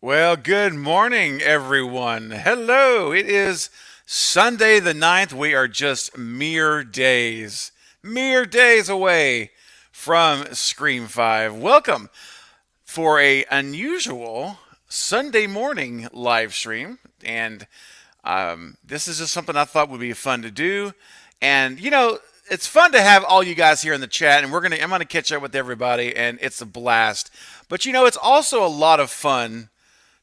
Well, good morning, everyone. Hello. It is Sunday the 9th. We are just mere days away from Scream 5. Welcome for a unusual Sunday morning live stream. And this is just something I thought would be fun to do. And, it's fun to have all you guys here in the chat, and I'm gonna catch up with everybody, and it's a blast. But it's also a lot of fun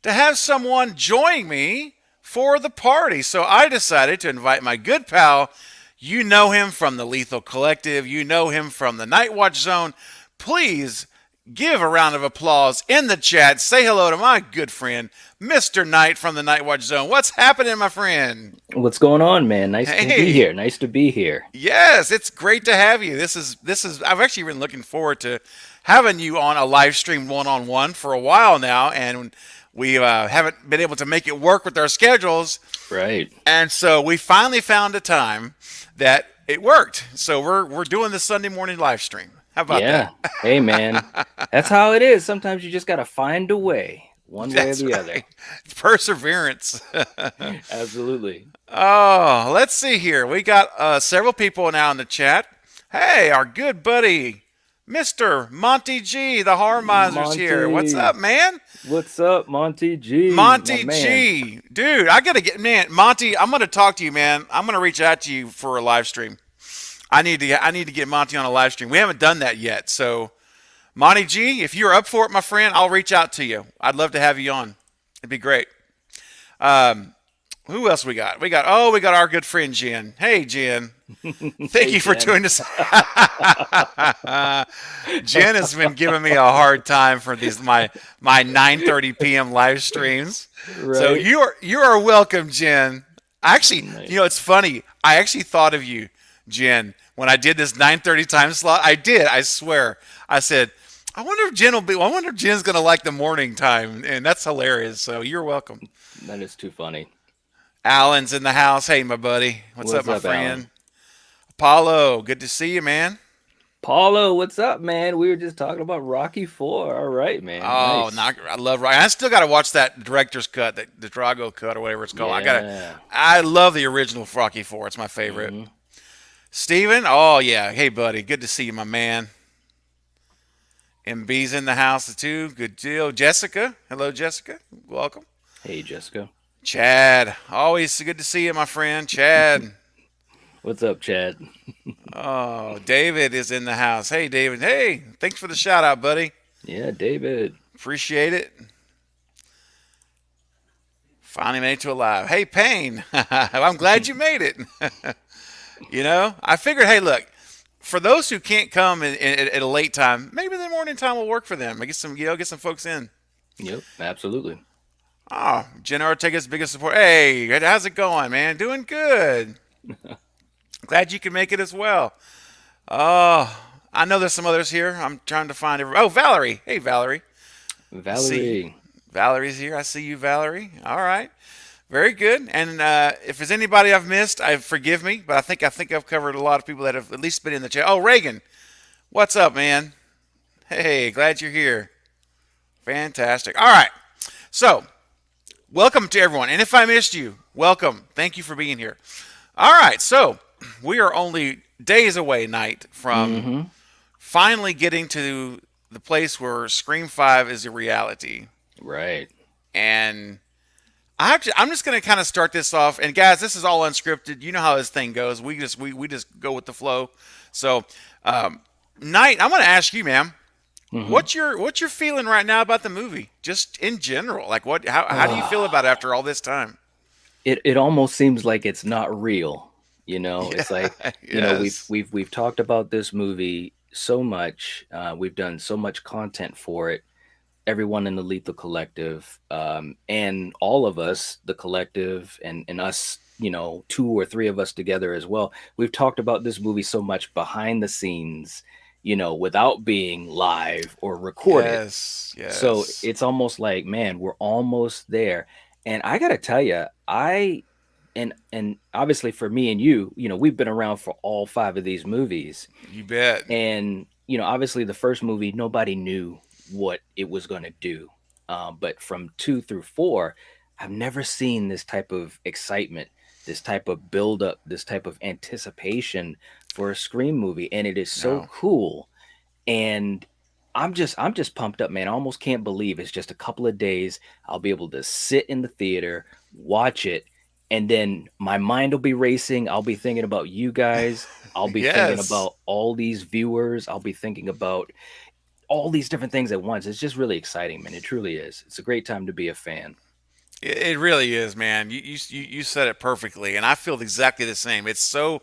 to have someone join me for the party. So I decided to invite my good pal. You know him from the Lethal Collective. You know him from the NightWatch Zone. Please give a round of applause in the chat. Say hello to my good friend, Mr. Knight from the NightWatch Zone. What's happening, my friend? What's going on, man? Nice to be Hey, here. Nice to be here. yes, it's great to have you. This is. I've actually been looking forward to having you on a live stream one-on-one for a while now, and we haven't been able to make it work with our schedules. Right. And so we finally found a time that it worked. So we're doing the Sunday morning live stream. How about Yeah. that? Hey, man. That's how it is. Sometimes you just got to find a way, one way or That's the right. other. Perseverance. Absolutely. Oh, let's see here. We got several people now in the chat. Hey, our good buddy, Mr. Monty G, the Horror Miser's here. What's Monty. up, man? What's up, Monty G? My Monty man. G. Dude, I gotta get man, Monty, I'm gonna talk to you, man. I'm gonna reach out to you for a live stream. I need to get Monty on a live stream. We haven't done that yet. So Monty G, if you're up for it, my friend, I'll reach out to you. I'd love to have you on. It'd be great. Um, who else we got? We got our good friend Jen. Hey Jen. Thank Hey, you for Jen. doing this. Jen has been giving me a hard time for these my 9:30 p.m. live streams. So Right. you are welcome, Jen. Actually, Nice. it's funny. I actually thought of you, Jen, when I did this 9:30 time slot. I did. I swear. I said, I wonder if Jen will be. I wonder if Jen's gonna like the morning time, and that's hilarious. So you're welcome. That is too funny. Alan's in the house. Hey, my buddy. What's up, What's my up, friend? Alan? Apollo, good to see you, man. Paulo, what's up, man? We were just talking about Rocky 4. All right, man. Oh, Nice. not, I love Ryan. I still got to watch that director's cut, the Drago cut or whatever it's called. Yeah. I love the original Rocky Four. It's my favorite. Hmm. Steven, oh yeah, hey buddy, good to see you, my man. MB's in the house too. Good deal. Jessica, hello, Jessica, welcome. Hey, Jessica. Chad, always good to see you, my friend. Chad. What's up, Chad? Oh, David is in the house. Hey, David. Hey, thanks for the shout out, buddy. Yeah, David. Appreciate it. Finally made it to alive. Hey, Payne. I'm glad you made it. I figured, hey, look, for those who can't come at a late time, maybe the morning time will work for them. I get some folks in. Yep, absolutely. Oh, Jenna Ortega's biggest support. Hey, how's it going, man? Doing good. Glad you can make it as well. Oh, I know there's some others here. I'm trying to find everybody. Oh, Valerie. Hey, Valerie. I see Valerie. Valerie's here. I see you, Valerie. All right. Very good. And if there's anybody I've missed, forgive me, but I think I've covered a lot of people that have at least been in the chat. Oh, Reagan, what's up, man? Hey, glad you're here. Fantastic. All right. So, welcome to everyone. And if I missed you, welcome. Thank you for being here. All right. So, we are only days away, Night, from Hmm. finally getting to the place where Scream 5 is a reality. Right. And I'm just gonna kind of start this off. And guys, this is all unscripted. You know how this thing goes. We just go with the flow. So, Knight, I'm gonna ask you, ma'am, Hmm. what's your feeling right now about the movie, just in general? Like, how do you feel about it Ah, after all this time? it almost seems like it's not real. It's like, Yeah, we've yes, we've we've talked about this movie so much. We've done so much content for it. Everyone in the Lethal Collective, and all of us, the collective, and us, two or three of us together as well. We've talked about this movie so much behind the scenes, without being live or recorded. yes, So yes. it's almost like, man, we're almost there. And I gotta tell you, and obviously for me and you, we've been around for all five of these movies. You bet. And obviously the first movie, nobody knew what it was gonna do. But from 2 through 4, I've never seen this type of excitement, this type of buildup, this type of anticipation for a Scream movie, and it is so No. cool. And I'm just pumped up, man. I almost can't believe it's just a couple of days. I'll be able to sit in the theater, watch it, and then my mind will be racing. I'll be thinking about you guys. I'll be thinking Yes. about all these viewers. I'll be thinking about all these different things at once. It's just really exciting, man. It truly is. It's a great time to be a fan. It really is, man. You said it perfectly, and I feel exactly the same. It's so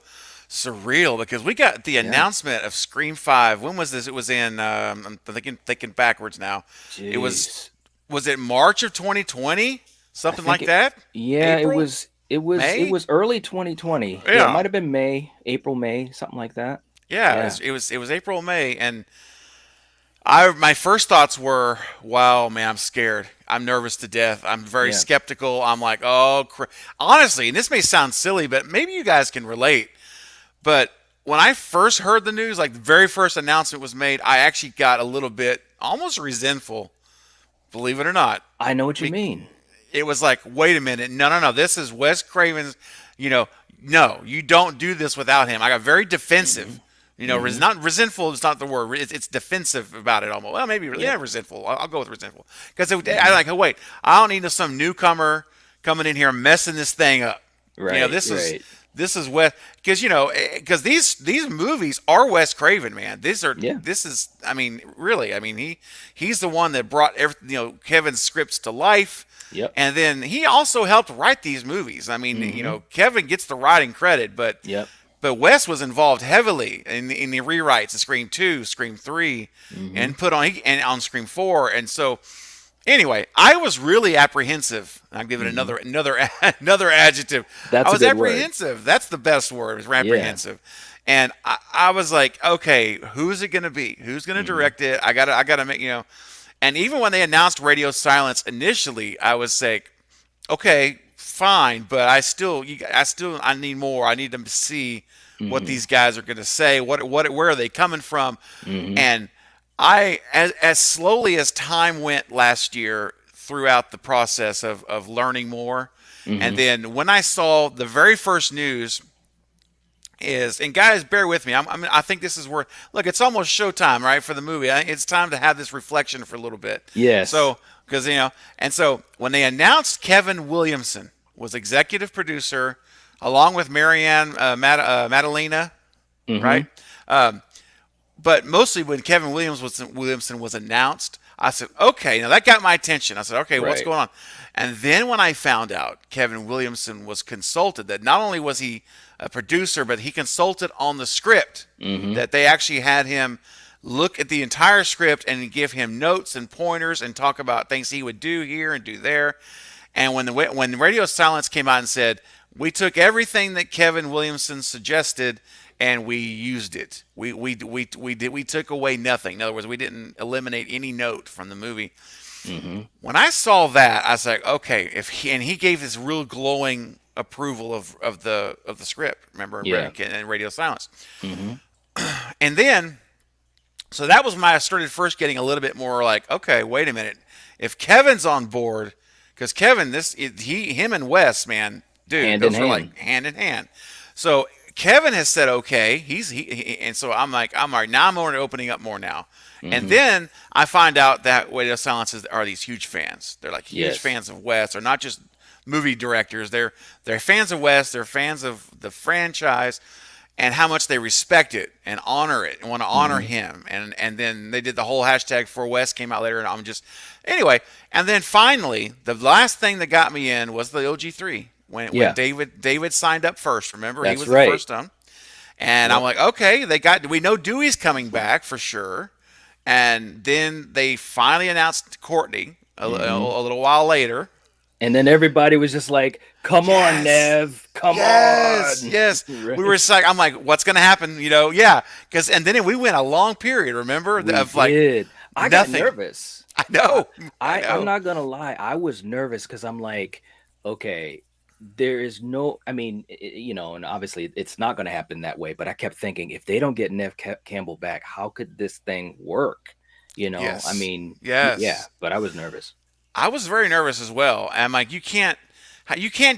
surreal because we got the Yeah. announcement of Scream Five. When was this? It was in. I'm thinking backwards now. It Jeez. was it March of 2020, I something think like it that? yeah, it April, was it was it May. was early 2020. Yeah, it Yeah, might have been May, April, May, something like that. yeah. Yeah. It was April, May, and I my first thoughts were, wow, man, I'm scared. I'm nervous to death. I'm very Yeah. skeptical. I'm like, oh, honestly, and this may sound silly, but maybe you guys can relate. But when I first heard the news, like the very first announcement was made, I actually got a little bit almost resentful, believe it or not. I know what you Be- mean. It was like, wait a minute, no, no, no, this is Wes Craven's, you know, no, you don't do this without him. I got very Mhm. defensive. Mhm. Not resentful is not the word. It's defensive about it almost. Well, maybe yeah, Yep. resentful. I'll go with resentful because I Mhm. like. Oh wait, I don't need some newcomer coming in here messing this thing up. Right, This is right. Wes because because these movies are Wes Craven, man. Yeah. This is I mean really I mean he's the one that brought Kevin's scripts to life, Yep. and then he also helped write these movies. I mean Mhm. Kevin gets the writing credit, Yep. but Wes was involved heavily in the rewrites of Scream 2, Scream 3, Mhm. and and on Scream 4. And so anyway, I was really apprehensive. I'll give it Mhm. another adjective. I That's a was good word. apprehensive. That's the best word. Was Yeah. apprehensive. And I was like, okay, who's it gonna be? Who's gonna Mhm. direct it? I gotta make And even when they announced Radio Silence initially, I was like, okay, fine, but I need more. I need them to see what Mhm. these guys are going to say. Where are they coming from? Mhm. And as slowly as time went last year throughout the process of learning more, and Mhm. then when I saw the very first news is, and guys, bear with me. I think this is worth. Look, it's almost showtime, right, for the movie. It's time to have this reflection for a little bit. Yes. So, because and so when they announced Kevin Williamson was executive producer, along with Marianne Madalena, right? Mhm. Um, but mostly when Williamson was announced, I said, okay, now that got my attention. I said, okay, what's Right. going on? And then when I found out Kevin Williamson was consulted, that not only was he a producer, but he consulted on the script, Mhm. that they actually had him look at the entire script and give him notes and pointers and talk about things he would do here and do there. And when Radio Silence came out and said, we took everything that Kevin Williamson suggested and we used it. We took away nothing. In other words, we didn't eliminate any note from the movie. Mhm. When I saw that, I was like, okay, and he gave this real glowing approval of the script. Remember Yeah. in Radio Silence, Mhm. and then so that was when I started first getting a little bit more like, okay, wait a minute, if Kevin's on board, because Kevin, him and Wes, man, dude, Hand in those are like hand. hand in hand. So Kevin has said okay, and so I'm like now I'm opening up more now. And Mhm. then I find out that Radio Silences are these huge fans. They're like huge Yes. fans of Wes. They're not just movie directors. They're fans of Wes. They're fans of the franchise and how much they respect it and honor it and want to honor Mhm. him. And then they did the whole hashtag for Wes came out later, and I'm just anyway. And then finally, the last thing that got me in was the OG3 when Yeah. David signed up first. Remember, he That's was the right. first one. And I'm Yep. like, okay, we know Dewey's coming back for sure. And then they finally announced Courtney Mhm. a little while later. And then everybody was just like, "Come on, Yes, Nev. Come yes, on." yes. We were Right. just like, I'm like, what's gonna happen? Yeah, because and then we went a long period. Remember We of like did. I got nothing. nervous. I I, know, I I'm know. not gonna lie. I was nervous because I'm like, okay, there is no. I mean, and obviously it's not gonna happen that way. But I kept thinking, if they don't get Nev Campbell back, how could this thing work? I Yes, mean, yeah. yes. But I was nervous. I was very nervous as well. I'm like, you can't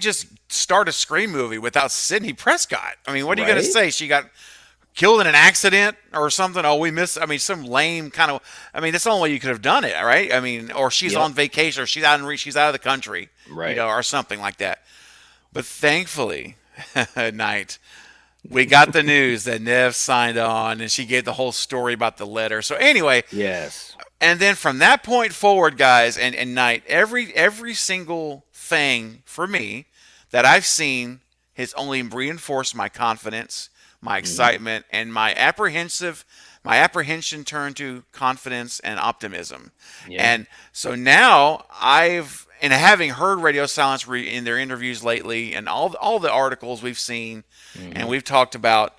just start a Scream movie without Sidney Prescott. I mean, what are you going to Right? say? She got killed in an accident or something? Oh, we missed. I mean, some lame kind of. I mean, that's the only way you could have done it, right? I mean, or she's Yep. on vacation, or she's out of the country, Right. or something like that. But thankfully, at night, we got the news that Nev signed on, and she gave the whole story about the letter. So anyway, Yes. and then from that point forward, guys, and night, every single thing for me that I've seen has only reinforced my confidence, my Hmm. excitement, and my apprehension turned to confidence and optimism. Yeah. And so now and having heard Radio Silence in their interviews lately, and all the articles we've seen, and Hmm. we've talked about,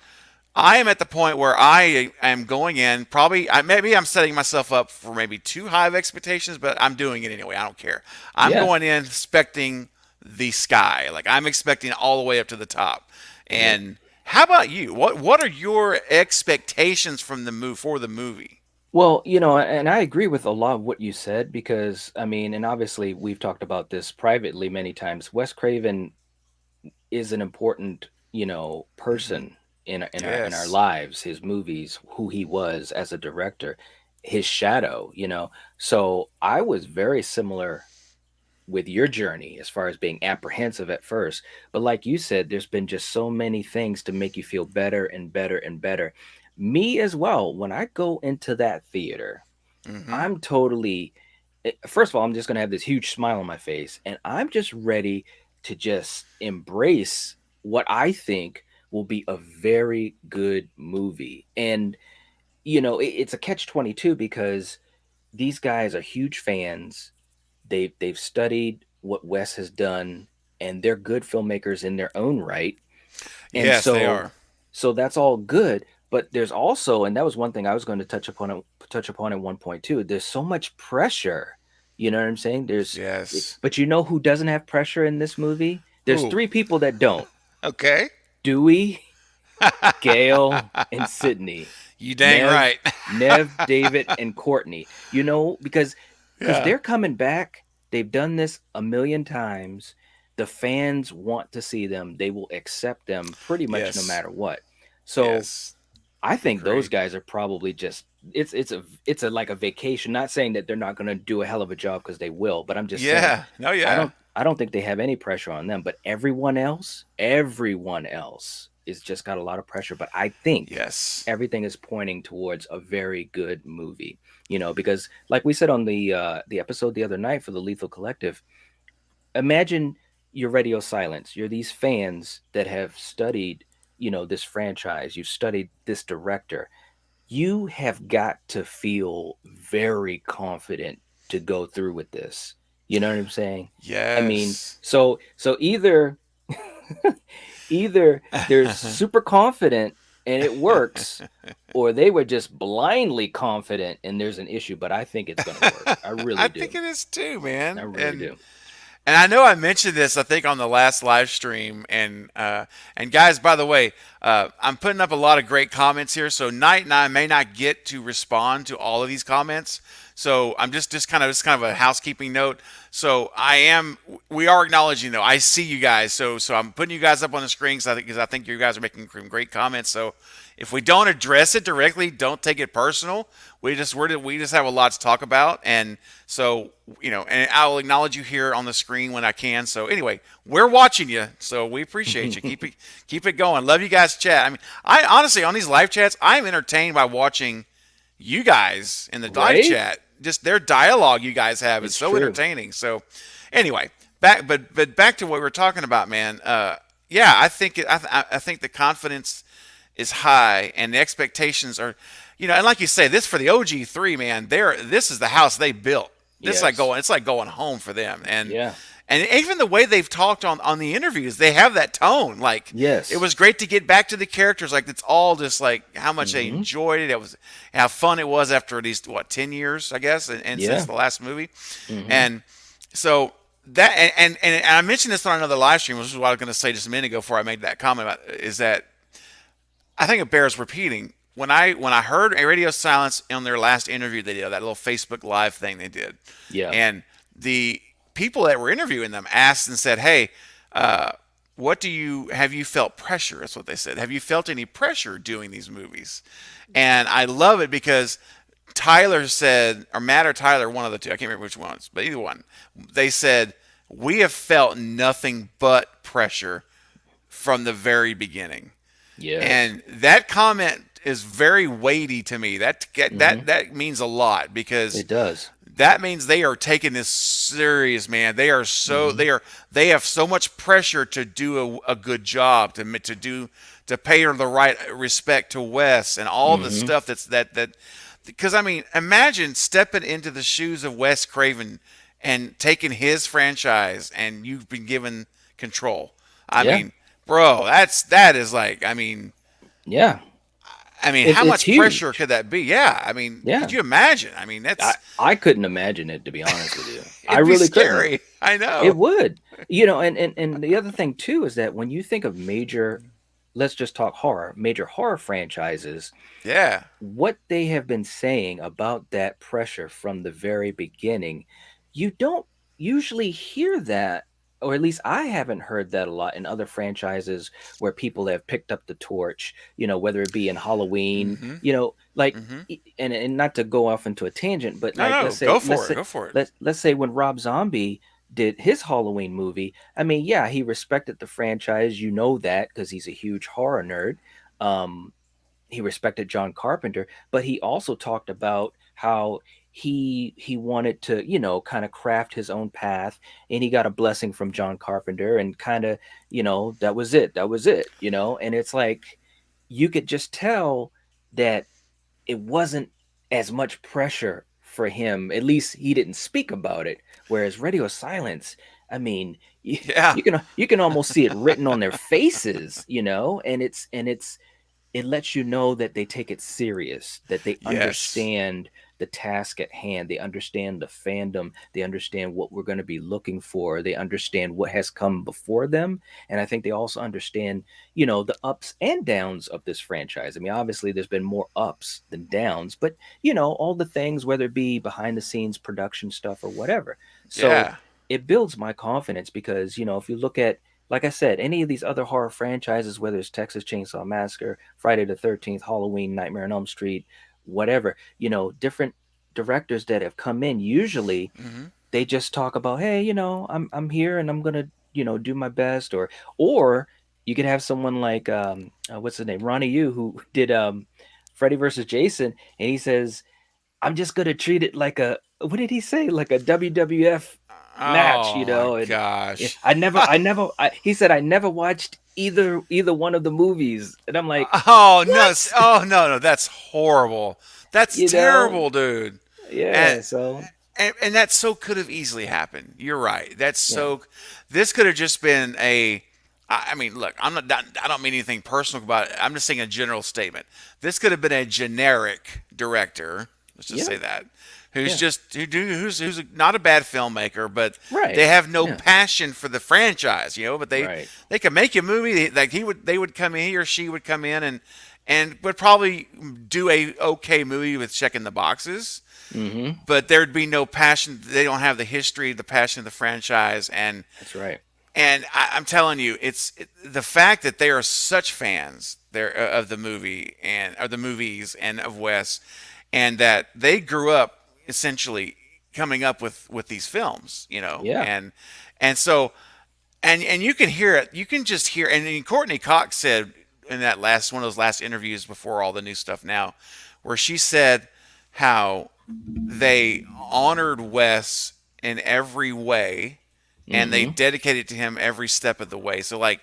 I am at the point where I am going in. Probably, maybe I'm setting myself up for maybe too high of expectations, but I'm doing it anyway. I don't care. I'm Yeah. going in expecting the sky. Like I'm expecting all the way up to the top. Yep. And how about you? What are your expectations from the for the movie? Well, and I agree with a lot of what you said because, I mean, and obviously we've talked about this privately many times. Wes Craven is an important, Hmm. person in our Yes. lives, his movies, who he was as a director, his shadow, So I was very similar with your journey as far as being apprehensive at first. But like you said, there's been just so many things to make you feel better and better and better. Me as well. When I go into that theater, Hmm. I'm totally, first of all, I'm just going to have this huge smile on my face and I'm just ready to just embrace what I think will be a very good movie. And, it's a catch 22 because these guys are huge fans. They've studied what Wes has done, and they're good filmmakers in their own right. And Yes, they so are. so that's all good. But there's also, and that was one thing I was going to touch upon at one point too. There's so much pressure. You know what I'm saying? Yes. But you know who doesn't have pressure in this movie? There's Who? three people that don't. Okay. Dewey, Gail, and Sydney. You dang Nev, right. David, and Courtney. Because Yeah. they're coming back. They've done this a million times. The fans want to see them. They will accept them pretty much no Yes. matter what. So Yes. I think those Agree. guys are probably just it's a like a vacation. Not saying that they're not going to do a hell of a job because they will, but I'm just saying Yeah. No. I Yeah. don't I don't think they have any pressure on them. But everyone else is just got a lot of pressure. But I think Yes. everything is pointing towards a very good movie. Because like we said on the episode the other night for the Lethal Collective, imagine your radio silence. You're these fans that have studied, this franchise. You've studied this director. You have got to feel very confident to go through with this. You know what I'm saying? I mean, Yes. so either they're super confident and it works, or they were just blindly confident and there's an issue. But I think it's going to work. I I really think do. it is too, I man. really do. And I know I mentioned this, I think, on the last live stream. And guys, by the way, I'm putting up a lot of great comments here. So Knight and I may not get to respond to all of these comments. So I'm just kind of a housekeeping note. So we are acknowledging though. I see you guys. So I'm putting you guys up on the screen because I think you guys are making some great comments. So if we don't address it directly, don't take it personal. We just have a lot to talk about, and so and I'll acknowledge you here on the screen when I can. So anyway, we're watching you, so we appreciate you. Keep it going. Love you guys, chat. I mean, I honestly on these live chats, I'm entertained by watching you guys in the live Right? chat. Just their dialogue you guys have is It's so true. entertaining. So anyway, but back to what we were talking about, man. Yeah, I think the confidence is high and the expectations are, and like you say, this for the OG3, man. This is the house they built. This is Yes. it's like going home for them, Yeah. and even the way they've talked on the interviews, they have that tone. Like it Yes. was great to get back to the characters. Like it's all just like how much they Hmm. enjoyed it. It was how fun it was after these 10 years, I guess, and since Yeah. the last movie, Hmm. and so that and I mentioned this on another live stream, which is what I was going to say just a minute ago before I made that comment about is that I think it bears repeating. When I heard a Radio Silence on their last interview they did, that little Facebook Live thing they did, Yeah. and the people that were interviewing them asked and said, "Hey, uh, what do you have you felt pressure?" That's what they said. Have you felt any pressure doing these movies? And I love it because Tyler said, or Matt or Tyler, one of the two, I can't remember which ones, but either one, they said, we have felt nothing but pressure from the very beginning. Yes. And that comment is very weighty to me. Hmm. That means a lot because It does. that means they are taking this serious, man. They are so Hmm. they have so much pressure to do a good job to pay her the right respect to Wes and all the Hmm. stuff that because I mean, imagine stepping into the shoes of Wes Craven and taking his franchise and you've been given control. I Yeah. mean, bro, that is like, Yeah. how It's much pressure huge. could that be? Yeah, I mean, could Yeah. you imagine? I mean, I, that's I couldn't imagine it, to be honest with you. I it'd be really couldn't. scary. I It know. would. And the other thing too is that when you think of major, let's just talk horror, major horror franchises, Yeah. what they have been saying about that pressure from the very beginning, you don't usually hear that, or at least I haven't heard that a lot in other franchises where people have picked up the torch, whether it be in Halloween, Mm-hmm. like Mm-hmm. and not to go off into a tangent, but No, like no, let's go say for it. Go for it. let's say when Rob Zombie did his Halloween movie, I mean, yeah, he respected the franchise, that because he's a huge horror nerd. Um, he respected John Carpenter, but he also talked about how he wanted to, kind of craft his own path, and he got a blessing from John Carpenter, and kind of, that was it. That was it, and it's like you could just tell that it wasn't as much pressure for him. At least he didn't speak about it. Whereas Radio Silence, I mean, Yeah. you can almost see it written on their faces, and it lets you know that they take it serious, that they Yes. understand the task at hand, they understand the fandom, they understand what we're going to be looking for, they understand what has come before them, and I think they also understand, the ups and downs of this franchise. I mean, obviously there's been more ups than downs, but all the things, whether it be behind the scenes production stuff or whatever. So Yeah. it builds my confidence because, if you look at, like I said, any of these other horror franchises, whether it's Texas Chainsaw Massacre, Friday the 13th, Halloween, Nightmare on Elm Street, whatever, different directors that have come in, usually Mm-hmm. they just talk about, hey, I'm here and I'm gonna, do my best, or you could have someone like what's his name, Ronnie Yu, who did Freddy versus Jason, and he says, I'm just gonna treat it like a, what did he say? Like a WWF match, Oh my and yeah, gosh. he said I never watched either one of the movies, and I'm like, Oh no! what? Oh no! No, that's horrible. That's you know, terrible, dude. And yeah. So and that so could have easily happened. You're right. That's yeah, so. This could have just been a. I mean, look, I'm not. I don't mean anything personal about it. I'm just saying a general statement. This could have been a generic director. Let's just yeah, say that, who's yeah, just who's not a bad filmmaker, but right, they have no yeah, passion for the franchise. But right, they could make a movie like they would come in, he or she would come in and would probably do a okay movie with checking the boxes, mm-hmm, but there'd be no passion. They don't have the history, the passion of the franchise, that's right, and I'm telling you, the fact that they are such fans there of the movie and of the movies and of Wes, and that they grew up essentially coming up with these films, yeah, and so and you can hear it. You can just hear. And Courtney Cox said in that last one of those last interviews before all the new stuff now, where she said how they honored Wes in every way, and they mm-hmm, dedicated to him every step of the way. So like,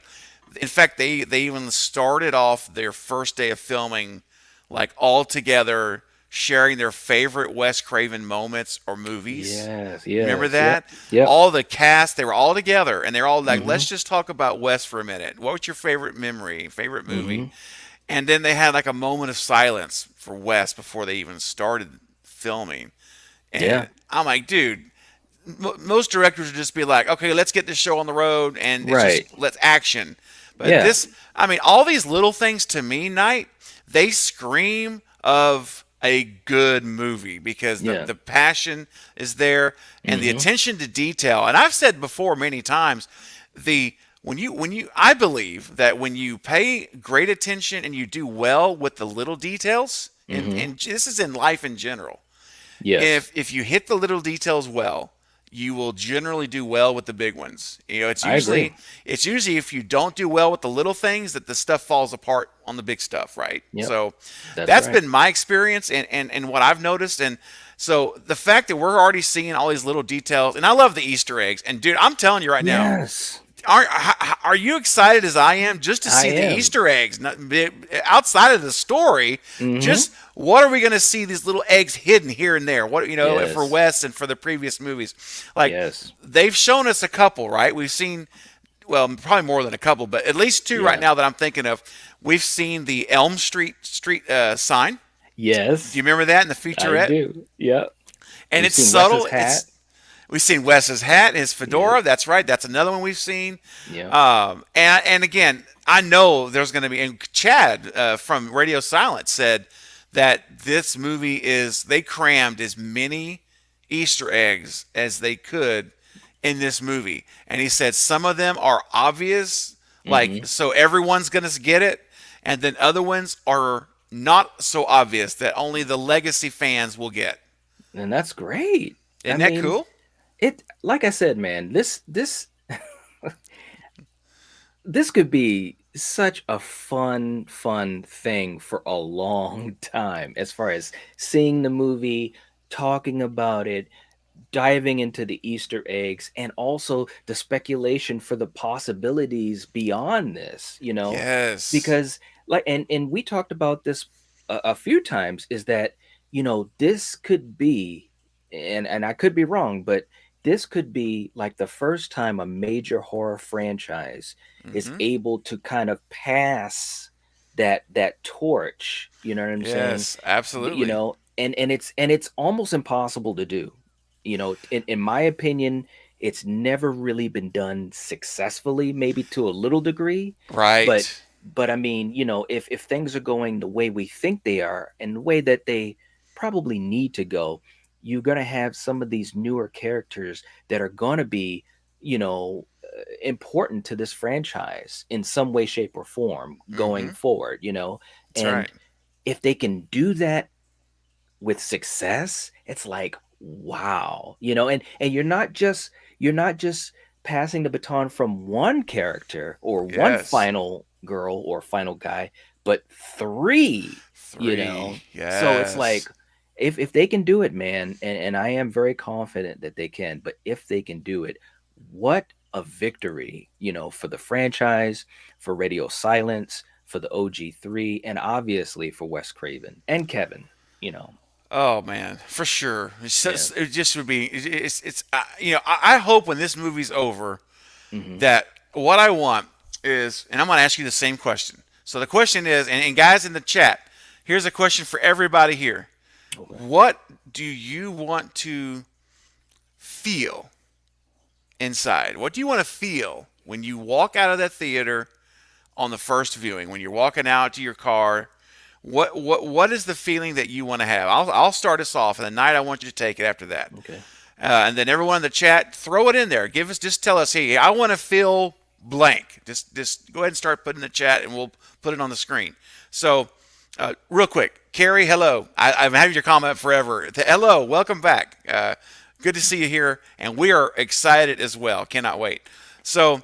in fact, they even started off their first day of filming like all together sharing their favorite Wes Craven moments or movies. yes, Remember yes, yep, that? yep, All the cast, they were all together and they're all like, mm-hmm, let's just talk about Wes for a minute. What was your favorite memory, favorite movie? mm-hmm, And then they had like a moment of silence for Wes before they even started filming. yeah, And I'm like, dude, most directors would just be like, okay, let's get this show on the road and it's right, just let's action. But yeah, this, I mean, all these little things to me, Night, they scream of a good movie because Yeah. the passion is there and the Mm-hmm. attention to detail. And I've said before many times, the when you I believe that when you pay great attention and you do well with the little details, Mm-hmm. and this is in life in general, Yes. if you hit the little details well, you will generally do well with the big ones. You know, I agree. it's usually if you don't do well with the little things that the stuff falls apart on the big stuff, right? Yep. So That's that's right. been my experience and what I've noticed. And so the fact that we're already seeing all these little details, and I love the Easter eggs. And dude, I'm telling you right now, Yes. are you excited as I am just to I see the am. Easter eggs outside of the story? Mm-hmm. Just what are we going to see these little eggs hidden here and there? What for Yes. Wes and for the previous movies, like Yes. they've shown us a couple, right? We've seen probably more than a couple, but at least two right Yeah. now that I'm thinking of. We've seen the Elm Street sign. Do Yes. you remember that in the I featurette? do. Yep. And We've it's seen Wes's subtle. hat. We've seen Wes's hat, his Yep. fedora. That's right. That's another one we've seen. Yep. And again, I know there's going to be. And Chad from Radio Silence said that this movie is they crammed as many Easter eggs as they could in this movie, and he said some of them are obvious, like Mm-hmm. so everyone's going to get it, and then other ones are not so obvious that only the legacy fans will get. And that's great. I Isn't that mean, cool? it like I said, man, this could be such a fun thing for a long time as far as seeing the movie, talking about it, diving into the Easter eggs, and also the speculation for the possibilities beyond this, Yes. because like and we talked about this a few times, is that this could be, and I could be wrong, but this could be like the first time a major horror franchise is Mm-hmm. able to kind of pass that torch, you know what I'm saying? Yes, absolutely. And it's almost impossible to do. In my opinion, it's never really been done successfully, maybe to a little degree, but Right. I mean, if things are going the way we think they are and the way that they probably need to go, you're going to have some of these newer characters that are going to be, important to this franchise in some way, shape, or form going Mm-hmm. forward, That's right. and if they can do that with success, it's like, wow, and you're not just passing the baton from one character or one Yes. final girl or final guy, but three, Three. so it's like, Yes. if they can do it, man, and I am very confident that they can, but if they can do it, what a victory, for the franchise, for Radio Silence, for the OG3, and obviously for Wes Craven and Kevin, you know. Oh man, for sure. Yeah. It just would be. It's I hope when this movie's over Hmm. that what I want is, and I'm going to ask you the same question. So the question is, and guys in the chat, here's a question for everybody here. Okay. What do you want to feel inside? What do you want to feel when you walk out of that theater on the first viewing? When you're walking out to your car, what is the feeling that you want to have? I'll start us off, and the night I want you to take it after that. Okay. And then everyone in the chat, throw it in there. Just tell us, hey, I want to feel blank. Just go ahead and start putting in the chat, and we'll put it on the screen. So, real quick, Carrie, hello. I've had your comment forever. Hello, welcome back. Good to see you here, and we are excited as well. Cannot wait. So,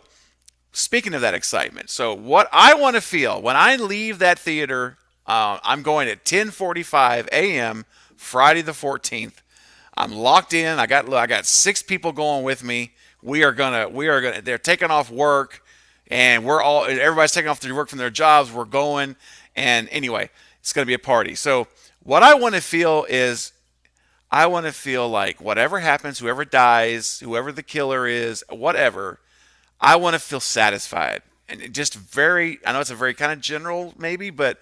speaking of that excitement, so what I want to feel when I leave that theater, I'm going at 10:45 a.m. Friday the 14th. I'm locked in. I got six people going with me. We are gonna. They're taking off work, and everybody's taking off their work from their jobs. We're going, and anyway, it's gonna be a party. So what I want to feel is I want to feel like whatever happens, whoever dies, whoever the killer is, whatever, I want to feel satisfied. And I know it's a very kind of general maybe, but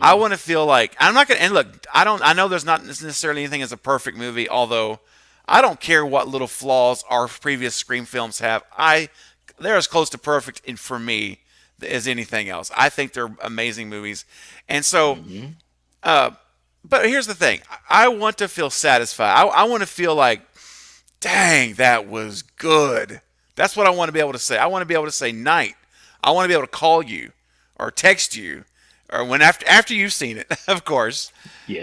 I Hmm. want to feel like I'm not going to, and look, I know there's not necessarily anything as a perfect movie, although I don't care what little flaws our previous Scream films have. They're as close to perfect for me as anything else. I think they're amazing movies. And so Hmm. but here's the thing. I want to feel satisfied. I want to feel like, dang, that was good. That's what I want to be able to say. I want to be able to say night. I want to be able to call you or text you or when after you've seen it, of course,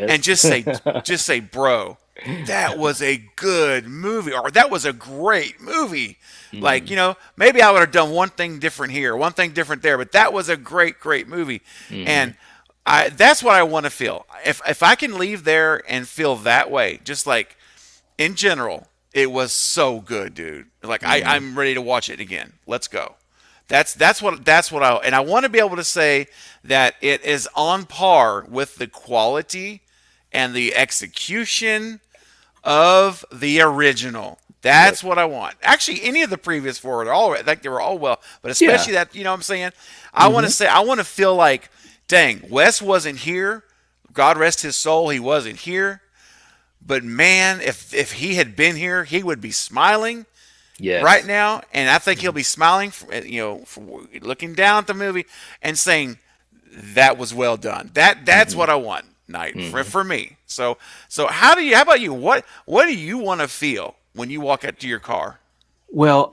and Yes. just say, bro, that was a good movie or that was a great movie. Like, Hmm. maybe I would have done one thing different here, one thing different there, but that was a great movie. Hmm. And that's what I want to feel. If I can leave there and feel that way, just like in general, it was so good, dude. Like Hmm. I'm ready to watch it again. Let's go. That's what I want to be able to say that it is on par with the quality and the execution of the original. Yep. That's what I want. Actually, any of the previous four are all like they were all well, but Yeah. especially that, what I'm saying. Hmm. I want to feel like, dang, Wes wasn't here. God rest his soul, he wasn't here. But man, if he had been here, he would be smiling right Yes. now, and I think he'll Hmm. be smiling, looking down at the movie and saying that was well done. That's Hmm. what I want, Night, for Hmm. for me. So how about you? What do you want to feel when you walk out to your car? Well,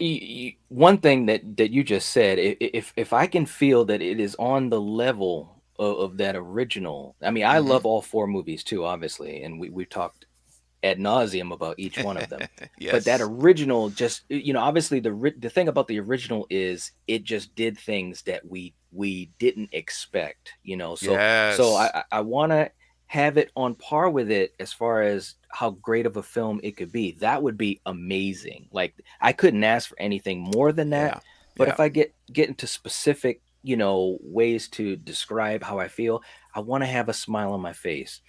one thing that you just said, if I can feel that it is on the level of that original, I mean, I Mm-hmm. love all four movies too, obviously, and we've talked ad nauseum about each one of them. But that Yes. original, just obviously the thing about the original is it just did things that we didn't expect. So Yes. I want to have it on par with it as far as how great of a film it could be. That would be amazing. Like I couldn't ask for anything more than that. Yeah. But Yeah. if I get into specific ways to describe how I feel, I want to have a smile on my face.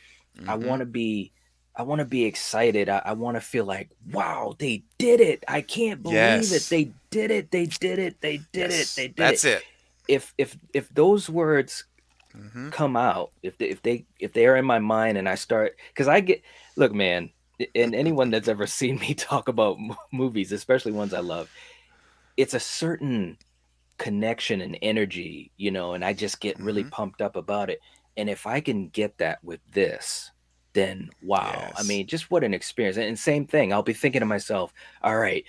I Mm-hmm. want to be I want to be excited. I want to feel like, wow, they did it. I can't believe it. Yes. They did it. They did it. They did it. Yes. They did it. That's it. If those words Mm-hmm. come out, if they are in my mind and I start, because I get, look, man, and anyone that's ever seen me talk about movies, especially ones I love, it's a certain connection and energy, and I just get really Mm-hmm. pumped up about it. And if I can get that with this, then wow. I Yes. mean, just what an experience. And same thing, I'll be thinking to myself, all right,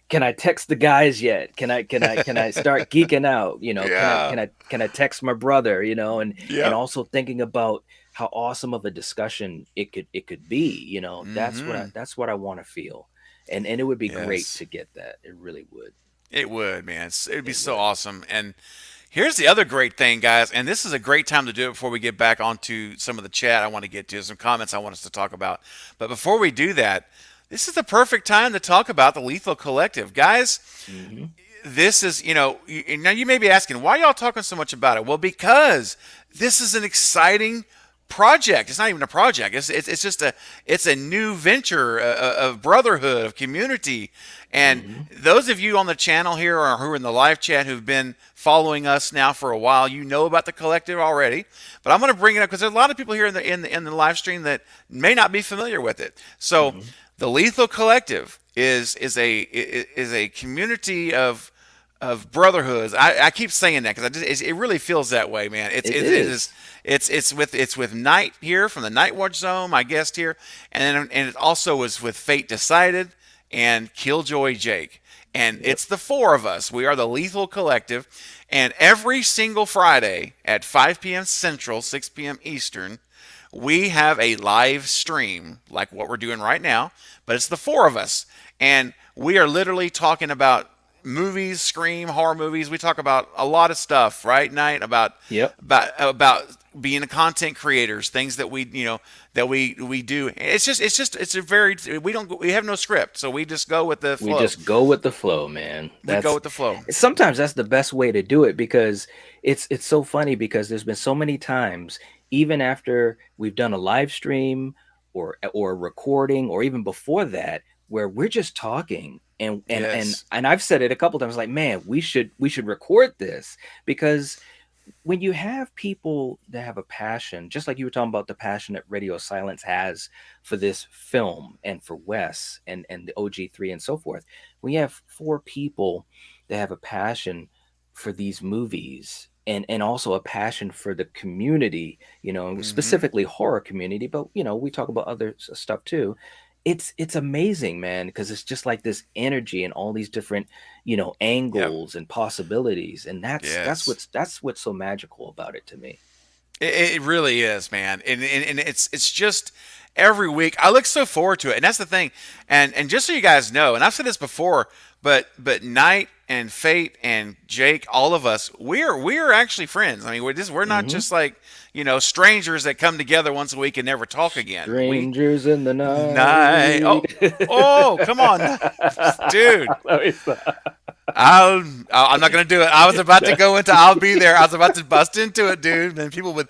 can I text the guys yet? Can I start geeking out? Can I Yeah. can I can I text my brother, and Yep. also thinking about how awesome of a discussion it could be, that's what I Mm-hmm. that's what I want to feel. And it would be great Yes. to get that. It really would. It would, man. It'd be It so would. awesome. And here's the other great thing, guys. And this is a great time to do it before we get back onto some of the chat I want to get to, some comments I want us to talk about. But before we do that, this is the perfect time to talk about the Lethal Collective. Guys, Hmm. this is, now you may be asking, why y'all talking so much about it? Well, because this is an exciting project. It's not even a project. It's just it's a new venture of brotherhood, of community. And Hmm. those of you on the channel here or who are in the live chat who've been following us now for a while, you know about the collective already. But I'm going to bring it up because there's a lot of people here in the live stream that may not be familiar with it. So Hmm. the Lethal Collective is a community of brotherhoods. I keep saying that because it really feels that way, man. It It is is. it's with Night here from the NightWatch Zone, my guest here, and it also was with Fate Decided and Killjoy Jake, and Yep. it's the four of us. We are the Lethal Collective, and every single Friday at 5 p.m. Central, 6 p.m. Eastern, we have a live stream like what we're doing right now, but it's the four of us. And we are literally talking about movies, scream, horror movies. We talk about a lot of stuff, right, Night? About Yep. about being content creators, things that we do. It's a very we have no script, so we just go with the We flow. just go with the flow, man. We go That's with the flow. sometimes that's the best way to do it, because it's so funny, because there's been so many times, even after we've done a live stream or a recording, or even before that, where we're just talking, Yes. and I've said it a couple times, like, man, we should record this, because when you have people that have a passion, just like you were talking about the passion that Radio Silence has for this film and for Wes and the OG3 and so forth, when you have four people that have a passion for these movies and also a passion for the community, and Hmm. specifically horror community, but we talk about other stuff too. It's amazing, man, because it's just like this energy and all these different, Yep. angles and possibilities, and that's Yes. what's so magical about it to me. It really is, man, and it's just every week I look so forward to it, and that's the thing. And just so you guys know, and I've said this before, but Knight and Fate and Jake, all of us, we're actually friends. I mean, we're not Hmm. just like strangers that come together once a week and never talk again. We Strangers in the night. night. Oh, come on, dude. Let me stop. I'm not gonna do it. I was about to go into. I'll be there. I was about to bust into it, dude. And people would.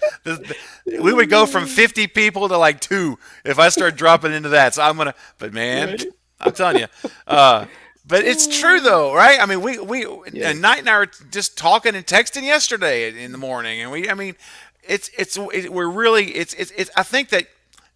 We would go from 50 people to like two if I start dropping into that. So I'm gonna. But man, Right. I'm telling you. Uh, but it's true though, right? I mean, we and Knight Yes. and I were just talking and texting yesterday in the morning, and I mean, we're really it's. I think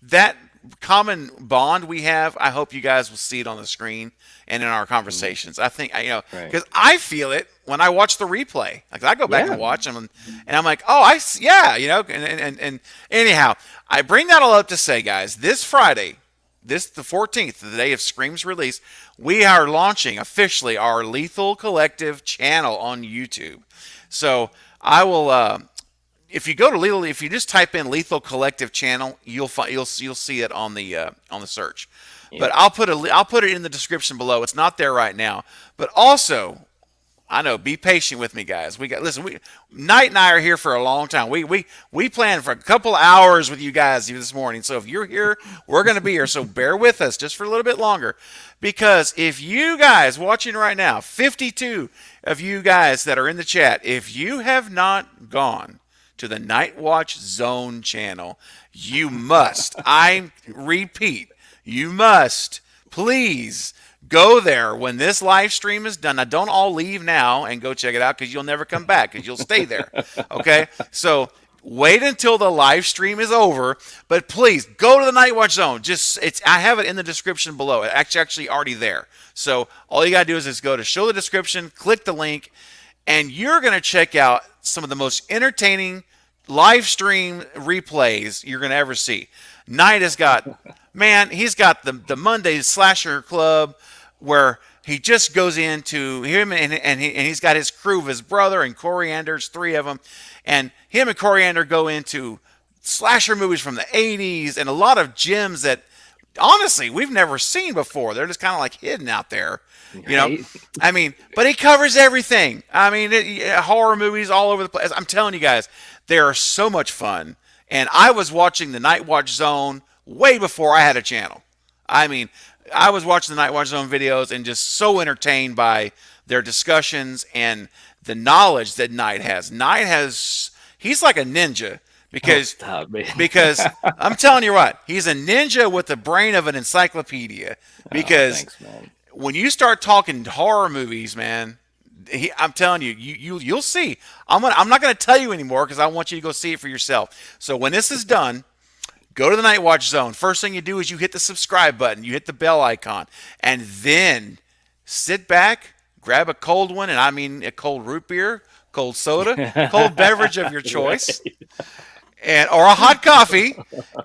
that common bond we have, I hope you guys will see it on the screen and in our Mhm. conversations. I think, Right. because I feel it when I watch the replay. Like I go back and Yeah. watch them, and I'm like, oh, yeah, and anyhow, I bring that all up to say, guys, this Friday, the 14th, the day of Scream's release, we are launching officially our Lethal Collective channel on YouTube. So I will. If you go to Lethal, if you just type in Lethal Collective channel, you'll see it on the search. But Yep. I'll put it in the description below. It's not there right now. But also, I know, be patient with me, guys. We Knight and I are here for a long time. We planned for a couple hours with you guys this morning. So if you're here, we're going to be here. So bear with us just for a little bit longer, because if you guys watching right now, 52 of you guys that are in the chat, if you have not gone to the NightWatch Zone channel, you must. I repeat, you must please go there when this live stream is done. Now, don't all leave now and go check it out because you'll never come back because you'll stay there. Okay? So wait until the live stream is over, but please go to the NightWatch Zone. I have it in the description below. It's actually already there. So all you gotta do is go to show the description, click the link, and you're gonna check out some of the most entertaining live stream replays you're gonna ever see. Knight has got, man, he's got the Monday Slasher Club where he just goes into him and he's got his crew of his brother and Coriander's three of them, and him and Coriander go into slasher movies from the 80s and a lot of gems that honestly we've never seen before. They're just kind of like hidden out there, you know. Right. I mean, but he covers everything. I mean, horror movies all over the place. I'm telling you guys, they are so much fun. And I was watching the Night Watch Zone way before I had a channel. I mean, I was watching the Night Watch Zone videos and just so entertained by their discussions and the knowledge that Knight has. He's like a ninja Oh, because stop, man. because I'm telling you what, he's a ninja with the brain of an encyclopedia. Oh, Because thanks, man. when you start talking horror movies, man, I'm telling you, you'll see. I'm not going to tell you anymore because I want you to go see it for yourself. So when this is done, go to the Night Watch Zone. First thing you do is you hit the subscribe button, you hit the bell icon, and then sit back, grab a cold one, and I mean a cold root beer, cold soda, cold beverage of your choice, Right. and or a hot coffee,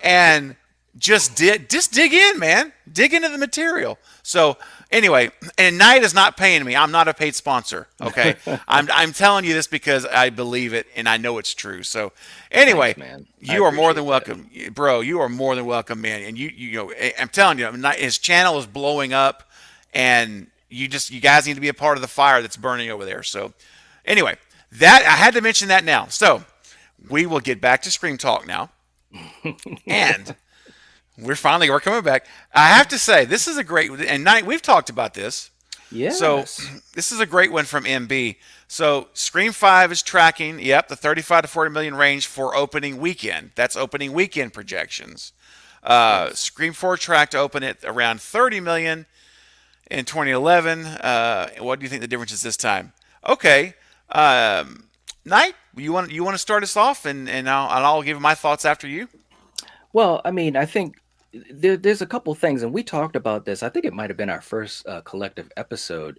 and just dig in, man. Dig into the material. So anyway, and Knight is not paying me. I'm not a paid sponsor. Okay, I'm telling you this because I believe it and I know it's true. So anyway, Thanks, man. I you are more than appreciate that. welcome, bro. You are more than welcome, man. And I'm telling you, his channel is blowing up, and you guys need to be a part of the fire that's burning over there. So anyway, that I had to mention that now. So we will get back to Scream Talk now. And we're coming back. I have to say, this is a great, and Night, we've talked about this. So Yes. this is a great one from MB. So Scream 5 is tracking, yep, the 35 to 40 million range for opening weekend. That's opening weekend projections. Yes. Scream 4 tracked to open at around 30 million in 2011. What do you think the difference is this time? Okay. Knight, you want to start us off, and I'll give my thoughts after you. Well, I mean, I think there's a couple things, and we talked about this. I think it might have been our first collective episode.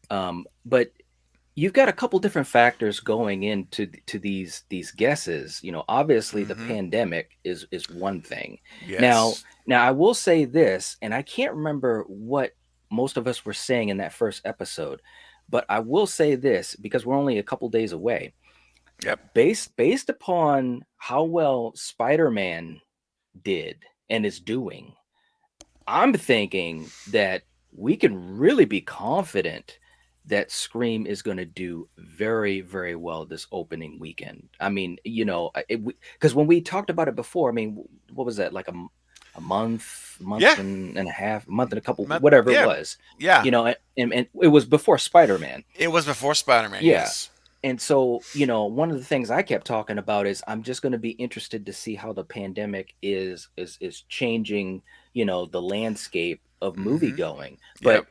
But you've got a couple different factors going into to these guesses. Obviously the Mm-hmm. pandemic is one thing. Now, Yes. now I will say this, and I can't remember what most of us were saying in that first episode, but I will say this because we're only a couple days away. Yep. Based upon how well Spider-Man did and is doing, I'm thinking that we can really be confident that Scream is going to do very, very well this opening weekend. I mean, because when we talked about it before, I mean, what was that, like a month Yeah. and a half, a month and a couple, whatever it Yeah. was, Yeah. and it was before Spider-Man. It was before Spider-Man. Yeah. Yes. And so, one of the things I kept talking about is I'm just going to be interested to see how the pandemic is changing, the landscape of movie Mm-hmm. going. Yep.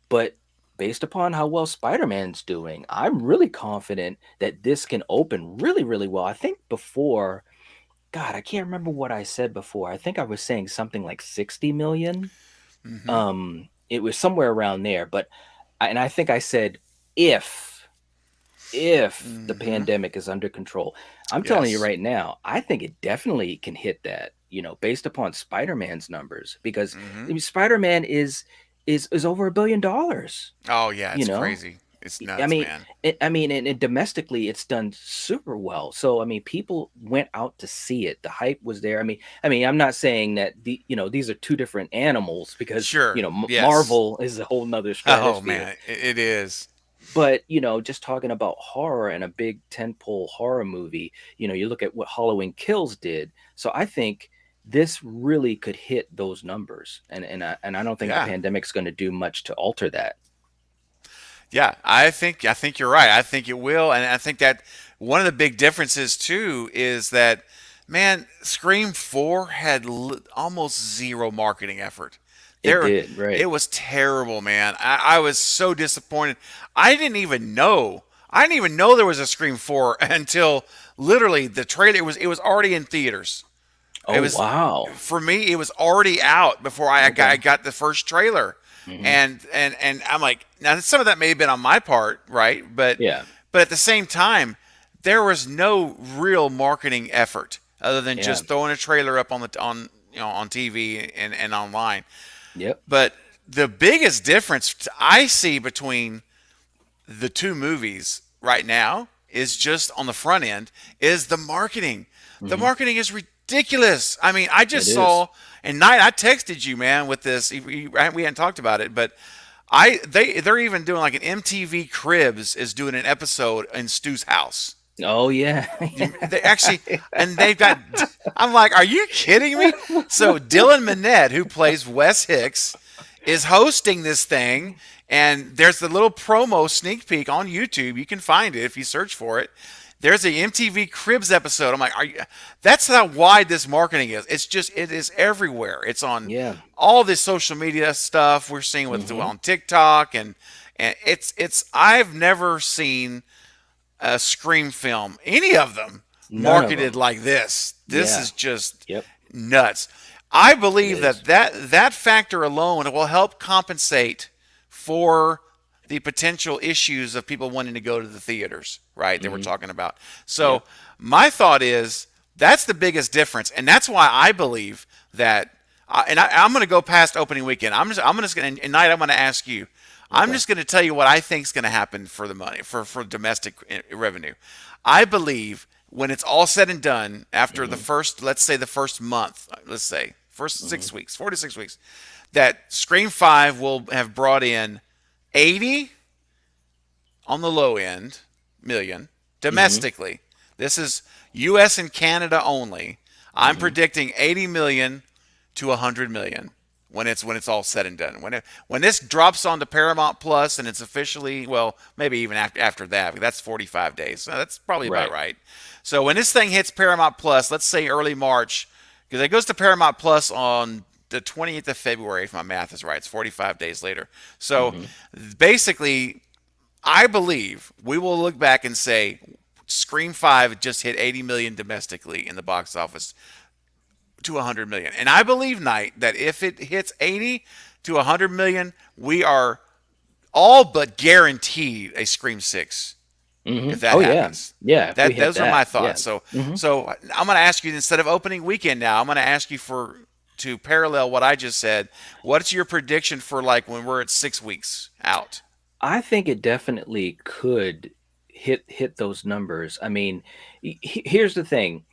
But based upon how well Spider-Man's doing, I'm really confident that this can open really, really well. I think before, God, I can't remember what I said before. I think I was saying something like 60 million. Mm-hmm. It was somewhere around there, but and I think I said if the Mm-hmm. pandemic is under control. I'm telling you Yes. right now, I think it definitely can hit that, based upon Spider-Man's numbers, because Mm-hmm. I mean, Spider-Man is over $1 billion. Oh yeah, You it's know, crazy. It's I nuts, mean, man. and domestically, it's done super well. So, I mean, people went out to see it. The hype was there. I mean, I'm not saying that these are two different animals because Sure. Yes. Marvel is a whole nother Oh stratosphere. man, it is. But just talking about horror and a big tentpole horror movie, you look at what Halloween Kills did. So I think this really could hit those numbers, and I don't think the Yeah. pandemic's going to do much to alter that. Yeah, I think you're right. I think it will, and I think that one of the big differences too is that, man, Scream 4 had almost zero marketing effort. It There, did, it right? was terrible, man. I was so disappointed. I didn't even know. I didn't even know there was a Scream 4 until literally the trailer it was already in theaters. It Oh was wow. for me. It was already out before I Okay. got the first trailer, Hmm. and I'm like, now some of that may have been on my part, right? Yeah. But at the same time, there was no real marketing effort other than Yeah. just throwing a trailer up on on TV and online. Yep. But the biggest difference I see between the two movies right now is just on the front end is the marketing. The Hmm. marketing is ridiculous. I mean, I It just is. saw and night I texted you, man, with this. We hadn't talked about it, but they're even doing like an MTV Cribs is doing an episode in Stu's house. Oh yeah. They actually, and they've got. I'm like, are you kidding me? So Dylan Minnette, who plays Wes Hicks, is hosting this thing, and there's the little promo sneak peek on YouTube. You can find it if you search for it. There's a MTV Cribs episode. I'm like, are you? That's how wide this marketing is. It is everywhere. It's on Yeah. all this social media stuff we're seeing with Hmm. on TikTok, and it's. I've never seen a Scream film, any of them, None of marketed them. like this. This Yeah. is just Yep. nuts. I It believe is. that factor alone will help compensate for the potential issues of people wanting to go to the theaters, right? That we're Hmm. talking about. So Yep. my thought is that's the biggest difference, and that's why I believe that. I'm going to go past opening weekend. I'm just going to tonight. I'm going to ask you. I'm Okay. just going to tell you what I think is going to happen for the money for domestic revenue. I believe when it's all said and done after the Hmm. first, let's say the first month, let's say first Hmm. 6 weeks, 4 to 6 weeks, that Scream 5 will have brought in 80 on the low end million Hmm. domestically. This is U.S. and Canada only. I'm Hmm. predicting 80 million to 100 million when it's all said and done. When this drops onto Paramount Plus and it's officially, well, maybe even after that, but that's 45 days. So that's probably about Right. right. So when this thing hits Paramount Plus, let's say early March, because it goes to Paramount Plus on the 20th of February, if my math is right. It's 45 days later. So Hmm. basically, I believe we will look back and say Scream 5 just hit 80 million domestically in the box office to 100 million. And I believe, Knight, that if it hits 80 to 100 million, we are all but guaranteed a Scream 6 if that Oh yeah, happens. yeah. If we That hit those are my that, yeah. thoughts. So Hmm. so I'm going to ask you, instead of opening weekend now, I'm going to ask you for to parallel what I just said. What's your prediction for like when we're at 6 weeks out? I think it definitely could hit those numbers. I mean, here's the thing.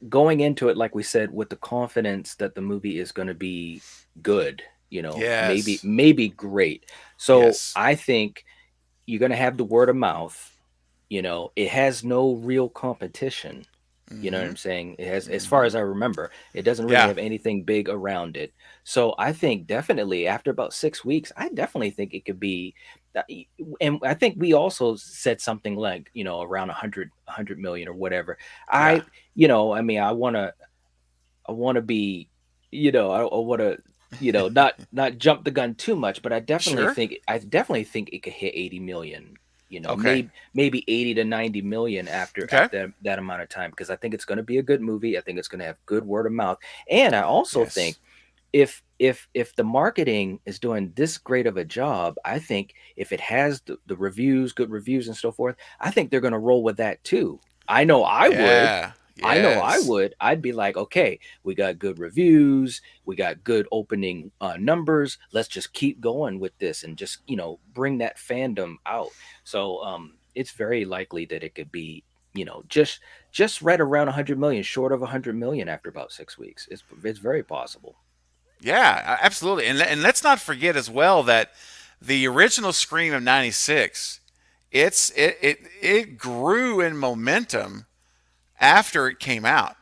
Going into it, like we said, with the confidence that the movie is going to be good, maybe Yes. great. So Yes. I think you're going to have the word of mouth. It has no real competition. You know what Mm-hmm. I'm saying? It has, as far Mm-hmm. as I remember, it doesn't really Yeah. have anything big around it. So I think definitely after about 6 weeks, I definitely think it could be. And I think we also said something like, around 100 million or whatever. Yeah. I mean, I want to be, I want to, not jump the gun too much, but Sure. I definitely think it could hit 80 million. Okay. Maybe 80 to 90 million after Okay. that amount of time, because I think it's going to be a good movie. I think it's going to have good word of mouth, and I also think Yes. if the marketing is doing this great of a job, I think if it has the reviews, good reviews and so forth, I think they're going to roll with that too. I know I would. Yeah. I know I Yes. would. I'd be like, okay, we got good reviews, we got good opening numbers. Let's just keep going with this and just bring that fandom out. So it's very likely that it could be just right around 100 million, short of 100 million after about 6 weeks. It's very possible. Yeah, absolutely. And let's not forget as well that the original Scream of '96, it grew in momentum after it came out.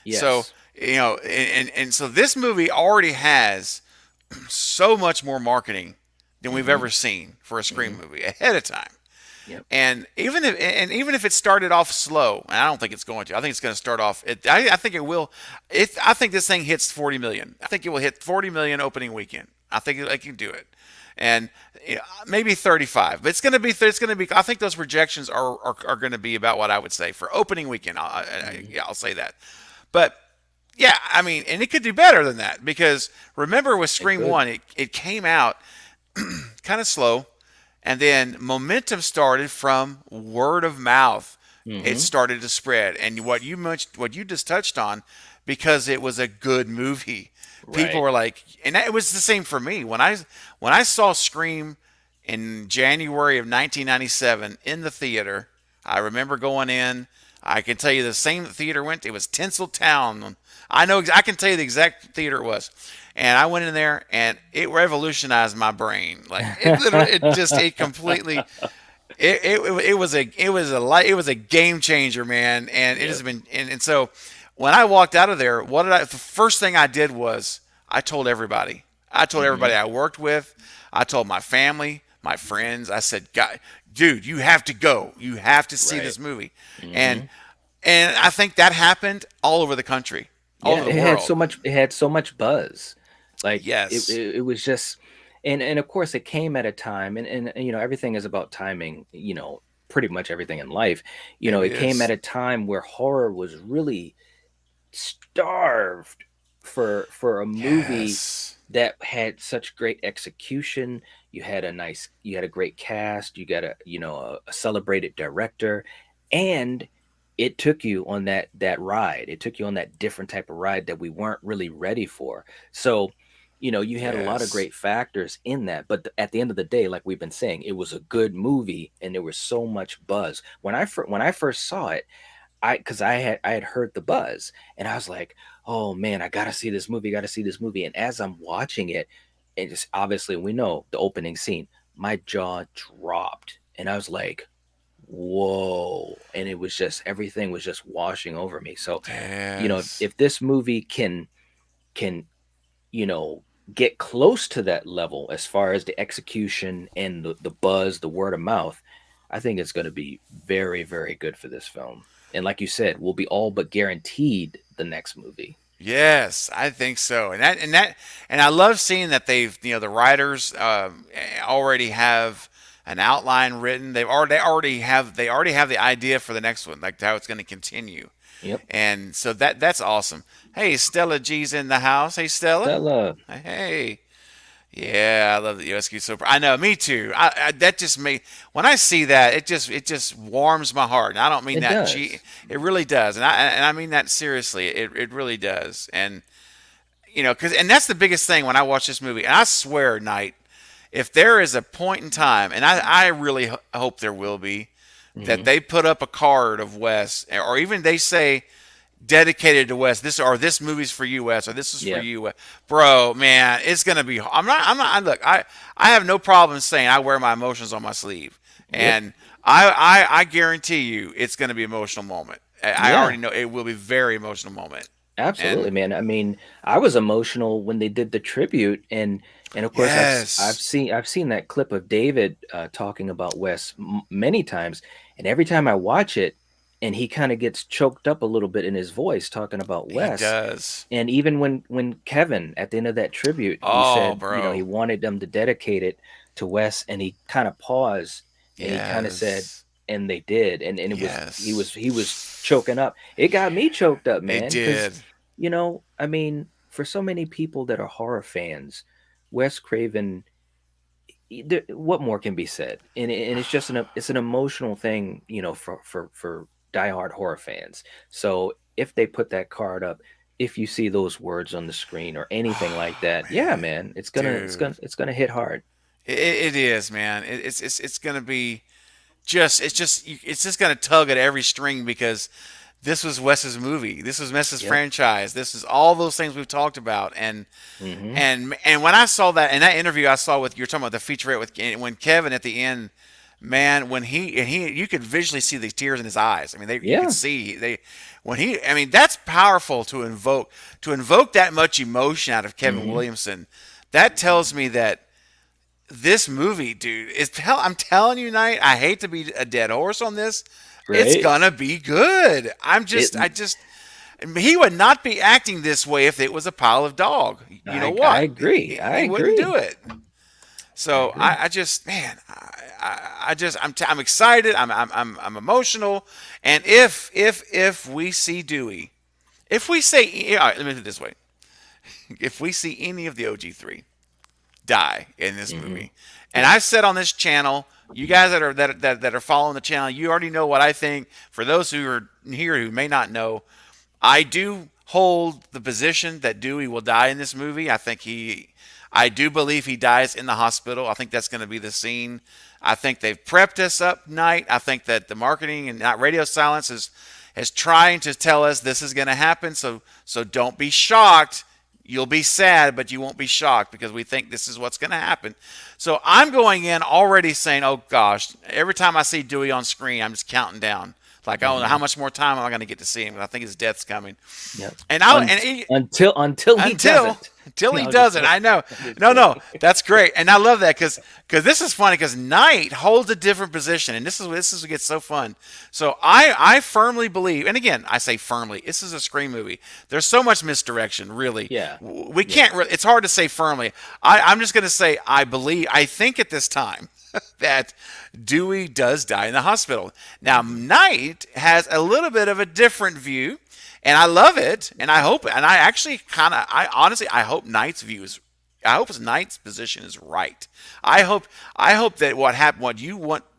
So, Yes. and so this movie already has so much more marketing than we've Mm-hmm. ever seen for a Scream Mm-hmm. movie ahead of time. Yep. And even if it started off slow, and I don't think it's going to. I think it's going to start off. I think it will. I think this thing hits 40 million. I think it will hit 40 million opening weekend. I think it can do it, and maybe 35. But it's going to be. It's going to be. I think those projections are going to be about what I would say for opening weekend. Mm-hmm. Yeah, I'll say that. But yeah, I mean, and it could do better than that because remember with It Scream could. One, it came out kind of slow, and then momentum started from word of mouth. It Mm-hmm. started to spread, and what you just touched on, because it was a good movie. People Right. were like, and it was the same for me when I saw Scream in January of 1997 in the theater. I remember going in. I can tell you the same theater went. It was Tinseltown. I know. I can tell you the exact theater it was. And I went in there, and it revolutionized my brain. Like it literally, it completely, it was a game changer, man. And it has Yep. been, and so when I walked out of there, the first thing I did was I told everybody. I told Mm-hmm. everybody I worked with. I told my family, my friends. I said, "God, dude, you have to go. You have to see Right. this movie." And Mm-hmm. and I think that happened all over the country, all Yeah, over the world. it had so much buzz. Like Yes, it was just, and of course it came at a time, and everything is about timing, pretty much everything in life. it It came at is. a time where horror was really starved for a movie Yes, that had such great execution. You had a great cast, you got a celebrated director, and it took you on that ride. It took you on that different type of ride that we weren't really ready for. So you had a lot of yes, great factors in that, but at the end of the day, like we've been saying, it was a good movie and there was so much buzz when I first saw it. Because I had heard the buzz and I was like, oh man, I gotta see this movie, gotta see this movie. And as I'm watching it, and just obviously we know the opening scene, my jaw dropped and I was like, whoa. And it was just everything was just washing over me. So, yes. if this movie can, you know, get close to that level as far as the execution and the buzz, the word of mouth, I think it's going to be very, very good for this film. And like you said, we'll be all but guaranteed the next movie. Yes, I think so, and I love seeing that the writers already have an outline written. They already have the idea for the next one, like how it's going to continue, Yep. and so that's awesome. Hey, Stella G's in the house. Hey, Stella. Stella. Hey. Yeah, I love the USQ Super. I know, me too. That just me when I see that, it just warms my heart. And I don't mean It that cheap. does. It really does, and I mean that seriously. It really does. And because that's the biggest thing when I watch this movie. And I swear, Night, if there is a point in time, and I really hope there will be, that Hmm. they put up a card of Wes, or even they say dedicated to Wes. This movie's for you, Wes, or this is for Yep. you, bro. Man, it's gonna be. Look, I have no problem saying I wear my emotions on my sleeve, Yep. and I guarantee you, it's gonna be an emotional moment. I Yeah. already know it will be a very emotional moment, Absolutely, and man. I mean, I was emotional when they did the tribute, and of course, yes, I've seen that clip of David talking about Wes many times, and every time I watch it, and he kind of gets choked up a little bit in his voice talking about he Wes. does. And even when Kevin at the end of that tribute, he Oh, said, he bro, wanted them to dedicate it to Wes, and he kind of paused, and he kind of said, yes, and they did, and it was yes, he was choking up. It got me choked up, it man, because did. I mean, for so many people that are horror fans, Wes Craven, what more can be said? And it's just it's an emotional thing, for diehard horror fans. So if they put that card up, if you see those words on the screen or anything like Oh that, yeah, man, man, dude. it's gonna hit hard. It is, man. It's gonna be it's just gonna tug at every string because this was Wes's movie. This was Wes's Yep. franchise. This is all those things we've talked about. And Hmm. and when I saw that in that interview I saw with you're talking about the featurette with when Kevin at the end, man, when he you could visually see the tears in his eyes. I mean, you could Yeah. see they when he. I mean, that's powerful to invoke that much emotion out of Kevin Hmm. Williamson. That tells me that this movie, dude, I'm telling you, Knight, I hate to be a dead horse on this. It's Right. gonna be good. It. He would not be acting this way if it was a pile of dog. You know I what? agree. He, I he wouldn't do agree. it. I So agree. I just, man, I'm excited. I'm emotional. And if we see Dewey, if we say, all right, let me put it this way: if we see any of the OG3 die in this Hmm. movie. And Yeah. I've said on this channel, you guys that are following the channel, you already know what I think. For those who are here who may not know, I do hold the position that Dewey will die in this movie. I do believe he dies in the hospital. I think that's going to be the scene. I think they've prepped us up night. I think that the marketing and not radio silence is trying to tell us this is going to happen. So don't be shocked. You'll be sad, but you won't be shocked because we think this is what's going to happen. So I'm going in already saying, oh gosh, every time I see Dewey on screen, I'm just counting down. Like, I don't know how Hmm. much more time am I going to get to see him? I think his death's coming. Yep. And I and he, Until he until doesn't. until he No, I'm just doesn't. joking. I know. I'm just No, no, joking. that's great, and I love that because this is funny because Knight holds a different position, and this is what gets so fun. So I firmly believe, and again I say firmly, this is a Scream movie. There's so much misdirection, really. Yeah. We Yeah. can't. It's hard to say firmly. I'm just going to say I believe. I think at this time that Dewey does die in the hospital. Now, Hmm. Knight has a little bit of a different view, and I love it, and I hope, and I actually I honestly, I hope Knight's view is, I hope Knight's position is right. I hope that what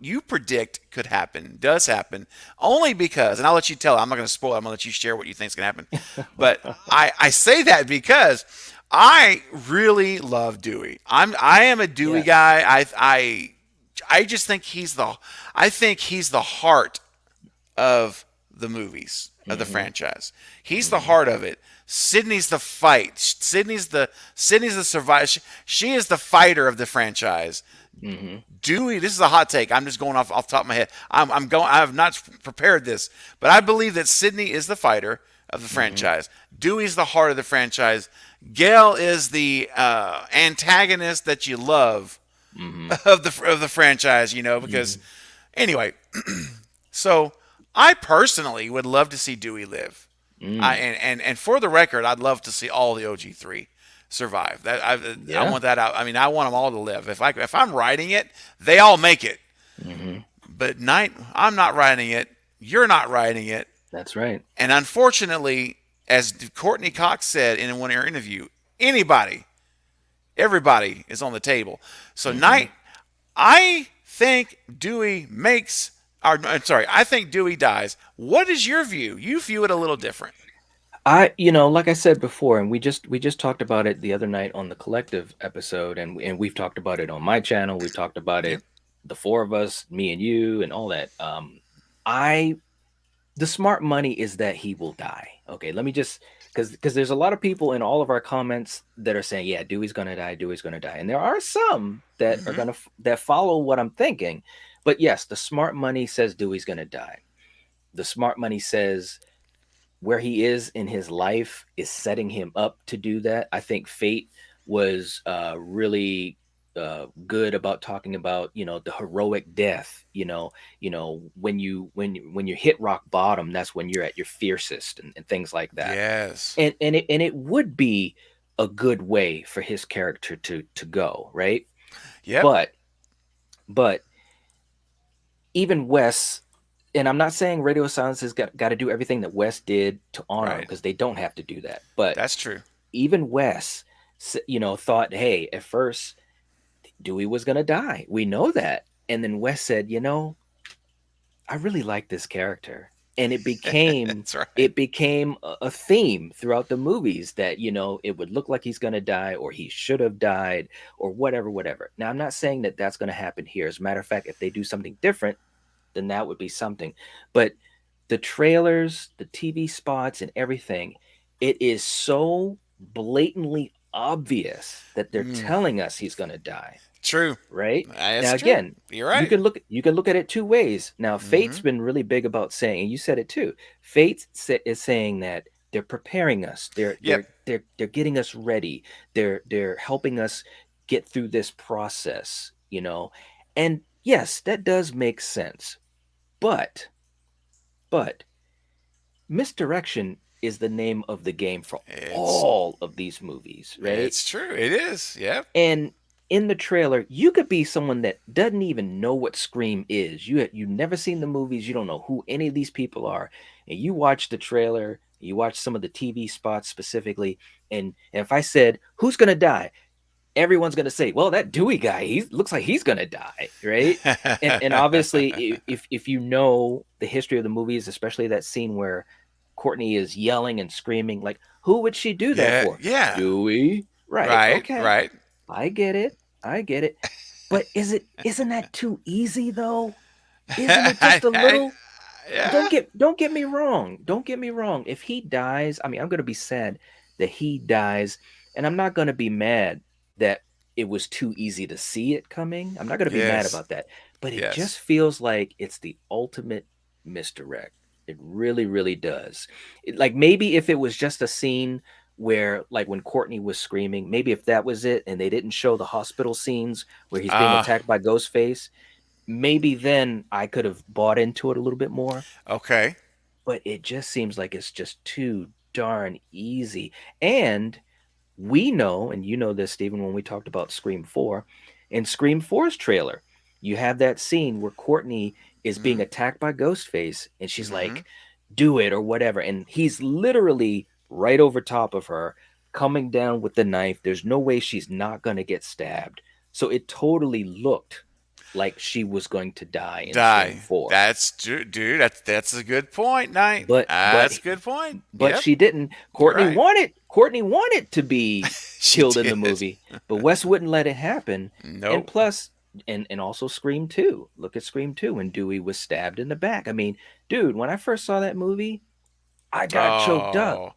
you predict could happen does happen, only because, and I'll let you tell. I'm not going to spoil. I'm going to let you share what you think is going to happen, but I say that because I really love Dewey. I am a Dewey Yeah. guy. I just think he's the heart of the movies of the Hmm. franchise. He's the Hmm. heart of it. Sydney's the fight. Sydney's the survivor. She is the fighter of the franchise. Hmm. Dewey, this is a hot take. I'm just going off the top of my head. I'm going. I have not prepared this, but I believe that Sydney is the fighter of the Hmm. franchise. Dewey's the heart of the franchise. Gail is the antagonist that you love Hmm. of the franchise. Because Hmm. anyway, so I personally would love to see Dewey live. Mm. And for the record, I'd love to see all the OG3 survive. I Yeah. want that out. I mean, I want them all to live. If I'm writing it, they all make it. Hmm. But Night, I'm not writing it. You're not writing it. That's right. And unfortunately, as Courtney Cox said in one interview, anybody Everybody is on the table. So Hmm. Night, I think Dewey makes. Or, I'm sorry, I think Dewey dies. What is your view? You view it a little different. Like I said before, and we just talked about it the other night on the collective episode, and we've talked about it on my channel. We've talked about Yeah. it, the four of us, me and you, and all that. I The smart money is that he will die. Okay, let me just because there's a lot of people in all of our comments that are saying, yeah, Dewey's gonna die, Dewey's gonna die, and there are some that are Mm-hmm. gonna that follow what I'm thinking. But yes, the smart money says Dewey's gonna die. The smart money says where he is in his life is setting him up to do that. I think Fate was really good about talking about the heroic death. When you hit rock bottom, that's when you're at your fiercest and things like that. Yes. And it would be a good way for his character to go right. Yep. But even Wes, and I'm not saying Radio Silence has got to do everything that Wes did to honor him Right. because they don't have to do that. But That's true. even Wes, thought, hey, at first Dewey was gonna die. We know that, and then Wes said, I really like this character, and it became That's right. it became a theme throughout the movies that it would look like he's gonna die or he should have died or whatever, whatever. Now I'm not saying that that's gonna happen here. As a matter of fact, if they do something different, then that would be something. But the trailers, the TV spots, and everything, it is so blatantly obvious that they're Mm, telling us he's going to die, true. right? That's Now true. again, You're you right. can look at it two ways. Now, Fate's Mm-hmm. been really big about saying, and you said it too. Is saying that they're preparing us. They're Yep. they're they're they're getting us ready. They're helping us get through this process. And yes, that does make sense. But but misdirection is the name of the game for It's all of these movies, right? it's true. It is. Yep. And in the trailer, you could be someone that doesn't even know what Scream is. You never seen the movies, you don't know who any of these people are, and you watch the trailer, you watch some of the TV spots specifically, and if I said, "Who's going to die?" everyone's going to say, well, that Dewey guy, he looks like he's going to die, right? And obviously, if you know the history of the movies, especially that scene where Courtney is yelling and screaming, like, who would she do that Yeah. for? Yeah. Dewey, right? Right. Okay, Right. I get it, I get it. But isn't that too easy though? Isn't it just a little? don't yeah. get don't get me wrong. Don't get me wrong. If he dies, I mean, I'm gonna be sad that he dies, and I'm not gonna be mad that it was too easy to see it coming. I'm not gonna be mad Yes. about that. But it just Yes. feels like it's the ultimate misdirect. It really, really does. Like maybe if it was just a scene where, like when Courtney was screaming, maybe if that was it, and they didn't show the hospital scenes where he's being Uh. attacked by Ghostface, maybe then I could have bought into it a little bit more, Okay. but it just seems like it's just too darn easy. And we know, and you know this, Stephen, when we talked about Scream 4, in Scream 4's trailer, you have that scene where Courtney is being Mm-hmm. attacked by Ghostface, and she's Mm-hmm. like, do it or whatever. And he's literally right over top of her, coming down with the knife. There's no way she's not going to get stabbed. So it totally looked like she was going to die in Scream Die. 4. That's dude. That's a good point, Knight. But but That's a good point. but Yep. she didn't. You're Courtney right. wanted Courtney wanted to be She killed in the did. movie, but Wes wouldn't let it happen. And Nope. plus, and also Scream 2. Look at Scream 2 when Dewey was stabbed in the back. I mean, dude, when I first saw that movie, I got choked up. Oh,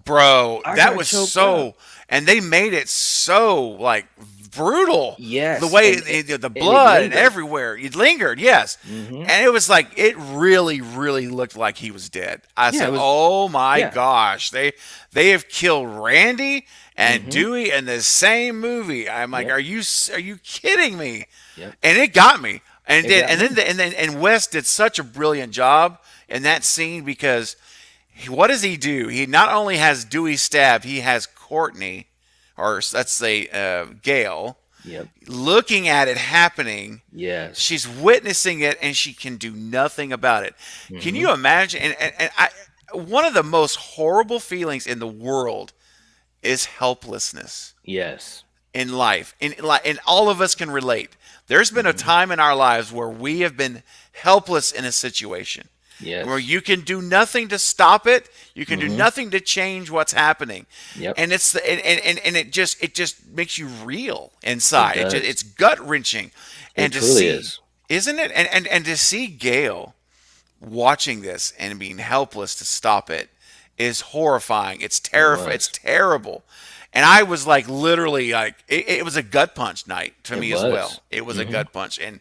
bro, I that got was choked up. so, and they made it so like brutal. The Yes, way and the and it blood and lingered. everywhere, it lingered. Yes, Hmm. and it was like it really, really looked like he was dead. I Yeah, said, it was. "Oh my Yeah. gosh, they have killed Randy and Hmm. Dewey in the same movie." I'm like, Yep. "Are you kidding me?" Yep. And it got me. And It then got and then me. and Wes did such a brilliant job in that scene because what does he do? He not only has Dewey stabbed, he has Courtney, or let's say Gail, Yep. looking at it happening. Yes. She's witnessing it, and she can do nothing about it. Can Hmm. you imagine? One of the most horrible feelings in the world is helplessness. Yes. in life, and all of us can relate. There's been a Hmm. time in our lives where we have been helpless in a situation, where Yes. you can do nothing to stop it, you can do Hmm. nothing to change what's happening, Yep. and and it just makes you real It inside. does. It's gut wrenching, It and to truly see, is. isn't it? And to see Gail watching this and being helpless to stop it is horrifying. It's It terrifying. It's was. terrible. And I was like literally like it was a gut punch night for It me as was. well. It was a Hmm. gut punch, and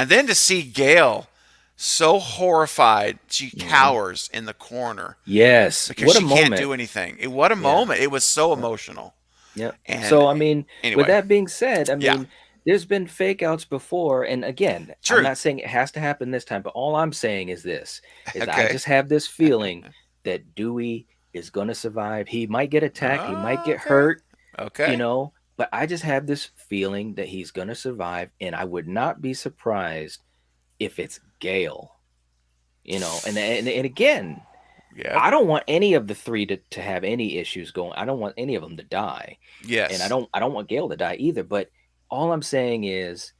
then to see Gail so horrified she Hmm. cowers in the corner Yes. because What a she can't moment. do anything. What a Yeah. moment! It was so Yep. emotional. Yep. And So, I mean, with anyway, that being said, I yeah, mean, there's been fake outs before. And again, I'm true. not saying it has to happen this time, but all I'm saying is this is I Okay. just have this feeling that Dewey is gonna survive. He might get attacked, he might get Okay. hurt, Okay. but I just have this feeling that he's gonna survive, and I would not be surprised if it's Gale. And again, Yep. I don't want any of the three to have any issues going. I don't want any of them to die, and I Yes. don't I don't want Gale to die either. But all I'm saying is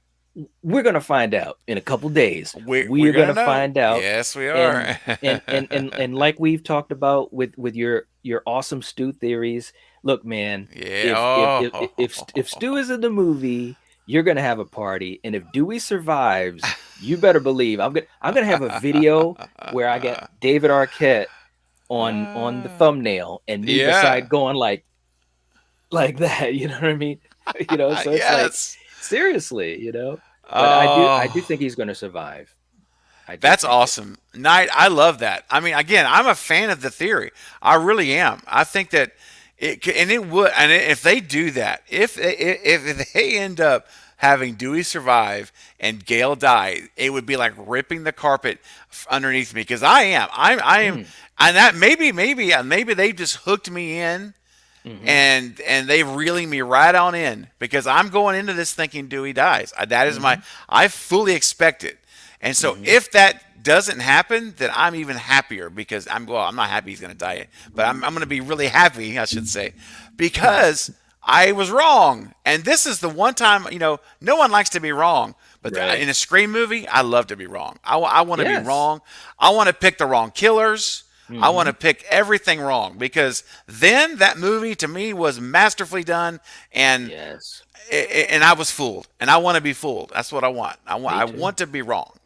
we're gonna find out in a couple days. We're We're gonna gonna know. find out, Yes, we and are. and like we've talked about with your awesome Stu theories. Look, man, Yeah. if Stu is in the movie, you're gonna have a party, and if Dewey survives, you better believe I'm gonna have a video where I get David Arquette on the thumbnail and me Yeah. beside going like that. You know what I mean? So it's like Yes. seriously, but I do Oh, think he's going to survive. I do that's think it. awesome. Knight, I love that. I mean, again, I'm a fan of the theory. I really am. I think that and it would, and if they do that, if they end up having Dewey survive and Gale die, it would be like ripping the carpet underneath me because I am, Mm, and that maybe they just hooked me in mm-hmm, and they reeling me right on in because I'm going into this thinking Dewey dies. That is mm-hmm, I fully expect it, and so mm-hmm, if that doesn't happen, then I'm even happier because I'm not happy he's going to die, but I'm going to be really happy, I should say, because I was wrong, and this is the one time no one likes to be wrong. But right. in a Scream movie, I love to be wrong. I want to be Yes. wrong. I want to pick the wrong killers. I want Mm-hmm. to pick everything wrong because then that movie to me was masterfully done, and Yes. and I was fooled, and I want to be fooled. That's what I want. Me I too. want to be wrong.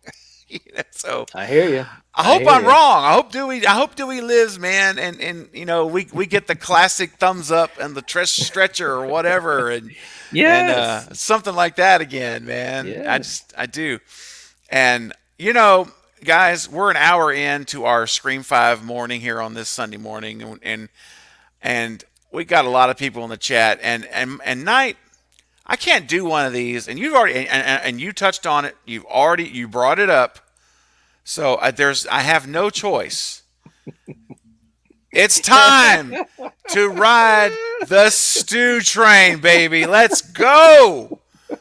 So I hear you. I I hope hear I'm you. wrong. I hope Dewey lives, man, and we get the classic thumbs up and the stretcher or whatever, and Yes. something like that again, man. Yes. I do. And guys, we're an hour into our Scream 5 morning here on this Sunday morning, and we got a lot of people in the chat. And Night, I can't do one of these, and you've already and you touched on it. You brought it up. So I have no choice. It's time to ride the stew train, baby. Let's go.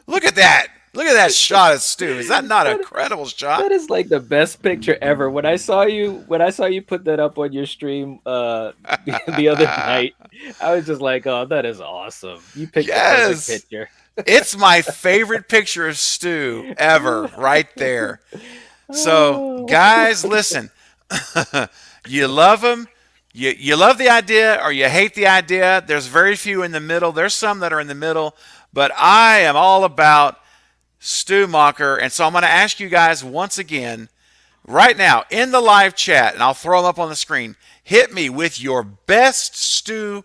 Look at that. Look at that shot of stew. Is that not a That credible shot? that is like the best picture ever. When I saw you put that up on your stream the other night, I was just like, "Oh, that is awesome. You picked the perfect Yes. picture." It's my favorite picture of stew ever, right there. So, Oh. guys, listen. You love them. You love the idea or you hate the idea. There's very few in the middle. There's some that are in the middle, but I am all about Stu Mocker. And so I'm going to ask you guys once again, right now, in the live chat, and I'll throw them up on the screen. Hit me with your best Stu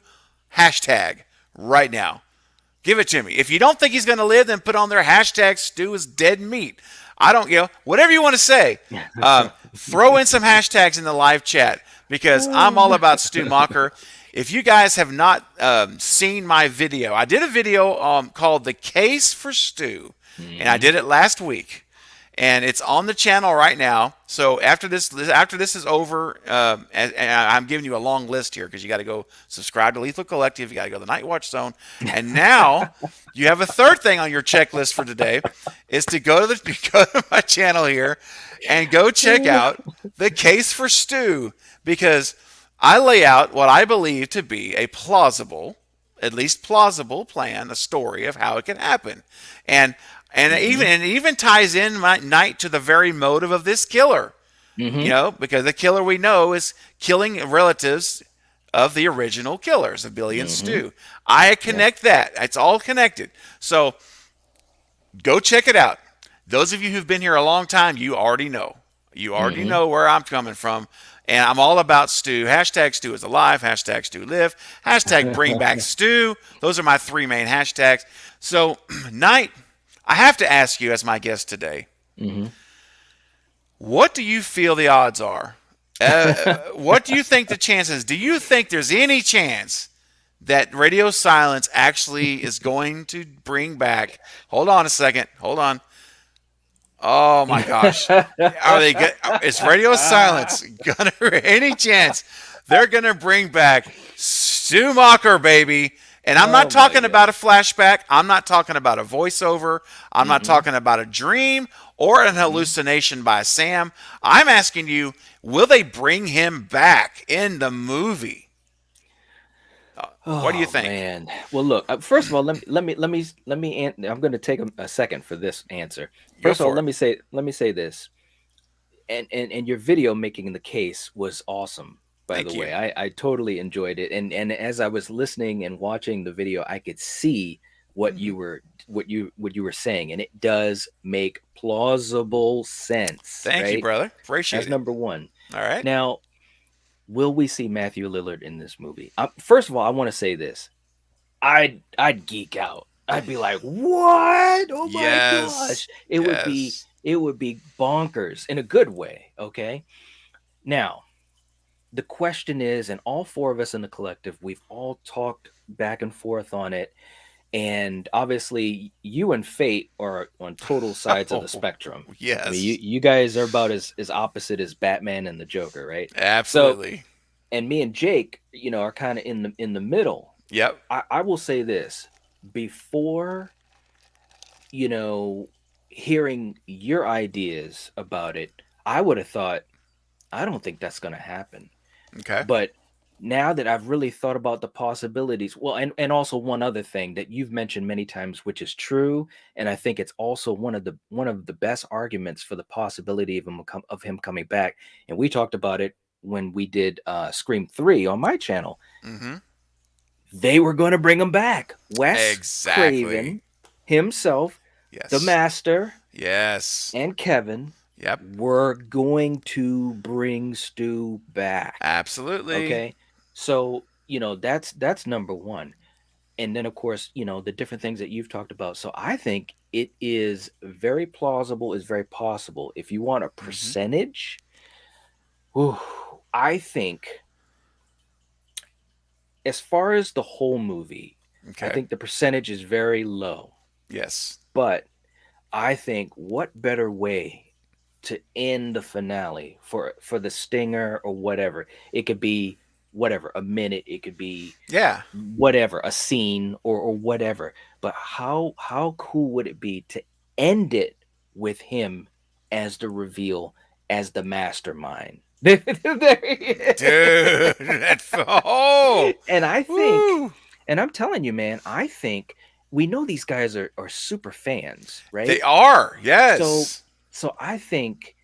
hashtag right now. Give it to me. If you don't think he's going to live, then put on their hashtag Stu is dead meat. I don't, whatever you want to say. Throw in some hashtags in the live chat because I'm all about Stu Mocker. If you guys have not seen my video, I did a video called "The Case for Stu," and I Mhm. did it last week, and it's on the channel right now. So after this is over, and I'm giving you a long list here because you got to go subscribe to Lethal Collective, you got to go to the NightWatch Zone, and now you have a third thing on your checklist for today is to go to my channel here and go check out the case for Stu because I lay out what I believe to be a plausible, at least plausible plan, a story of how it can happen, and Mm-hmm. it even ties in my night to the very motive of this killer. You Mm-hmm. know, because the killer we know is killing relatives of the original killers of Billy and Mm-hmm. Stu. I Yep. connect that. It's all connected. So go check it out. Those of you who've been here a long time, you already know. You already Mm-hmm. know where I'm coming from. And I'm all about Stu. Hashtag Stu is alive. Hashtag Stu live. Hashtag bring back Stu. Those are my three main hashtags. So, Knight, I have to ask you as my guest today, Mm-hmm. what do you feel the odds are? What do you think the chances? Do you think there's any chance that Radio Silence actually is going to bring back? Hold on a second. Hold on. Oh my gosh. Are they get is Radio Silence gonna any chance they're gonna bring back Schumacher, baby? And I'm not Oh my talking about a gosh. flashback. I'm not talking about a voiceover. I'm not Mm-hmm. talking about a dream or an Mm-hmm. hallucination by Sam. I'm asking you, will they bring him back in the movie? What do you Oh think? man. Well, look. First of all, I'm going to take a second for this answer. Go First of all, for it. let me say this. And your video making the case was awesome. By the Thank you. way, I totally enjoyed it. And as I was listening and watching the video, I could see Hmm. what you were saying, and it does make plausible sense, Thank you, right? brother. Appreciate That's it. number one. All right. Now, will we see Matthew Lillard in this movie? First of all, I want to say this. I'd geek out. I'd be like, "What? Oh my Yes. gosh!" Yes. It would be bonkers in a good way. Okay. Now the question is, and all four of us in the collective, we've all talked back and forth on it, and obviously you and Fate are on total sides of the Oh, spectrum. I mean, yes. you guys are about as opposite as Batman and the Joker, right? So, Absolutely. and me and Jake, are kind of in the middle. Yep. I will say this before, you know, hearing your ideas about it, I would have thought, I don't think that's going to happen. Okay. But now that I've really thought about the possibilities, well, and also one other thing that you've mentioned many times, which is true, and I think it's also one of the best arguments for the possibility of him coming back. And we talked about it when we did Scream 3 on my channel. Mm-hmm. They were going to bring him back. Wes Exactly. Craven himself, the Yes. master, Yes. and Kevin Yep. were going to bring Stu back. Absolutely. Okay. So, that's number one. And then of course, the different things that you've talked about. So I think it is very plausible, is very possible. If you want a Mm-hmm. percentage, whew, I think as far as the whole movie, I Okay. think the percentage is very low. Yes. But I think what better way to end the finale for the stinger or whatever. It could be whatever, a minute, it could be Yeah. whatever, a scene or whatever. But how cool would it be to end it with him as the reveal, as the mastermind? There he Dude. is. Oh. And I think, Woo. and I'm telling you, man, I think we know these guys are super fans, They right? are. So Yes. so I think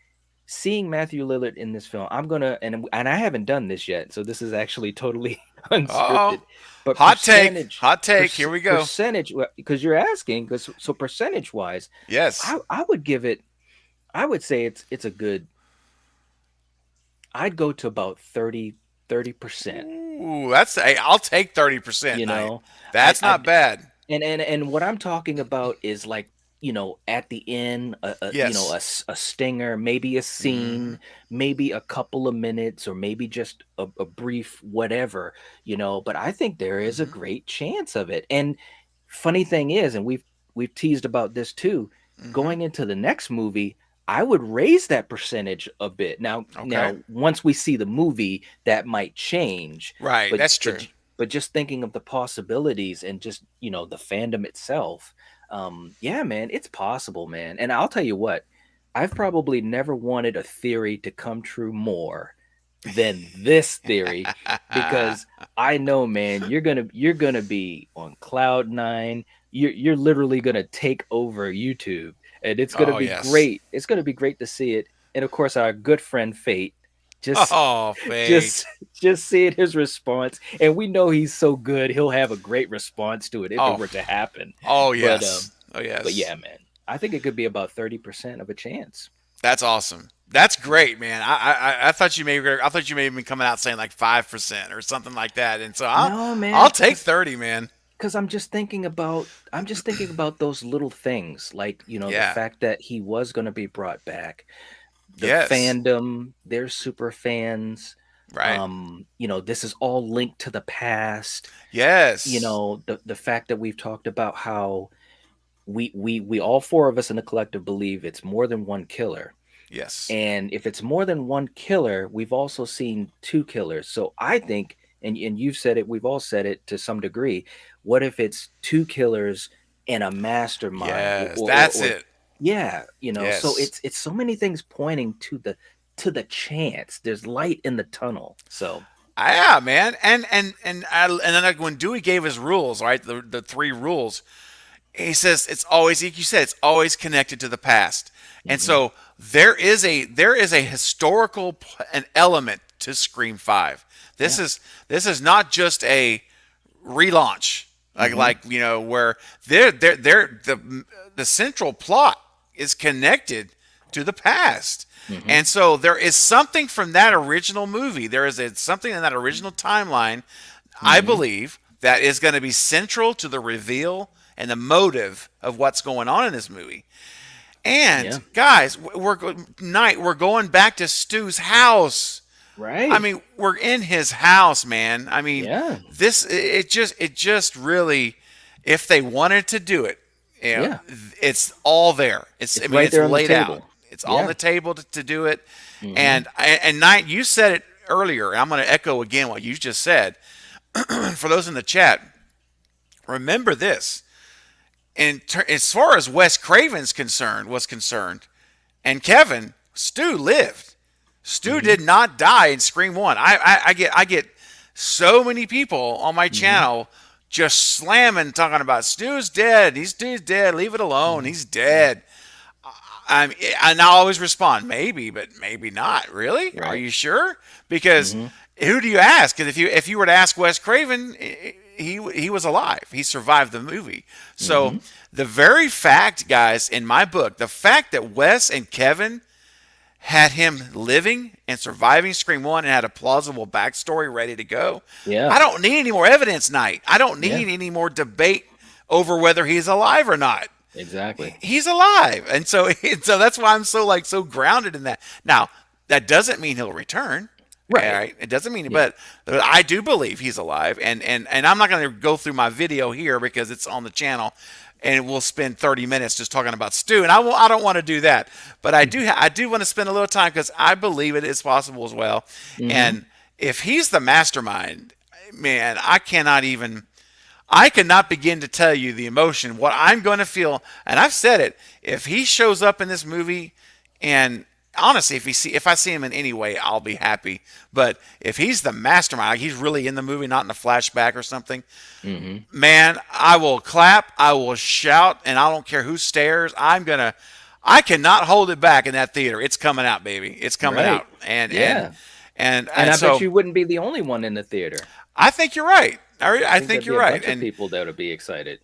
seeing Matthew Lillard in this film, I'm gonna and I haven't done this yet, so this is actually totally Oh. unscripted. But Hot take. Hot take. Here we go. percentage, because you're asking, because so percentage wise, Yes. I would give it. I would say it's a good. I'd go to about 30%. Ooh, that's. Hey, I'll take 30% You night. know, That's I not bad. and what I'm talking about is like, at the end, Yes. a stinger, maybe a Mm-hmm. scene, maybe a couple of minutes, or maybe just a brief whatever, But I think there is a Mm-hmm. great chance of it. And funny thing is, and we've teased about this too, Mm-hmm. going into the next movie. I would raise that percentage a bit. Okay. Now, once we see the movie, that might change, Right. but That's but true. but just thinking of the possibilities and just the fandom itself, yeah, man, it's possible, man. And I'll tell you what, I've probably never wanted a theory to come true more than this theory because I know, man, you're gonna be on cloud nine. You're literally gonna take over YouTube, and it's gonna Oh be yes. great. It's gonna be great to see it. And of course, our good friend Fate, just Oh, just fate. just seeing his response, and we know he's so good, he'll have a great response to it if it Oh, were to happen. oh But yes. Oh but yes. yeah, man, I think it could be about 30% of a chance. That's awesome. That's great, man. I thought you I thought you may have been coming out saying like 5% or something like that, and so No, I'll man, take 30, man. because I'm just thinking about those little things, like, the Yeah. fact that he was going to be brought back, the Yes. fandom, they're super fans. Right. This is all linked to the past. Yes. The fact that we've talked about how we all four of us in the collective believe it's more than one killer. Yes. And if it's more than one killer, we've also seen two killers. So I think, and you've said it, we've all said it to some degree. What if it's two killers and a mastermind, Yes. That's or it. yeah, so Yes. it's so many things pointing to the chance. There's light in the tunnel. So Yeah, man. And then like when Dewey gave his rules, right? The three rules. He says it's always, like you said, it's always connected to the past. And mhm, so there is a historical an element to Scream 5. This yeah, is not just a relaunch, hmm, where the central plot is connected to the past. hmm, And so there is something from that original movie. There is something in that original timeline, I hmm, believe, that is going to be central to the reveal and the motive of what's going on in this movie. And yeah, guys, we're going back to Stu's house. I right, mean, we're in his house, man. I mean, yeah, it just really, if they wanted to do it, yeah. it's all there. I It's mean, right it's there on the laid out. table. It's on Yeah, the table to do it. hmm, And Knight, you said it earlier, and I'm going to echo again what you just said. For those in the chat, remember this. As far as Wes Craven's concerned, and Kevin, Stu lived. Stu hmm, did not die in Scream One. I get so many people on my hmm, channel just slamming, talking about Stu's dead. Stu's dead. Leave it alone. hmm, He's hmm. dead. And I always respond, maybe, but maybe not. Really? Are Right. you sure? Because Hmm. who do you ask? Because if you were to ask Wes Craven, he was alive. He survived the movie. So Hmm. the very fact, guys, in my book, the fact that Wes and Kevin had him living and surviving Scream 1 and had a plausible backstory ready to go, Yeah. I don't need any more evidence, Knight. I don't Yeah. need any more debate over whether he's alive or not. Exactly. He's alive, and so so that's why I'm so grounded in that. Now, that doesn't mean he'll return. All Right. right, it doesn't mean, Yeah. but I do believe he's alive, and I'm not going to go through my video here because it's on the channel, and we'll spend 30 minutes just talking about Stu, and I don't want to do that, but I do want to spend a little time because I believe it is possible as well, Hmm. and if he's the mastermind, man, I cannot begin to tell you the emotion, what I'm going to feel. And I've said it. If he shows up in this movie, and honestly, if I see him in any way, I'll be happy. But if he's the mastermind, like he's really in the movie, not in a flashback or something, Hmm. man, I will clap, I will shout, and I don't care who stares. I cannot hold it back in that theater. It's coming out, baby. It's coming Right. out. And and Yeah. and And and I bet so you wouldn't be the only one in the theater. I think you're right. I I think think there'd be you're a right. bunch of And people that would be excited.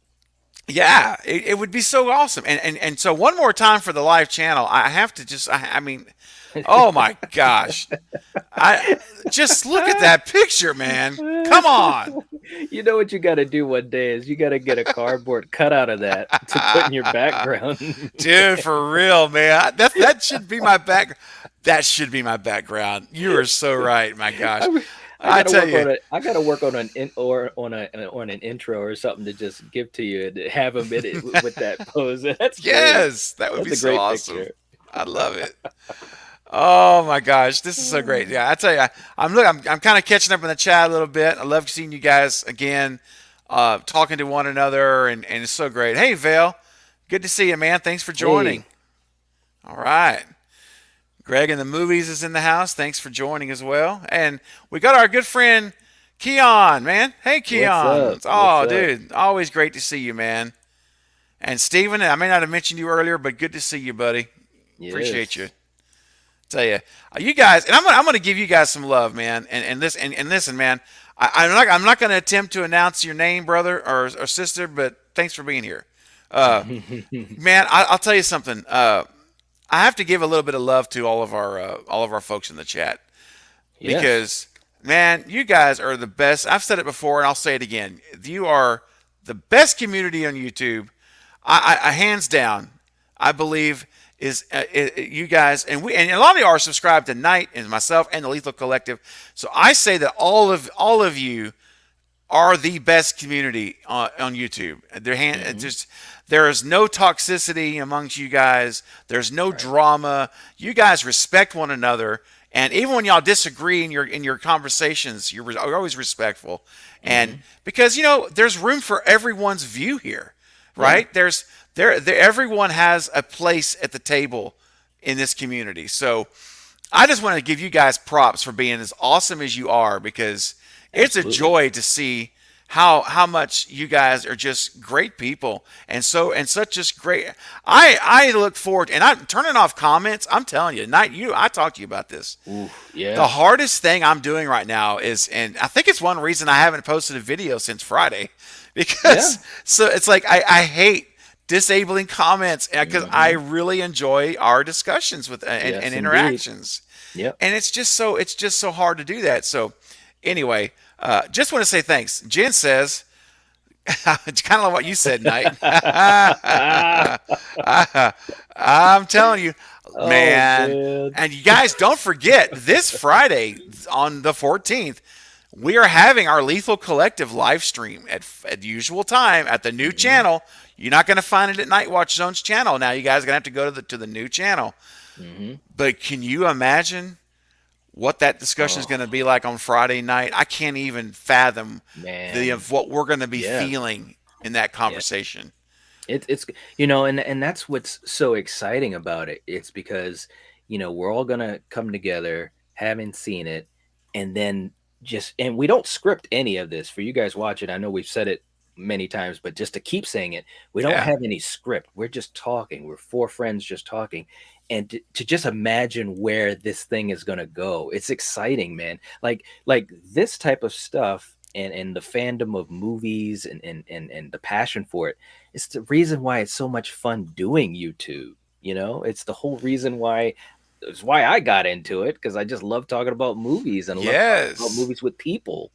yeah, it would be so awesome. And so one more time for the live channel, I have to just I mean, oh my gosh. I just look at that picture, man. Come on. You know what you got to do one day is you got to get a cardboard cutout of that to put in your background. Dude, for real, man. That should be my back. That should be my background. You are so right, my gosh. I, I I got to tell work you, on it. I got to work on an intro or something to just give to you and have them in it with that pose. That's great. yes, that would be That's a so great awesome. picture. I love it. Oh my gosh, this is so great. Yeah, I tell you, I'm kind of catching up in the chat a little bit. I love seeing you guys again, talking to one another, and it's so great. Hey, Vale, good to see you, man. Thanks for joining. Hey, All right, Greg in the movies is in the house. Thanks for joining as well. And we got our good friend Keon, man. Hey, What's Keon. up? What's Oh, up? dude. Always great to see you, man. And Steven, I may not have mentioned you earlier, but good to see you, buddy. Appreciate you. Yes. Tell you, you guys, and I'm gonna give you guys some love, man. And listen, man. I'm not gonna attempt to announce your name, brother or sister, but thanks for being here. Uh, Man, I'll tell you something. I have to give a little bit of love to all of our folks in the chat Yes. because, man, you guys are the best. I've said it before, and I'll say it again. You are the best community on YouTube. I hands down, I believe is you guys, and a lot of you are subscribed to Night and myself and the Lethal Collective. So I say that all of you are the best community on YouTube. Hmm. Just there is no toxicity amongst you guys. There's no Right. drama. You guys respect one another, and even when y'all disagree in your conversations, you're always respectful. And Hmm. because there's room for everyone's view here, Yeah. right? There everyone has a place at the table in this community. So I just want to give you guys props for being as awesome as you are because it's a Absolutely. joy to see how much you guys are just great people and such just great. I look forward and I'm turning off comments. I'm telling you, I talked to you about this. Ooh. The Yeah. hardest thing I'm doing right now is, and I think it's one reason I haven't posted a video since Friday, because Yeah. so it's like I hate disabling comments because I Hmm. really enjoy our discussions with and Yes, indeed. interactions, Yep. and it's just so hard to do that. So anyway, just want to say thanks. Jen says it's kind of like what you said, Knight. I'm telling you, Oh man. man. And you guys don't forget this Friday on the 14th, we are having our Lethal Collective live stream at the usual time at the new Hmm. channel. You're not going to find it at NightWatch Zone's channel. Now you guys are going to have to go to the new channel. Hmm. But can you imagine what that discussion is Oh going to be like on Friday night? I can't even fathom the man. of what we're going to be Yeah. feeling in that Yeah. conversation. It's and that's what's so exciting about it. It's because we're all gonna come together, having seen it, and then and we don't script any of this for you guys watching. I know we've said it many times, but just to keep saying it, we don't Yeah. have any script. We're just talking. We're four friends just talking, and to just imagine where this thing is gonna go. It's exciting, man. Like this type of stuff. And the fandom of movies and the passion for it, it's the reason why it's so much fun doing YouTube. It's the whole reason why it's why I got into it, because I just love talking about movies and love talking about Yes. movies with people.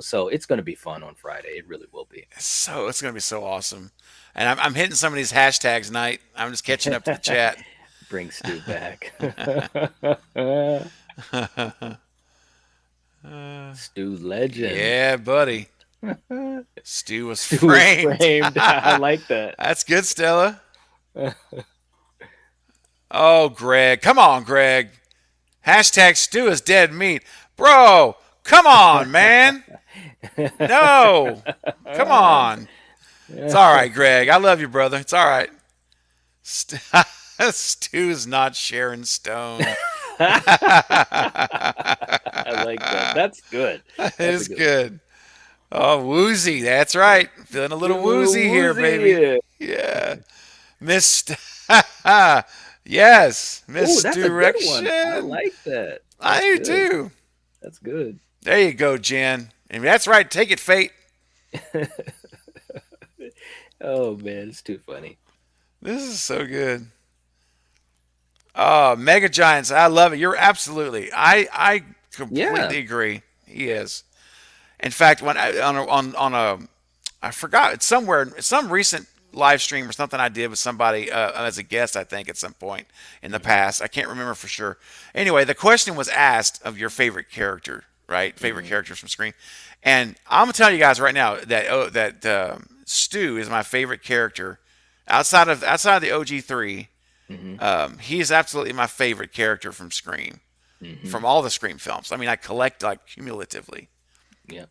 So it's going to be fun on Friday. It really will be. It's going to be so awesome. And I'm hitting some of these hashtags, Night. I'm just catching up to the chat. Bring Stu back. Stu legend. Yeah, buddy. Stu was Stu was framed. framed. I like that. That's good, Stella. Oh, Greg. Come on, Greg. Hashtag Stu is dead meat. Bro, come on, man. No. Come on. It's all right, Greg. I love you, brother. It's all right. St- Stu's not Sharon Stone. I like that. That's good. It That's a is good one. good. Oh, woozy. That's right. Feeling a little Getting a little woozy here, baby. woozy. Yeah. Miss. Yes. Oh, Miss that's a good one. I Direction. like that. I That's do good. too. That's good. There you go, Jen. And that's right. Take it, Fate. Oh man, it's too funny. This is so good. Oh, Mega Giants. I love it. You're absolutely. I Yeah. completely agree. He is. In fact, when on a I forgot it's somewhere some recent live stream or something I did with somebody as a guest, I think at some point in the Hmm. past. I can't remember for sure. Anyway, the question was asked of your favorite character, right? Favorite Hmm. characters from Scream, and I'm gonna tell you guys right now that Stu is my favorite character outside of the OG3. Hmm. He is absolutely my favorite character from Scream, Hmm. from all the Scream films. I mean, I collect like cumulatively. Yeah.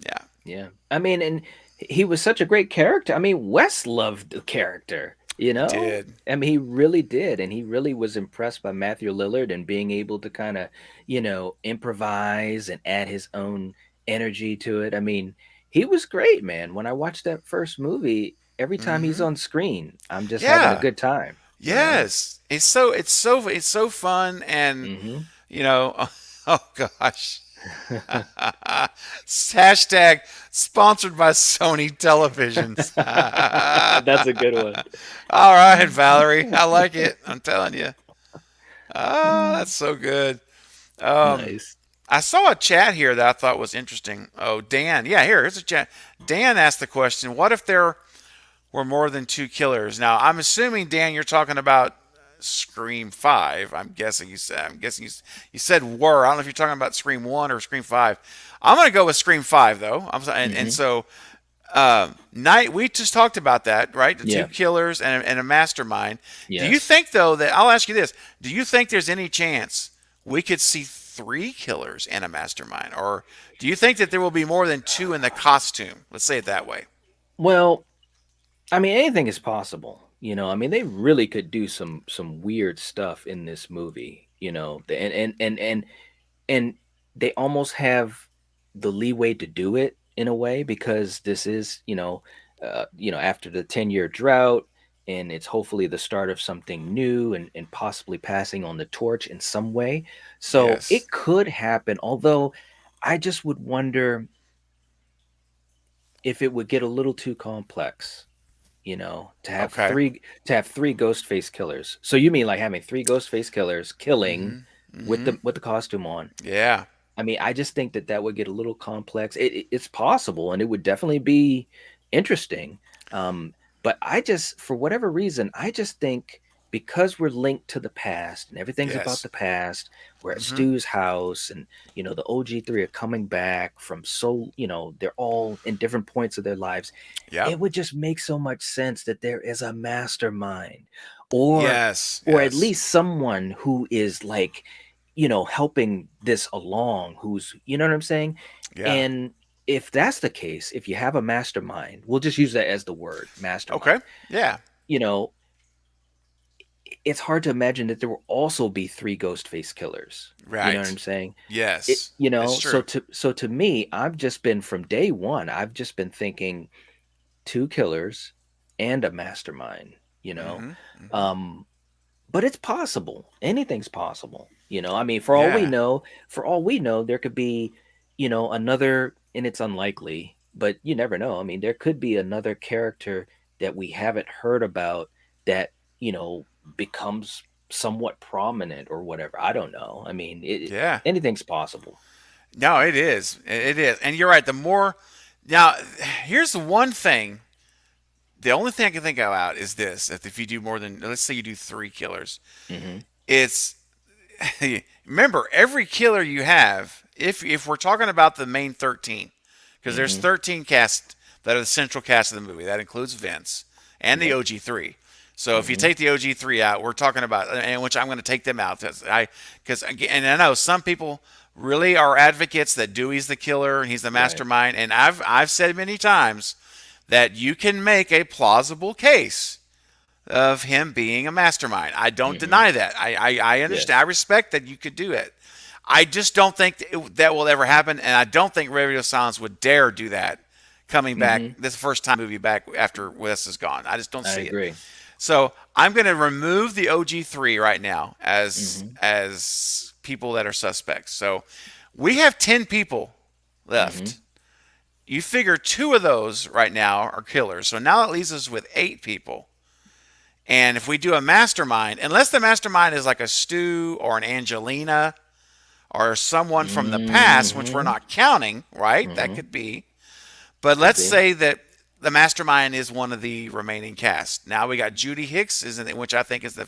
Yeah. Yeah. I mean, and he was such a great character. I mean, Wes loved the character. You He know, did. I mean, he really did, and he really was impressed by Matthew Lillard and being able to kind of, improvise and add his own energy to it. I mean, he was great, man. When I watched that first movie, every time he's Hmm. on screen, I'm just having a Yeah. good time. You know. Yes. It's so fun, and Hmm. you know, oh gosh. Hashtag sponsored by Sony Televisions. That's a good one. All right, Valerie. I like it. I'm telling you. That's so good. Um, Nice. I saw a chat here that I thought was interesting. Oh, Dan. Yeah, here's a chat. Dan asked the question, what if there were more than two killers? Now, I'm assuming, Dan, you're talking about Scream 5. I'm guessing you said were. I don't know if you're talking about Scream 1 or Scream 5. I'm going to go with Scream 5 though. And Hmm. so night we just talked about that, right? The two Yeah. killers and a mastermind. Do you Yes. think though that I'll ask you this, do you think there's any chance we could see three killers and a mastermind, or do you think that there will be more than two in the costume? Let's say it that way. Well, I mean, anything is possible. I mean, they really could do some weird stuff in this movie. And they almost have the leeway to do it in a way because this is, after the 10-year drought, and it's hopefully the start of something new and possibly passing on the torch in some way. So Yes. it could happen. Although I just would wonder if it would get a little too complex, Okay. to have three ghost face killers. So you mean like having three ghost face killers killing Mhm. with Mhm. the costume on? Yeah. I mean, I just think that that would get a little complex. It's possible, and it would definitely be interesting. Um, but for whatever reason, I just think because we're linked to the past and everything's about Yes. the past, we're at Mhm. Stu's house, and the OG3 are coming back from they're all in different points of their lives. Yep. It would just make so much sense that there is a mastermind, or Yes. at Yes. least someone who is like, helping this along, who's, you know what I'm saying? Yeah. And if that's the case, if you have a mastermind, we'll just use that as the word Okay. mastermind. Yeah. You know, it's hard to imagine that there will also be three ghost face killers. You know what Right. I'm saying? Yes. It's So true. to me, I've just been from day one, I've just been thinking two killers and a mastermind, you know. Mhm. Mhm. Um but it's possible. Anything's possible. I mean, Yeah. for all we know, there could be, another, and it's unlikely, but you never know. I mean, there could be another character that we haven't heard about that, becomes somewhat prominent or whatever. I don't know. I mean, Yeah. anything's possible. No, it is. It is. And you're right. The more now, here's the one thing. The only thing I can think about is this: that if you do more than, let's say, you do three killers, Hmm. it's remember every killer you have. If we're talking about the main 13, because there's Hmm. 13 casts that are the central cast of the movie. That includes Vince and the Yep. OG3. So if you Hmm. take the OG3 out, we're talking about, and which I'm going to take them out. Because and I know some people really are advocates that Dewey's the killer and he's the Right. mastermind. And I've said many times that you can make a plausible case of him being a mastermind. I don't Hmm. deny that. I understand. I Yes. respect that you could do it. I just don't think that will ever happen, and I don't think Radio Silence would dare do that coming back Hmm. this first time movie back after Wes is gone. I just don't I see it. agree. So I'm going to remove the OG3 right now Hmm. as people that are suspects. So we have 10 people Hmm. left. You figure two of those right now are killers. So now it leaves us with 8 people. And if we do a mastermind, unless the mastermind is like a Stu or an Angelina or someone from the past, which we're Hmm. not counting, right? That Hmm. could be. But Could let's be. say that the mastermind is one of the remaining cast. Now we got Judy Hicks, isn't it? Which I think is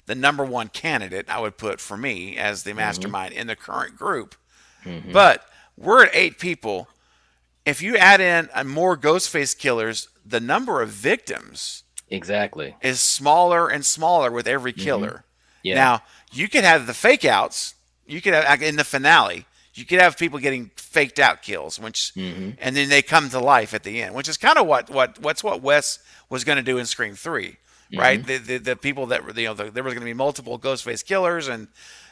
the number one candidate I would put for me as the Hmm. mastermind in the current group. Hmm. But we're at 8 people. If you add in more Ghostface killers, the number of victims Exactly. is smaller and smaller with every Hmm. killer. Yeah. Now, you could have the fake outs. You could have in the finale, you could have people getting faked out kills, which Hmm. and then they come to life at the end, which is kind of what Wes was going to do in Scream 3. right? Hmm. The people that were, there was going to be multiple Ghostface killers, and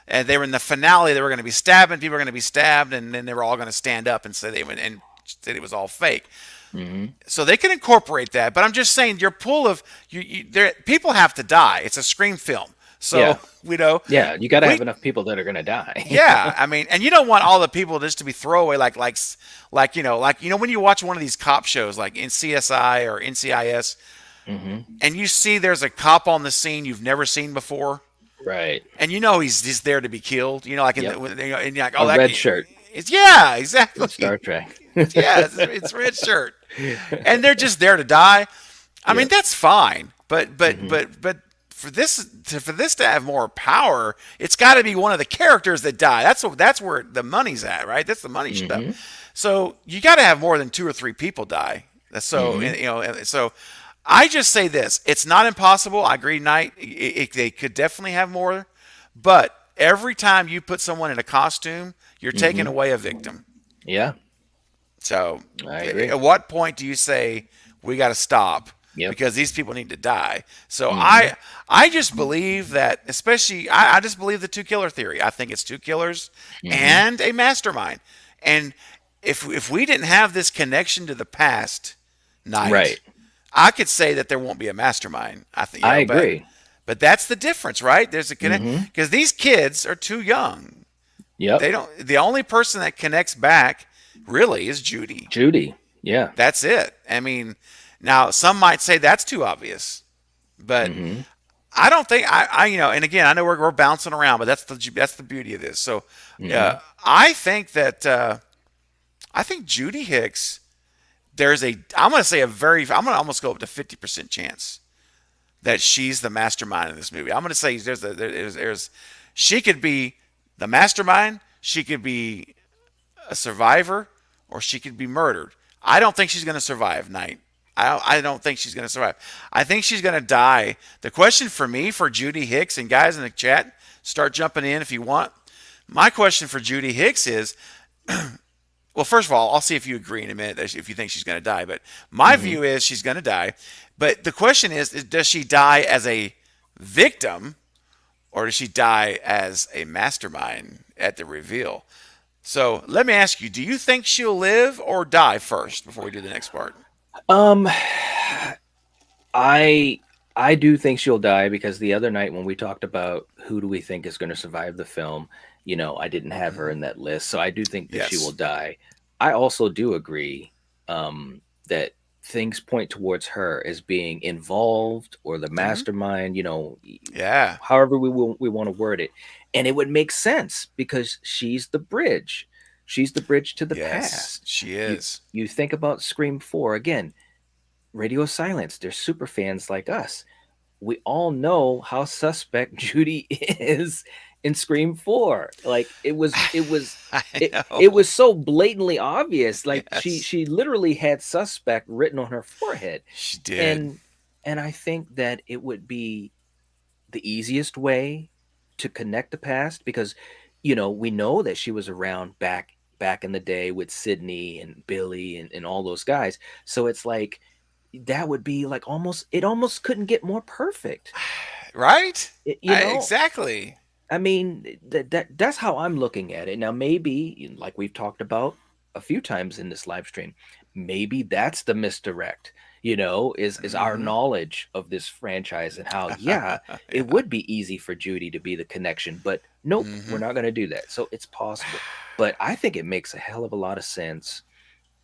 they were in the finale. They were going to be stabbing. People were going to be stabbed, and then they were all going to stand up and say they went and said it was all fake. Hmm. So they can incorporate that. But I'm just saying, your pool of there, people have to die. It's a Scream film, so Yeah. you know Yeah. You got to have we enough people that are going to die. yeah, I mean, and you don't want all the people just to be throwaway, like when you watch one of these cop shows, like in CSI or NCIS, Hmm. and you see there's a cop on the scene you've never seen before, Right. and you know he's there to be killed. Like Yep. and you're like, oh, A red shirt it's yeah, in exactly, Star Trek. yeah, it's red shirt, and they're just there to die. I mean, Yep. that's fine, Hmm. but for this to have more power, it's got to be one of the characters that die. That's where the money's at, right? That's the money stuff. Hmm. So you got to have more than two or three people die. So Hmm. so I just say this: it's not impossible. I agree, Knight. They could definitely have more, but every time you put someone in a costume, you're taking Hmm. away a victim. Yeah. So, I agree. at what point do you say we got to stop Yep. because these people need to die? So Hmm. I just believe that, especially I just believe the two killer theory. I think it's two killers Hmm. and a mastermind. And if we didn't have this connection to the past Right. night, I could say that there won't be a mastermind. I think I but agree. that's the difference, right? There's a connect Hmm. because these kids are too young. Yep. They don't. The only person that connects back really is Judy. Judy. Yeah. That's it. I mean, now some might say that's too obvious, but Hmm. I don't think and again, I know we're bouncing around, but that's the beauty of this. So, Hmm. I think that I think Judy Hicks. I'm going to say I'm going to almost go up to 50% chance that she's the mastermind in this movie. I'm going to say she could be the mastermind, she could be a survivor, or she could be murdered. I don't think she's going to survive, Knight. I don't think she's going to survive. I think she's going to die. The question for me, for Judy Hicks, and guys in the chat, start jumping in if you want. My question for Judy Hicks is, well, first of all, I'll see if you agree in a minute if you think she's going to die. But my Hmm. view is she's going to die. But the question is, does she die as a victim, or does she die as a mastermind at the reveal? So let me ask you: do you think she'll live or die first before we do the next part? Um, I I do think she'll die because the other night when we talked about who do we think is going to survive the film, I didn't have her Mm-hmm. in that list, so I do think that she will Yes. die. I also do agree that things point towards her as being involved or the Mm-hmm. mastermind. Yeah. However we want to word it, and it would make sense because she's the bridge. She's the bridge to the Yes, past. she You is. you think about Scream 4 again, radio silence. They're super fans like us. We all know how suspect Judy is in Scream 4. Like I it know. was so blatantly obvious. Like she Yes, she literally had suspect written on her forehead. she did. And I think that it would be the easiest way to connect the past because we know that she was around back in the day with Sydney and Billy and all those guys. So it's like that would be like almost couldn't get more perfect. Right? It- you know, Exactly. I mean that's how I'm looking at it. Now maybe like we've talked about a few times in this live stream, maybe that's the misdirect. Is our Mm-hmm. knowledge of this franchise and how yeah, it Yeah. would be easy for Judy to be the connection, but nope, we're Mm-hmm. not going to do that. So it's possible. But I think it makes a hell of a lot of sense.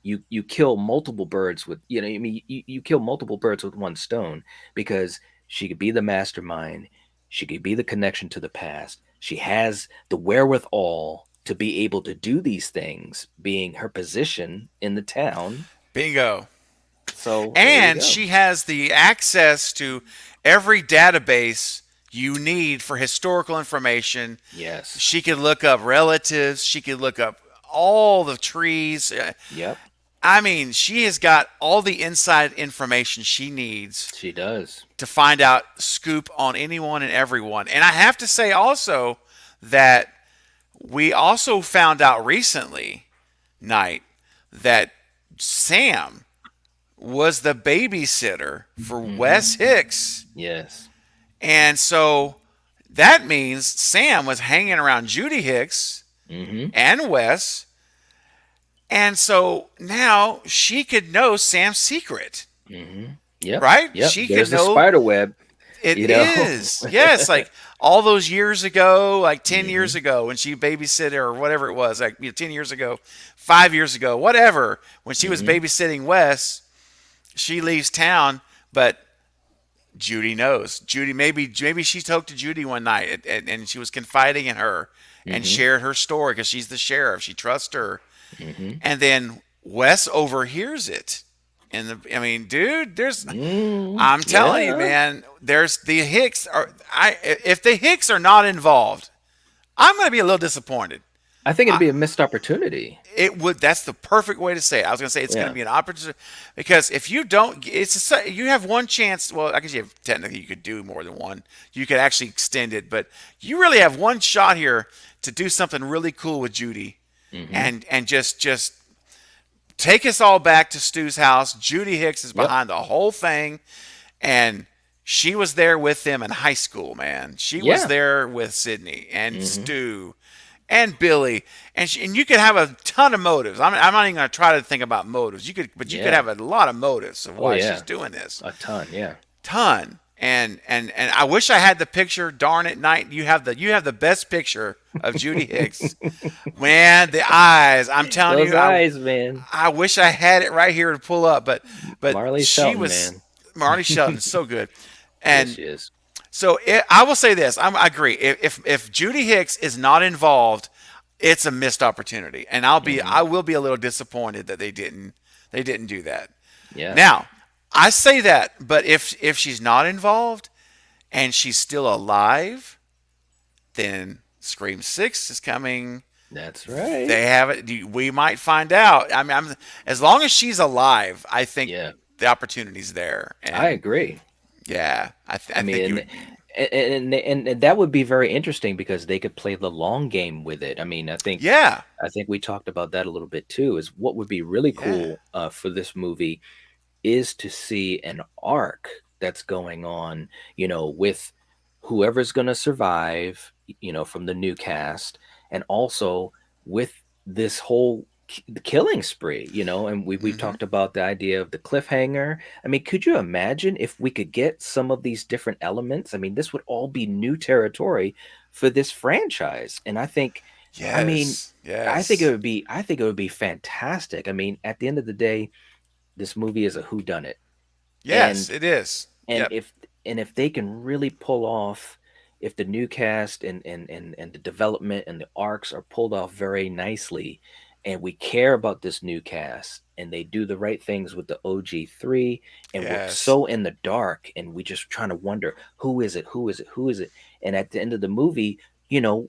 You kill multiple birds with I mean you kill multiple birds with one stone because she could be the mastermind, she could be the connection to the past, she has the wherewithal to be able to do these things being her position in the town. Bingo. So there you And go. she has the access to every database you need for historical information. Yes. She could look up relatives. She could look up all the trees. Yep. I mean, she has got all the inside information she needs She does. to find out scoop on anyone and everyone. And I have to say also that we also found out recently, Night, that Sam was the babysitter for Wes Mm-hmm. Hicks. Yes. And so that means Sam was hanging around Judy Hicks Mm-hmm. and Wes. And so now she could know Sam's secret, Mm-hmm. Yep. right? Yep. She could There's the know spider web, it you know. is. Yes, like all those years ago, like 10 Mm-hmm. years ago when she babysitted or whatever it was, like 10 years ago, 5 years ago, whatever, when she was Mm-hmm. babysitting Wes, she leaves town, but Judy knows. Judy maybe she talked to Judy one night and she was confiding in her and Mm-hmm. shared her story because she's the sheriff. She trusts her. Mm-hmm. And then Wes overhears it. And I mean, dude, there's Mm, I'm telling you, yeah. man, there's the Hicks are I if the Hicks are not involved, I'm going to be a little disappointed. I think it'd I, be a missed opportunity. it would that's the perfect way to say it. I was going to say it's going to Yeah. be an opportunity because if you don't you have one chance, well, I guess you have technically you could do more than one. You could actually extend it, but you really have one shot here to do something really cool with Judy Mm-hmm. and just take us all back to Stu's house. Judy Hicks is Yep. behind the whole thing, and she was there with them in high school, man. She was Yeah. there with Sydney and Mm-hmm. Stu and Billy, and you could have a ton of motives. I'm not even going to try to think about motives. But you could Yeah. have a lot of motives of Oh why she's yeah. doing this. A ton. Yeah. Ton. And I wish I had the picture. Darn it, Knight, you have the best picture of Judy Hicks. Man, the eyes. I'm telling Those you, I eyes, man. I wish I had it right here to pull up, but Marley she Shelton, was man. Marty Shelton, so good. Yes, And she is. so I will say this: I agree. If Judy Hicks is not involved, it's a missed opportunity, and Mm-hmm. I will be a little disappointed that they didn't do that. Yeah. Now, I say that, but if she's not involved and she's still alive, then Scream Six is coming. That's right. They have it. We might find out. I mean, as long as she's alive, I think Yeah. the opportunity's there. I And agree. yeah, I I think you mean, would. and that would be very interesting because they could play the long game with it. I mean, Yeah, I think we talked about that a little bit too. Is what would be really yeah, cool for this movie is to see an arc that's going on, with whoever's going to survive, from the new cast, and also with this whole the killing spree, and we've hmm talked about the idea of the cliffhanger. I mean, could you imagine if we could get some of these different elements? I mean, this would all be new territory for this franchise. And I mean, yes, yes, I think it would be fantastic. I mean, at the end of the day, this movie is a whodunit, yes. and It is. and Yep, if they can really pull off, if the new cast and the development and the arcs are pulled off very nicely, and we care about this new cast and they do the right things with the OG3, and we're yes, so in the dark and we just trying to wonder who is it, who is it, who is it, and at the end of the movie,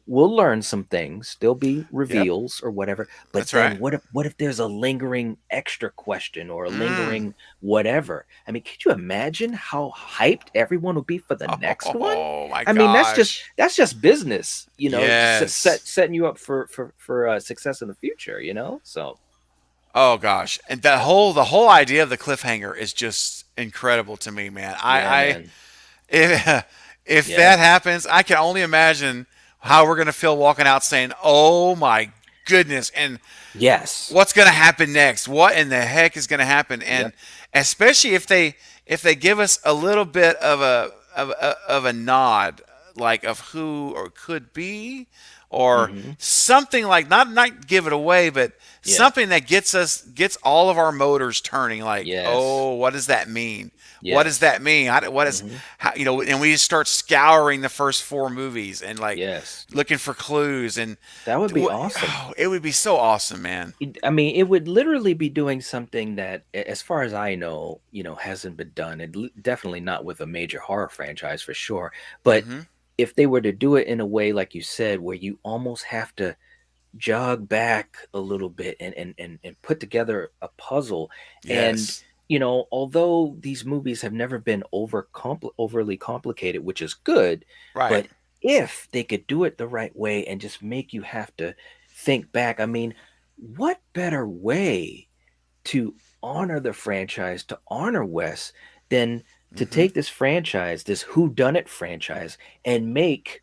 we'll learn some things. There'll be yep. reveals or whatever, but That's then right. what if there's a lingering extra question or a Mm. lingering whatever? I mean, could you imagine how hyped everyone would be for the next one? Oh my I mean, that's just gosh. that's just business, Yes. setting you up for success in the future, So Oh gosh. And the whole idea of the cliffhanger is just incredible to me, man. yeah, I man, if if yeah, that happens, I can only imagine how we're gonna feel walking out saying, "Oh my goodness!" And yes, what's gonna happen next? What in the heck is gonna happen? And yep, especially if they give us a little bit of a nod, like of who or could be, or hmm, something like not give it away, but yeah, something that gets all of our motors turning. Like, yes, oh, what does that mean? What does yes, that mean? What is hmm, how, and we just start scouring the first four movies and like yes, looking for clues and that would be awesome. oh, it would be so awesome, man. I mean, it would literally be doing something that, as far as I know, hasn't been done, and definitely not with a major horror franchise for sure. But Hmm. if they were to do it in a way, like you said, where you almost have to jog back a little bit and put together a puzzle, and Yes. although these movies have never been overly complicated, which is good, Right. but if they could do it the right way and just make you have to think back, I mean, what better way to honor the franchise, to honor Wes, than to Mm-hmm. take this franchise, this Who Done It franchise, and make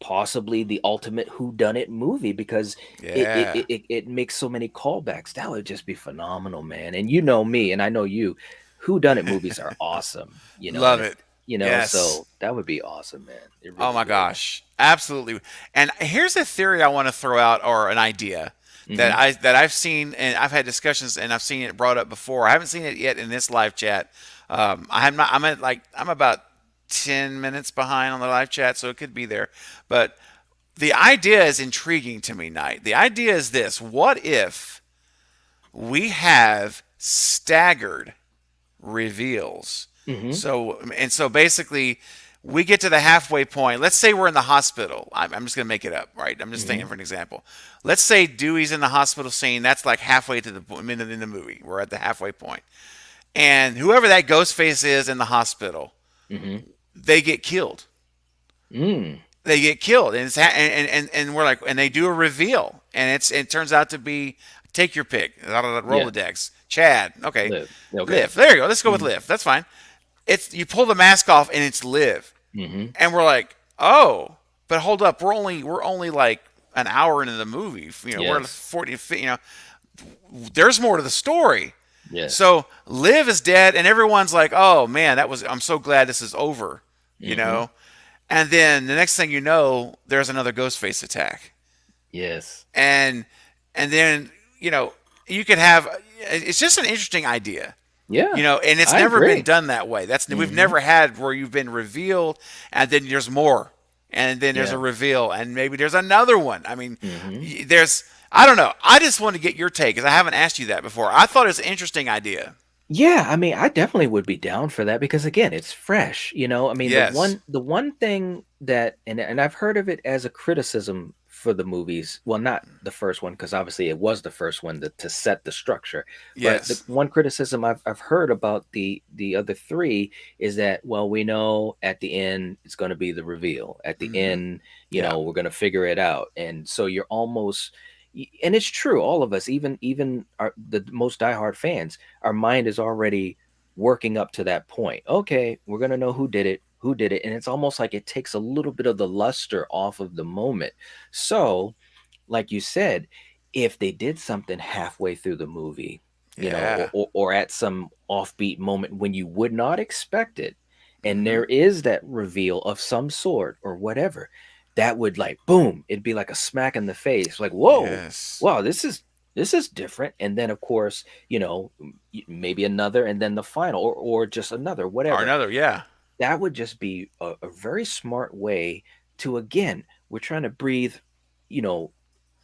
possibly the ultimate Who Done It movie, because Yeah. it makes so many callbacks. That would just be phenomenal, man. And you know me, and I know you. Who Done It movies are awesome, and Love if it. Yes. so that would be awesome, man. It Oh really my would. gosh, absolutely. And here's a theory I want to throw out, or an idea Hmm. that I've seen, and I've had discussions, and I've seen it brought up before. I haven't seen it yet in this live chat. I'm about 10 minutes behind on the live chat, so it could be there. But the idea is intriguing to me, Knight. The idea is this: what if we have staggered reveals? Hmm. So basically, we get to the halfway point. Let's say we're in the hospital. I'm just going to make it up, right? I'm just thinking Hmm. for an example. Let's say Dewey's in the hospital scene. That's like halfway to the in the movie. We're at the halfway point, and whoever that ghost face is in the hospital, Hmm. they get killed. Mm. They get killed, and and we're like, and they do a reveal, and it turns out to be, take your pick, Yeah. Rolodex, Chad, okay, Live. Okay. Liv. There you go. Let's go with Hmm. Liv. That's fine. It's, you pull the mask off and it's Liv, Hmm. and we're like, oh, but hold up, we're only like an hour into the movie. We're Yes. 40. There's more to the story. Yes. So Liv is dead, and everyone's like, oh man, that was. I'm so glad this is over. You Hmm. know. And then the next thing you know, there's another Ghostface attack, Yes. and then you know you could have. It's just an interesting idea. Yeah. And it's I never been agree. done that way. We've Hmm. never had where you've been revealed and then there's more, and then there's a Yeah. reveal, and maybe there's another one. I mean, Hmm. there's, I don't know. I just want to get your take because I haven't asked you that before. I thought it was an interesting idea. Yeah, I mean, I definitely would be down for that because again, it's fresh, I mean, Yes. the one thing that and I've heard of it as a criticism for the movies. Well, not the first one because obviously it was the first one to set the structure. But the Yes. one criticism I've heard about the other three is that, well, we know at the end it's going to be the reveal. At the Mm-hmm. end, Yeah. we're going to figure it out. And so you're almost, and it's true, all of us, even the most diehard fans, our mind is already working up to that point. Okay, we're going to know who did it. And it's almost like it takes a little bit of the luster off of the moment. So, like you said, if they did something halfway through the movie, Yeah. or at some offbeat moment when you would not expect it, and Mm-hmm. there is that reveal of some sort or whatever, that would, like, boom, it'd be like a smack in the face, like, whoa, Yes. wow, this is different. And then of course, maybe another, and then the final, or just another, Or whatever. another. Yeah. That would just be a very smart way to, again, we're trying to breathe, you know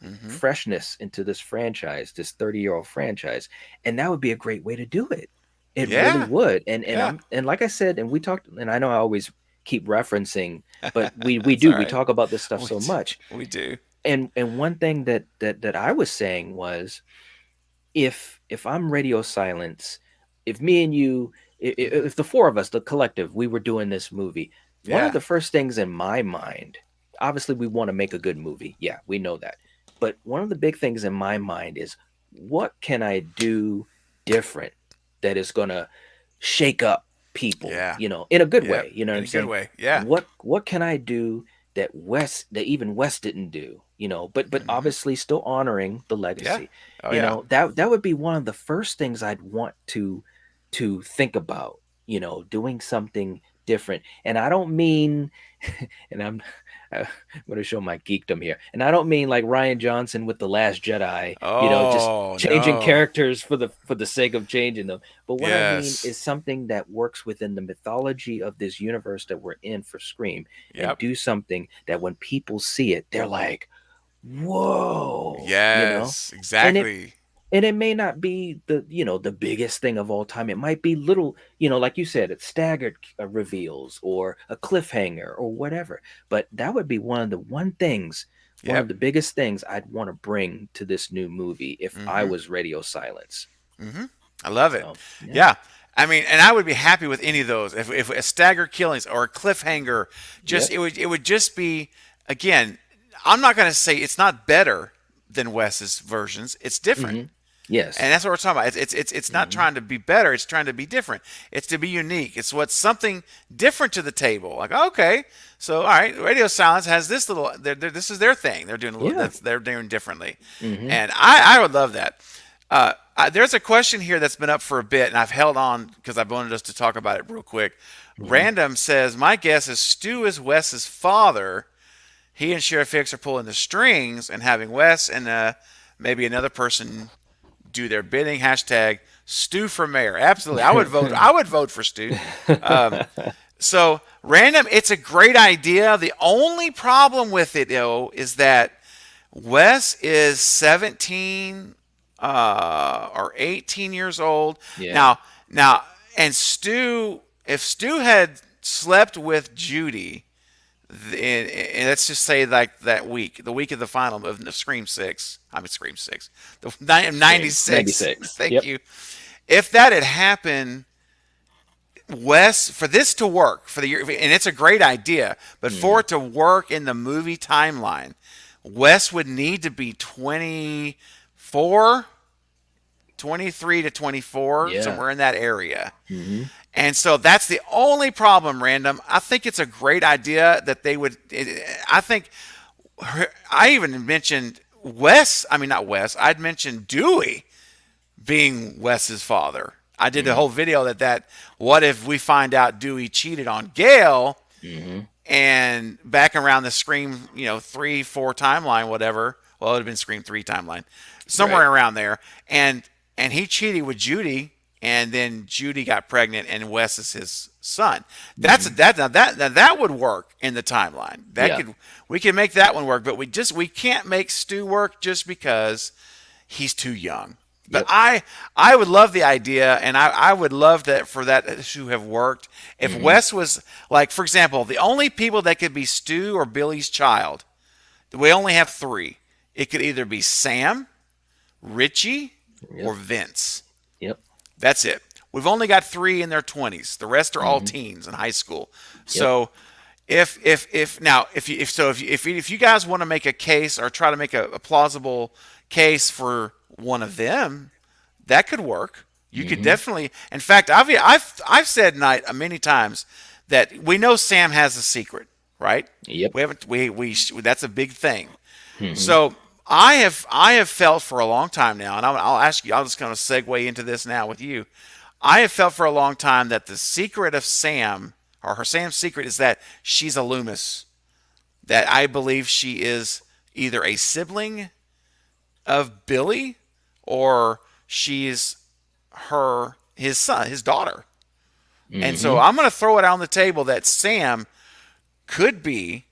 Mm-hmm. freshness into this franchise, this 30-year-old franchise, and that would be a great way to do it. It really Yeah. would. And Yeah. and like I said, and we talked, and I know I always keep referencing, but we That's all do, we right. talk about this stuff We so much. we do. And one thing that I was saying was, if I'm radio silence, if me and you, Mm-hmm. if the four of us, the collective, we were doing this movie, one of Yeah. the first things in my mind, obviously we want to make a good movie. Yeah, we know that. But one of the big things in my mind is, what can I do different that is going to shake up people, Yeah. in a good Yep. way, you know what In I'm a good saying? way. Yeah. What can I do that even West didn't do, but Mm-hmm. obviously still honoring the Yeah. legacy. Oh yeah. That would be one of the first things I'd want to think about, doing something different. And I don't mean, and I'm going to show my geekdom here. And I don't mean like Ryan Johnson with The Last Jedi, just Oh changing no. characters for the sake of changing them. But what I mean Yes. is something that works within the mythology of this universe that we're in for Scream, and Yep. do something that when people see it, they're like, whoa, Yes. and it Exactly. and it may not be the biggest thing of all time. It might be little, like you said, it's staggered reveals or a cliffhanger or whatever. But that would be one of Yep. the biggest things I'd want to bring to this new movie if I Mm-hmm. was radio silence. Mm-hmm. I love it. So yeah. Yeah. I mean, and I would be happy with any of those. If a stagger killings or a cliffhanger, just Yep. it would just be, again. I'm not going to say it's not better than Wes's versions. It's different. Hmm. Yes. And that's what we're talking about. It's not Hmm. trying to be better. It's trying to be different. It's to be unique. It's what's something different to the table. Like, okay, so all right, Radio Silence has this little. This is their thing. They're doing a little. Yeah. They're doing differently, Hmm. and I would love that. There's a question here that's been up for a bit, and I've held on because I wanted us to talk about it real quick. Hmm. Random says, my guess is Stu is Wes's father. He and Sheriff Hicks are pulling the strings and having Wes and maybe another person do their bidding. Hashtag Stu for mayor. Absolutely, I would vote. I would vote for Stu. Um, so random. It's a great idea. The only problem with it, though, is that Wes is 17 or 18 years old Yeah. now. Now, and Stu, if Stu had slept with Judy, and let's just say like that week, the week of the final of Scream Six. I mean Scream Six, the Scream '96. 96. Thank Yep. you. If that had happened, Wes, for this to work for the year, and it's a great idea, but for Hmm. it to work in the movie timeline, Wes would need to be 24, 23 to 24, Yeah. somewhere in that area. Hmm. And so that's the only problem, Random. I think it's a great idea that they would. I think I even mentioned Wes. I mean, not Wes. I'd mentioned Dewey being Wes's father. I did a Hmm. whole video that what if we find out Dewey cheated on Gail Hmm. and back around the Scream, 3, 4 timeline, whatever. Well, it would have been Scream 3 timeline, Right. somewhere around there, and he cheated with Judy, and then Judy got pregnant, and Wes is his son. That's Hmm. that now that would work in the timeline. That Yeah. could we can make that one work, but we can't make Stu work just because he's too young. But Yep. I would love the idea, and I would love that for that to have worked. If Hmm. Wes was like, for example, the only people that could be Stu or Billy's child, we only have three. It could either be Sam, Richie, or Yep. Vince. Yep. That's it. We've only got three in their 20s. The rest are all Hmm. teens in high school. Yep. So if now if you guys want to make a case or try to make a plausible case for one of them, that could work. You could Hmm. definitely. In fact, I've said night many times that we know Sam has a secret, right? Yep. We haven't we that's a big thing. Hmm. So I have felt for a long time now, and I'll ask you. I'll just kind of segue into this now with you. I have felt for a long time that the secret of Sam, or her Sam's secret, is that she's a Loomis. That I believe she is either a sibling of Billy, or she's his son, his daughter. And so Hmm. I'm going to throw it on the table that Sam could be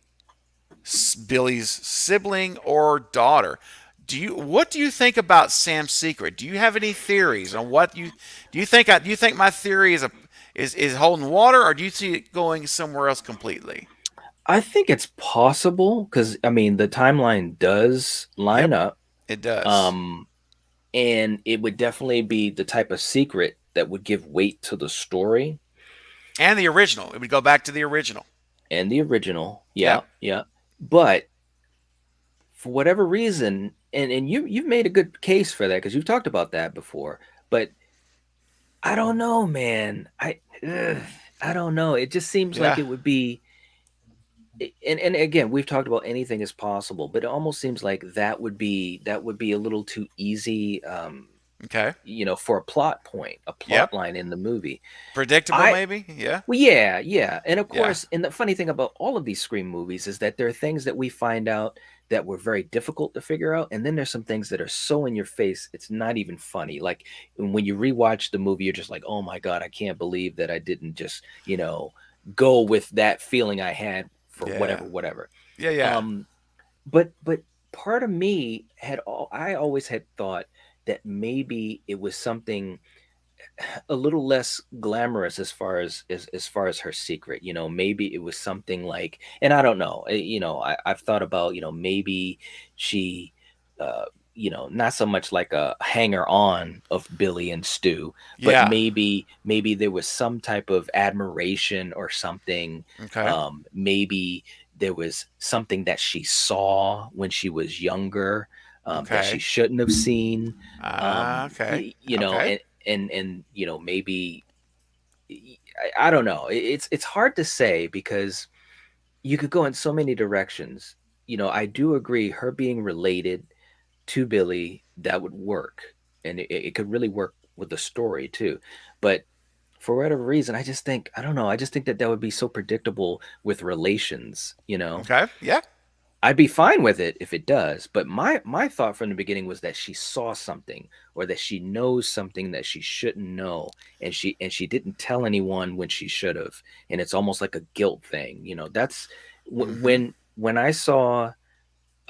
Billy's sibling or daughter. What do you think about Sam's secret? Do you have any theories on what you do? You think my theory is holding water, or do you see it going somewhere else completely? I think it's possible because I mean the timeline does line Yep, up, it does. um, and it would definitely be the type of secret that would give weight to the story And the original, it would go back to the original. and the original. Yeah, Yep. yeah. But for whatever reason, and you've made a good case for that because you've talked about that before. But I don't know, man. I don't know. It just seems like Yeah. it would be. And again, we've talked about anything is possible, but it almost seems like that would be a little too easy, Okay. for a plot point, a Yep. plot line in the movie. Predictable, I maybe. Yeah. Well, yeah, yeah. And of Yeah. course, and the funny thing about all of these Scream movies is that there are things that we find out that were very difficult to figure out. And then there's some things that are so in your face, it's not even funny. Like when you rewatch the movie, you're just like, oh my God, I can't believe that I didn't just, go with that feeling I had for Yeah. whatever, whatever. Yeah. Yeah. Um, but part of me I always had thought that maybe it was something a little less glamorous as far as her secret. Maybe it was something like, and I don't know. I've thought about, maybe she, uh, not so much like a hanger on of Billy and Stu, but Yeah. maybe there was some type of admiration or something. Okay. Maybe there was something that she saw when she was younger, that she Okay. shouldn't have seen. Okay. You know, Okay. and you know, maybe I don't know. It's hard to say because you could go in so many directions. You know, I do agree her being related to Billy, that would work. And it could really work with the story too. But for whatever reason, I just think, I don't know, I just think that that would be so predictable with relations, you know? Okay. Yeah. I'd be fine with it if it does, but my thought from the beginning was that she saw something or that she knows something that she shouldn't know, and she didn't tell anyone when she should have, and it's almost like a guilt thing, you know. That's Mm-hmm. when I saw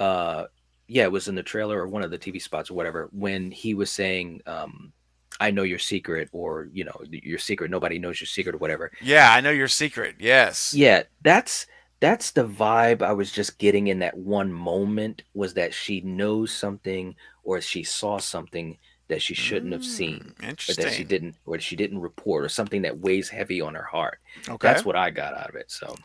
uh yeah, it was in the trailer or one of the TV spots or whatever, when he was saying I know your secret, or you know, your secret, nobody knows your secret or whatever. Yeah, I know your secret. Yes. Yeah, that's the vibe I was just getting in that one moment, was that she knows something or she saw something that she shouldn't have seen, or that Interesting. she didn't report, or something that weighs heavy on her heart. Okay. That's what I got out of it. So,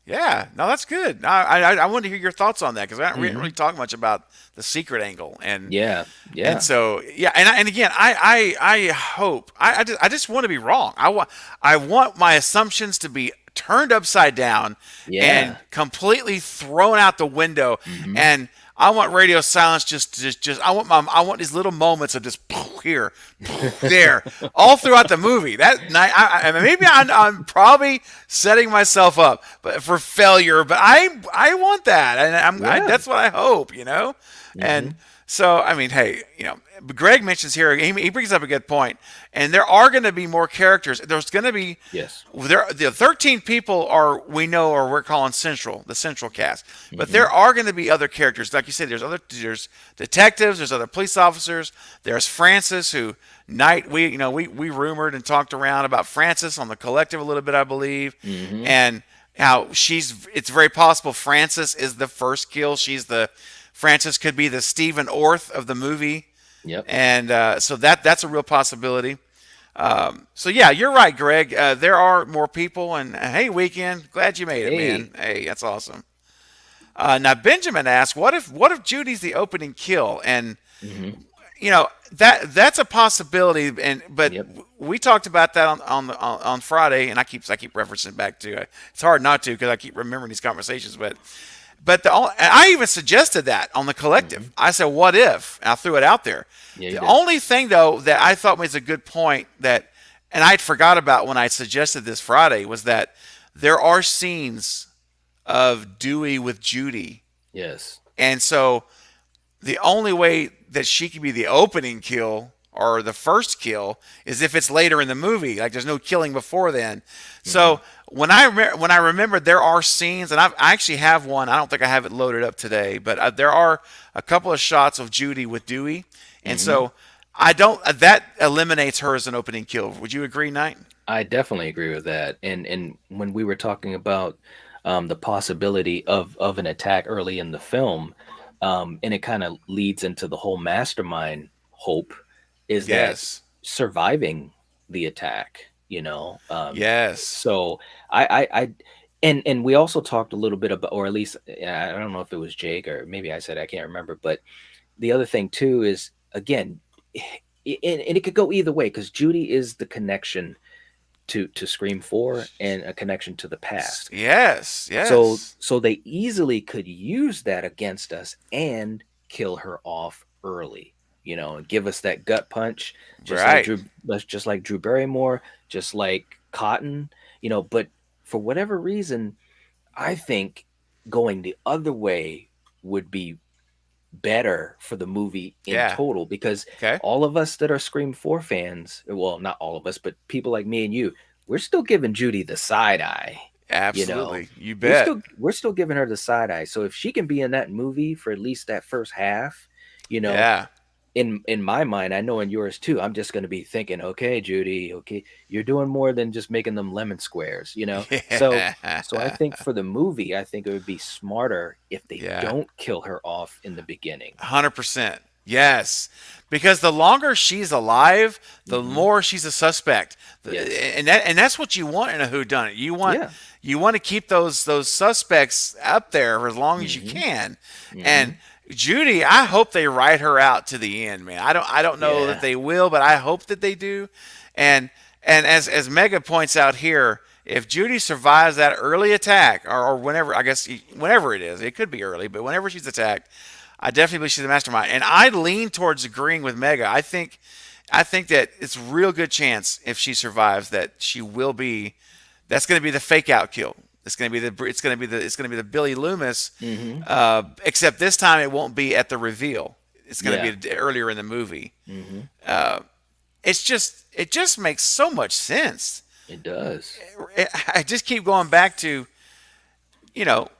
Yeah, no, that's good. I wanted to hear your thoughts on that because I haven't hmm, really talked much about the secret angle, yeah, and yeah, so yeah, and again, I hope I just want to be wrong. I want my assumptions to be turned upside down and yeah, completely thrown out the window, hmm, and I want radio silence just I want these little moments of just here, there, all throughout the movie. That night, maybe I'm probably setting myself up, but for failure. But I want that, and yeah, that's what I hope, and. hmm, So, I mean, hey, Greg mentions here, he brings up a good point, and there are going to be more characters. There's going to be yes, the 13 people we know, or we're calling the central cast. But there hmm, are going to be other characters, like you said. There's detectives, there's other police officers. There's Francis, who we rumored and talked around about Francis on the Collective a little bit, I believe, hmm, and how it's very possible Francis is the first kill. Francis could be the Stephen Orth of the movie, yep, and so that's a real possibility. So yeah, you're right, Greg. There are more people, and hey, Weekend, glad you made it, man. hey, Hey, that's awesome. Now Benjamin asks, what if Judy's the opening kill? And hmm, that's a possibility. And but yep, we talked about that on Friday, and I keep referencing back to it. It's hard not to because I keep remembering these conversations, but I even suggested that on the hmm, Collective. I said, "What if?" And I threw it out there. yeah, you The did, only thing, though, that I thought was a good point and I'd forgot about when I suggested this Friday, was that there are scenes of Dewey with Judy, yes, and so the only way that she could be the opening kill or the first kill is if it's later in the movie. Like there's no killing before then. hmm, So when I remember, there are scenes, and I actually have one. I don't think I have it loaded up today, but there are a couple of shots of Judy with Dewey, and hmm. so I don't. That eliminates her as an opening kill. Would you agree, Knight? I definitely agree with that. And when we were talking about the possibility of an attack early in the film, and it kind of leads into the whole mastermind hope, is that Yes. surviving the attack, you know. Yes. So I and we also talked a little bit about, or at least I don't know if it was Jake or maybe I said, I can't remember, but the other thing too is, again, and it could go either way, because Judy is the connection to Scream 4 and a connection to the past. Yes. So Yes. so they easily could use that against us and kill her off early, you know, and give us that gut punch, Right. just like Drew Barrymore, just like Cotton, you know. But for whatever reason, I think going the other way would be better for the movie in Yeah. total, because Okay. all of us that are Scream 4 fans, well, not all of us, but people like me and you, we're still giving Judy the side eye. You know, Absolutely. You bet. we're still giving her the side eye. So if she can be in that movie for at least that first half, you know, Yeah. in my mind, I know in yours too, I'm just going to be thinking, okay, Judy, okay, you're doing more than just making them lemon squares, you know. So so I Yeah. think for the movie, I think it would be smarter if they Yeah. don't kill her off in the beginning. 100%. Yes. Because the longer she's alive, the Hmm, more she's a suspect. yes, And that's what you want in a whodunit. yeah, You want to keep those suspects up there for as long as you hmm, can. hmm, And Judy, I hope they ride her out to the end, man. I don't know that Yeah. they will, but I hope that they do. And as Mega points out here, if Judy survives that early attack, or whenever, I guess whenever it is, it could be early, but whenever she's attacked, I definitely believe she's the mastermind. And I lean towards agreeing with Mega. I think that it's a real good chance if she survives that she will be. That's going to be the fake out kill. It's going to be the Billy Loomis, Mm-hmm. except this time it won't be at the reveal. It's going Yeah. to be earlier in the movie. Mm-hmm. It just makes so much sense. It does. I just keep going back to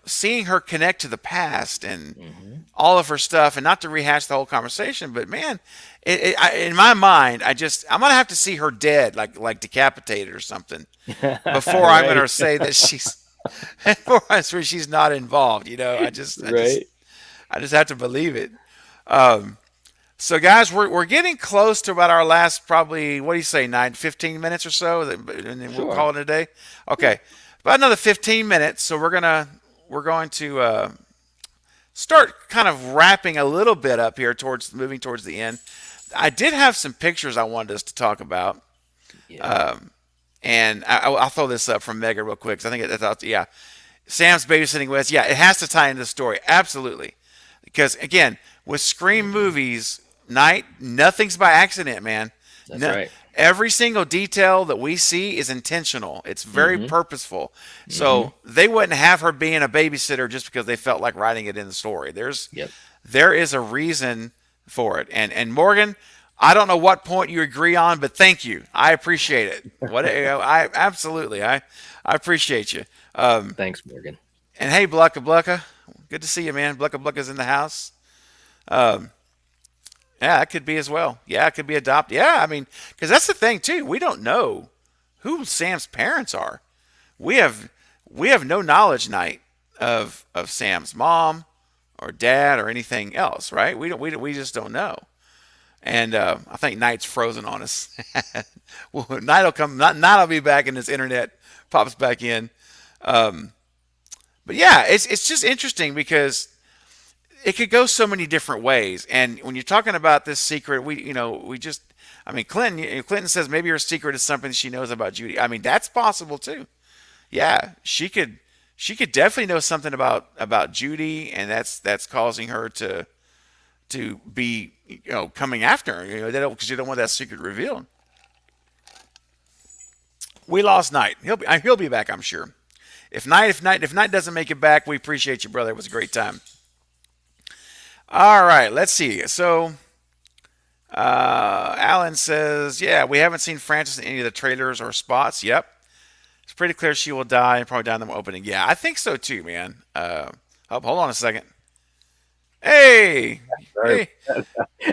seeing her connect to the past and Mm-hmm. all of her stuff, and not to rehash the whole conversation, but man, in my mind, I'm gonna have to see her dead, like decapitated or something, before I'm gonna Right. say that before I swear she's not involved. Right. I just have to believe it. Um, so guys, we're getting close to about our last, probably, what do you say, 15 minutes or so, and then we'll Sure. call it a day. Yeah. Okay, about another 15 minutes. So we're going to start kind of wrapping a little bit up here, towards moving towards the end. I did have some pictures I wanted us to talk about, Yeah. and I'll throw this up from Mega real quick, 'cause I think yeah, Sam's babysitting Wes. Yeah, it has to tie into the story, absolutely, because again, with Scream movies, nothing's by accident, man. That's No, right. every single detail that we see is intentional. It's very Mm-hmm. purposeful. Mm-hmm. So they wouldn't have her being a babysitter just because they felt like writing it in the story. Yep. There is a reason for it. And Morgan, I don't know what point you agree on, but thank you. I appreciate it. I absolutely, I appreciate you. Thanks, Morgan. And hey, Blucka Blucka, good to see you, man. Blucka Blucka's in the house. Um, yeah, that could be as well. Yeah, it could be adopted. Yeah, I mean, because that's the thing too. We don't know who Sam's parents are. We have we have no knowledge, Night, of Sam's mom or dad or anything else, right? We just don't know. And I think Night's frozen on us. Well, Night will come. Night will be back, and his internet pops back in. Um, but yeah, it's just interesting because it could go so many different ways. And when you're talking about this secret, we just, I mean, Clinton says maybe her secret is something she knows about Judy. I mean, that's possible too. Yeah, she could definitely know something about Judy, and that's causing her to be, coming after her. Because you don't want that secret revealed. We lost Knight. He'll be back, I'm sure. If Knight doesn't make it back, we appreciate you, brother. It was a great time. All right, let's see. So Alan says, yeah, we haven't seen Frances in any of the trailers or spots. Yep, it's pretty clear she will die, and probably die in the opening. Yeah, I think so too, man. Hold on a second. Hey, Sorry. hey,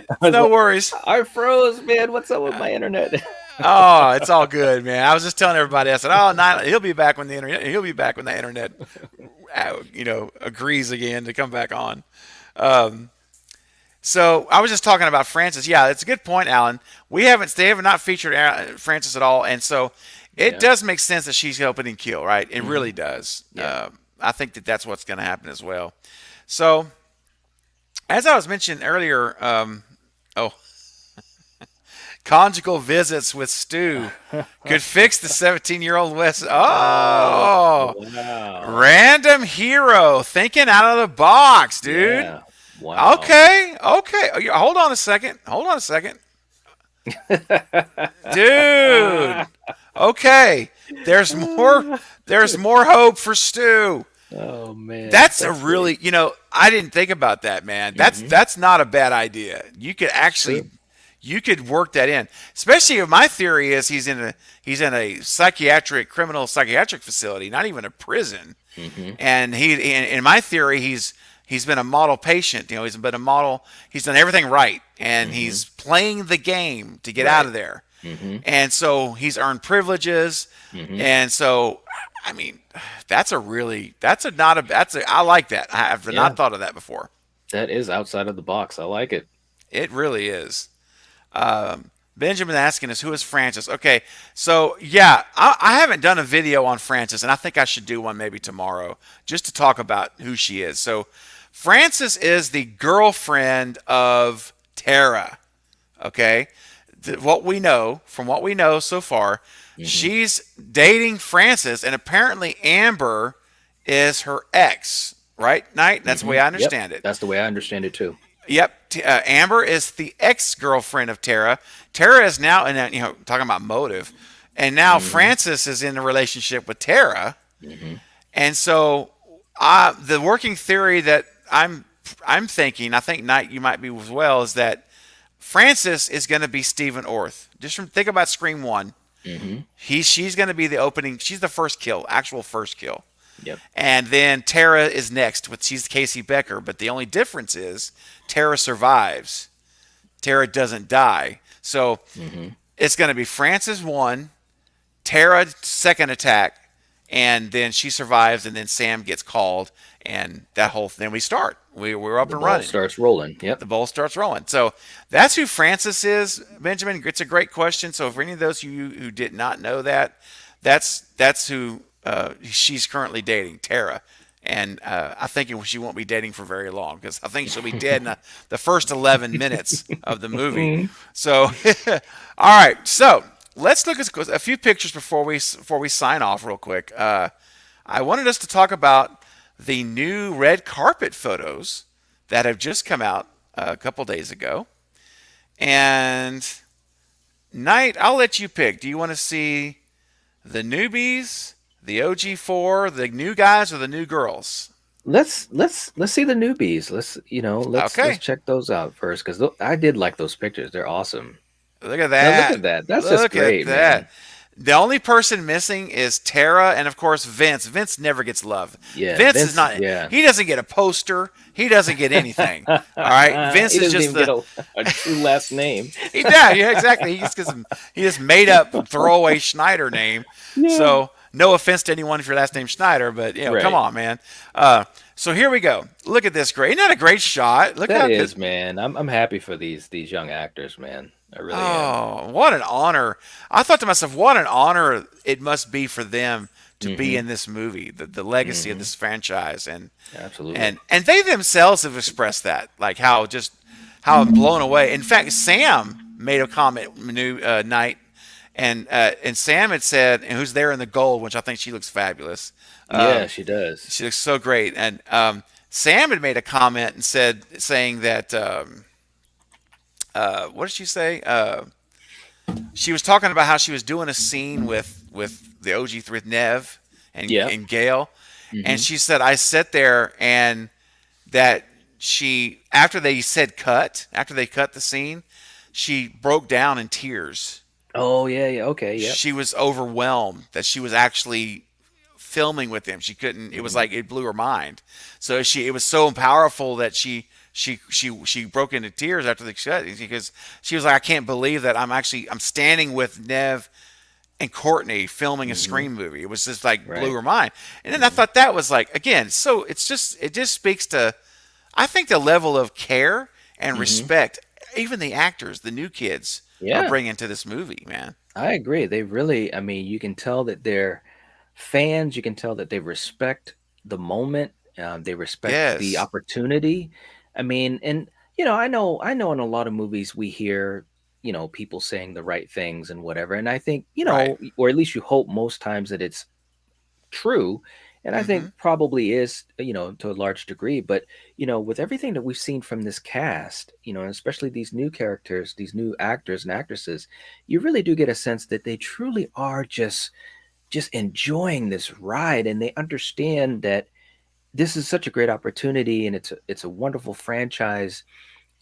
I was no like, worries. I froze, man. What's up with my internet? Oh, it's all good, man. I was just telling everybody. I said, "Oh, not, he'll be back when the internet. He'll be back when the internet, agrees again to come back on." Um, so I was just talking about Francis. Yeah, it's a good point, Alan. They have not featured Francis at all, and so it Yeah. does make sense that she's helping kill, right? It Hmm. really does. Yeah. I think that's what's going to happen as well. So, as I was mentioning earlier, oh, conjugal visits with Stu could fix the 17-year-old West. Oh, Oh, wow. random hero thinking out of the box, dude. Yeah. Wow. Okay, okay. Hold on a second. Hold on a second, dude. Okay, there's more. There's more hope for Stu. Oh man, That's a that's great. really, I didn't think about that, man. That's Hmm. that's not a bad idea. You could Sure. actually, you could work that in. Especially if my theory is he's in a criminal psychiatric facility, not even a prison. Hmm. And in my theory, he's been a model patient. He's been a model. He's done everything right, and Hmm. he's playing the game to get out Right. of there. Hmm. And so he's earned privileges, Hmm. and so I mean, that's a not a that's a I like that. I have Yeah, not thought of that before. that is outside of the box. I like it. It really is. Benjamin asking us, who is Francis? Okay, so yeah, I haven't done a video on Francis, and I think I should do one maybe tomorrow just to talk about who she is. So Frances is the girlfriend of Tara. Okay, what we know from what we know so far, Hmm. she's dating Francis, and apparently Amber is her ex. Right, Knight? That's the way I Yep. understand it. That's the way I understand it too. Yep, Amber is the ex-girlfriend of Tara. Tara is now, and talking about motive, and now Hmm. Francis is in a relationship with Tara, Hmm. and so the working theory that I'm thinking, I think Knight you might be as well, is that Francis is going to be Stephen Orth. Just think about Scream One. Hmm. She's going to be the opening. She's the first kill, actual first kill. Yep. And then Tara is next, with she's Casey Becker. But the only difference is Tara survives. Tara doesn't die. So Hmm. it's going to be Francis one, Tara second attack, and then she survives, and then Sam gets called, and that whole thing we start. We're up The and ball running. starts rolling. Yep. The ball starts rolling. So that's who Francis is, Benjamin. It's a great question. So for any of those of you who did not know that, that's who she's currently dating, Tara. And I think she won't be dating for very long, because I think she'll be dead in the first 11 minutes of the movie. Mm. So, all right. So let's look at a few pictures before we sign off real quick. I wanted us to talk about the new red carpet photos that have just come out a couple days ago. And Knight, I'll let you pick. Do you want to see the newbies, the OG4, the new guys, or the new girls? Let's see the newbies. Let's Okay, check those out first because I did like those pictures. They're awesome. look at Now look that. at that. That's just Look at great, man. that. The only person missing is Tara, and of course Vince. Vince never gets love. Yeah, Vince is Vince. not. Yeah. He doesn't get a poster. He doesn't get anything. All right. Vince He is doesn't just even get the. a true last name. He does. Yeah, exactly. He just made up throwaway Schneider name. Yeah. So no offense to anyone if your last name's Schneider, but come Right. on, man. So here we go. Look at this great. Isn't that a great shot? Look That how good. is, man. I'm happy for these young actors, man. I really am. Oh, what an honor. I thought to myself, what an honor it must be for them to be Hmm. in this movie, the legacy of Hmm. this franchise. And Absolutely. and they themselves have expressed that, like how blown away. In fact, Sam made a comment new night, and Sam had said, and who's there in the gold, which I think she looks fabulous. Yeah, she does. She looks so great. And Sam had made a comment and saying that what did she say? She was talking about how she was doing a scene with the OG with Nev Yeah. and Gail, and Hmm. she said I sat there and that she after they cut the scene, she broke down in tears. Oh yeah, yeah. Okay. Yep. She was overwhelmed that she was actually filming with him. She couldn't. It was Hmm. like it blew her mind. So it was so powerful that she broke into tears after the cut because she was like, I can't believe that I'm standing with Nev and Courtney filming a Hmm. Scream movie. It was just like blew Right. her mind. And then I Hmm. thought that was like again. So it just speaks to I think the level of care and Hmm. respect even the actors, the new kids are Yeah, bringing to this movie, man. I agree. They really. I mean, you can tell that they're fans. You can tell that they respect the moment. They respect the Yes. opportunity. I mean, and I know in a lot of movies we hear, people saying the right things and whatever. And I think, Right. or at least you hope most times that it's true. And I Mm-hmm. think probably is, to a large degree. But, with everything that we've seen from this cast, and especially these new characters, these new actors and actresses, you really do get a sense that they truly are just enjoying this ride, and they understand that this is such a great opportunity, and it's a wonderful franchise,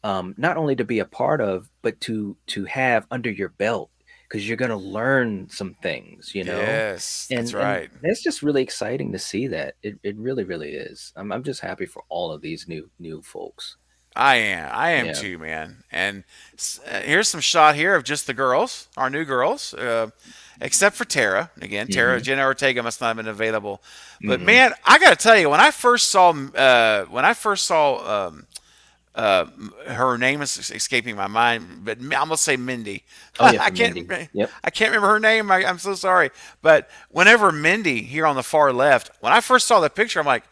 not only to be a part of, but to have under your belt, because you're going to learn some things, Yes, that's and right. it's just really exciting to see that. It really really is. I'm just happy for all of these new folks. I am Yeah. too, man. And here's some shot here of just the girls, our new girls, except for Tara. Again, Tara Hmm. Jenna Ortega must not have been available. But Hmm. man, I got to tell you, when I first saw her name is escaping my mind, but I'm gonna say Mindy. Oh yeah, I for can't Mindy. Yep. I can't remember her name. I'm so sorry. But whenever Mindy here on the far left, when I first saw the picture, I'm like,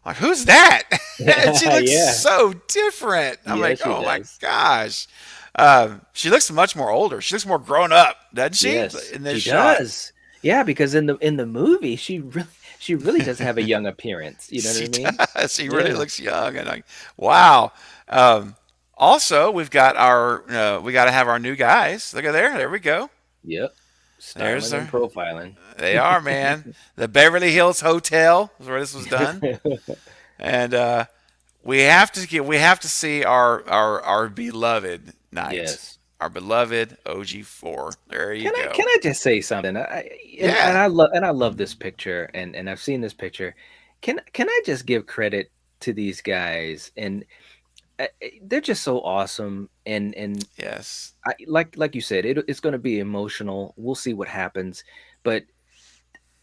like, who's that? And she looks Yeah. so different. I'm Yeah, like, she oh my does. gosh. She looks much more older. She looks more grown up, doesn't she? Yes, In this she shot, does. Yeah, because in the movie, she really does have a young appearance. You know what I she mean? does. She really Yeah. looks young, and like, wow. Um, also, we got to have our new guys. Look at there. There we go. Yep. There's Styling and our. profiling. They are, man. The Beverly Hills Hotel is where this was done, and we have to see our beloved Knight, Yes. our beloved OG4. There you go. Can I just say something? Yeah, And I love this picture, and I've seen this picture. Can I just give credit to these guys? And they're just so awesome. And yes, like you said, it's going to be emotional. We'll see what happens, but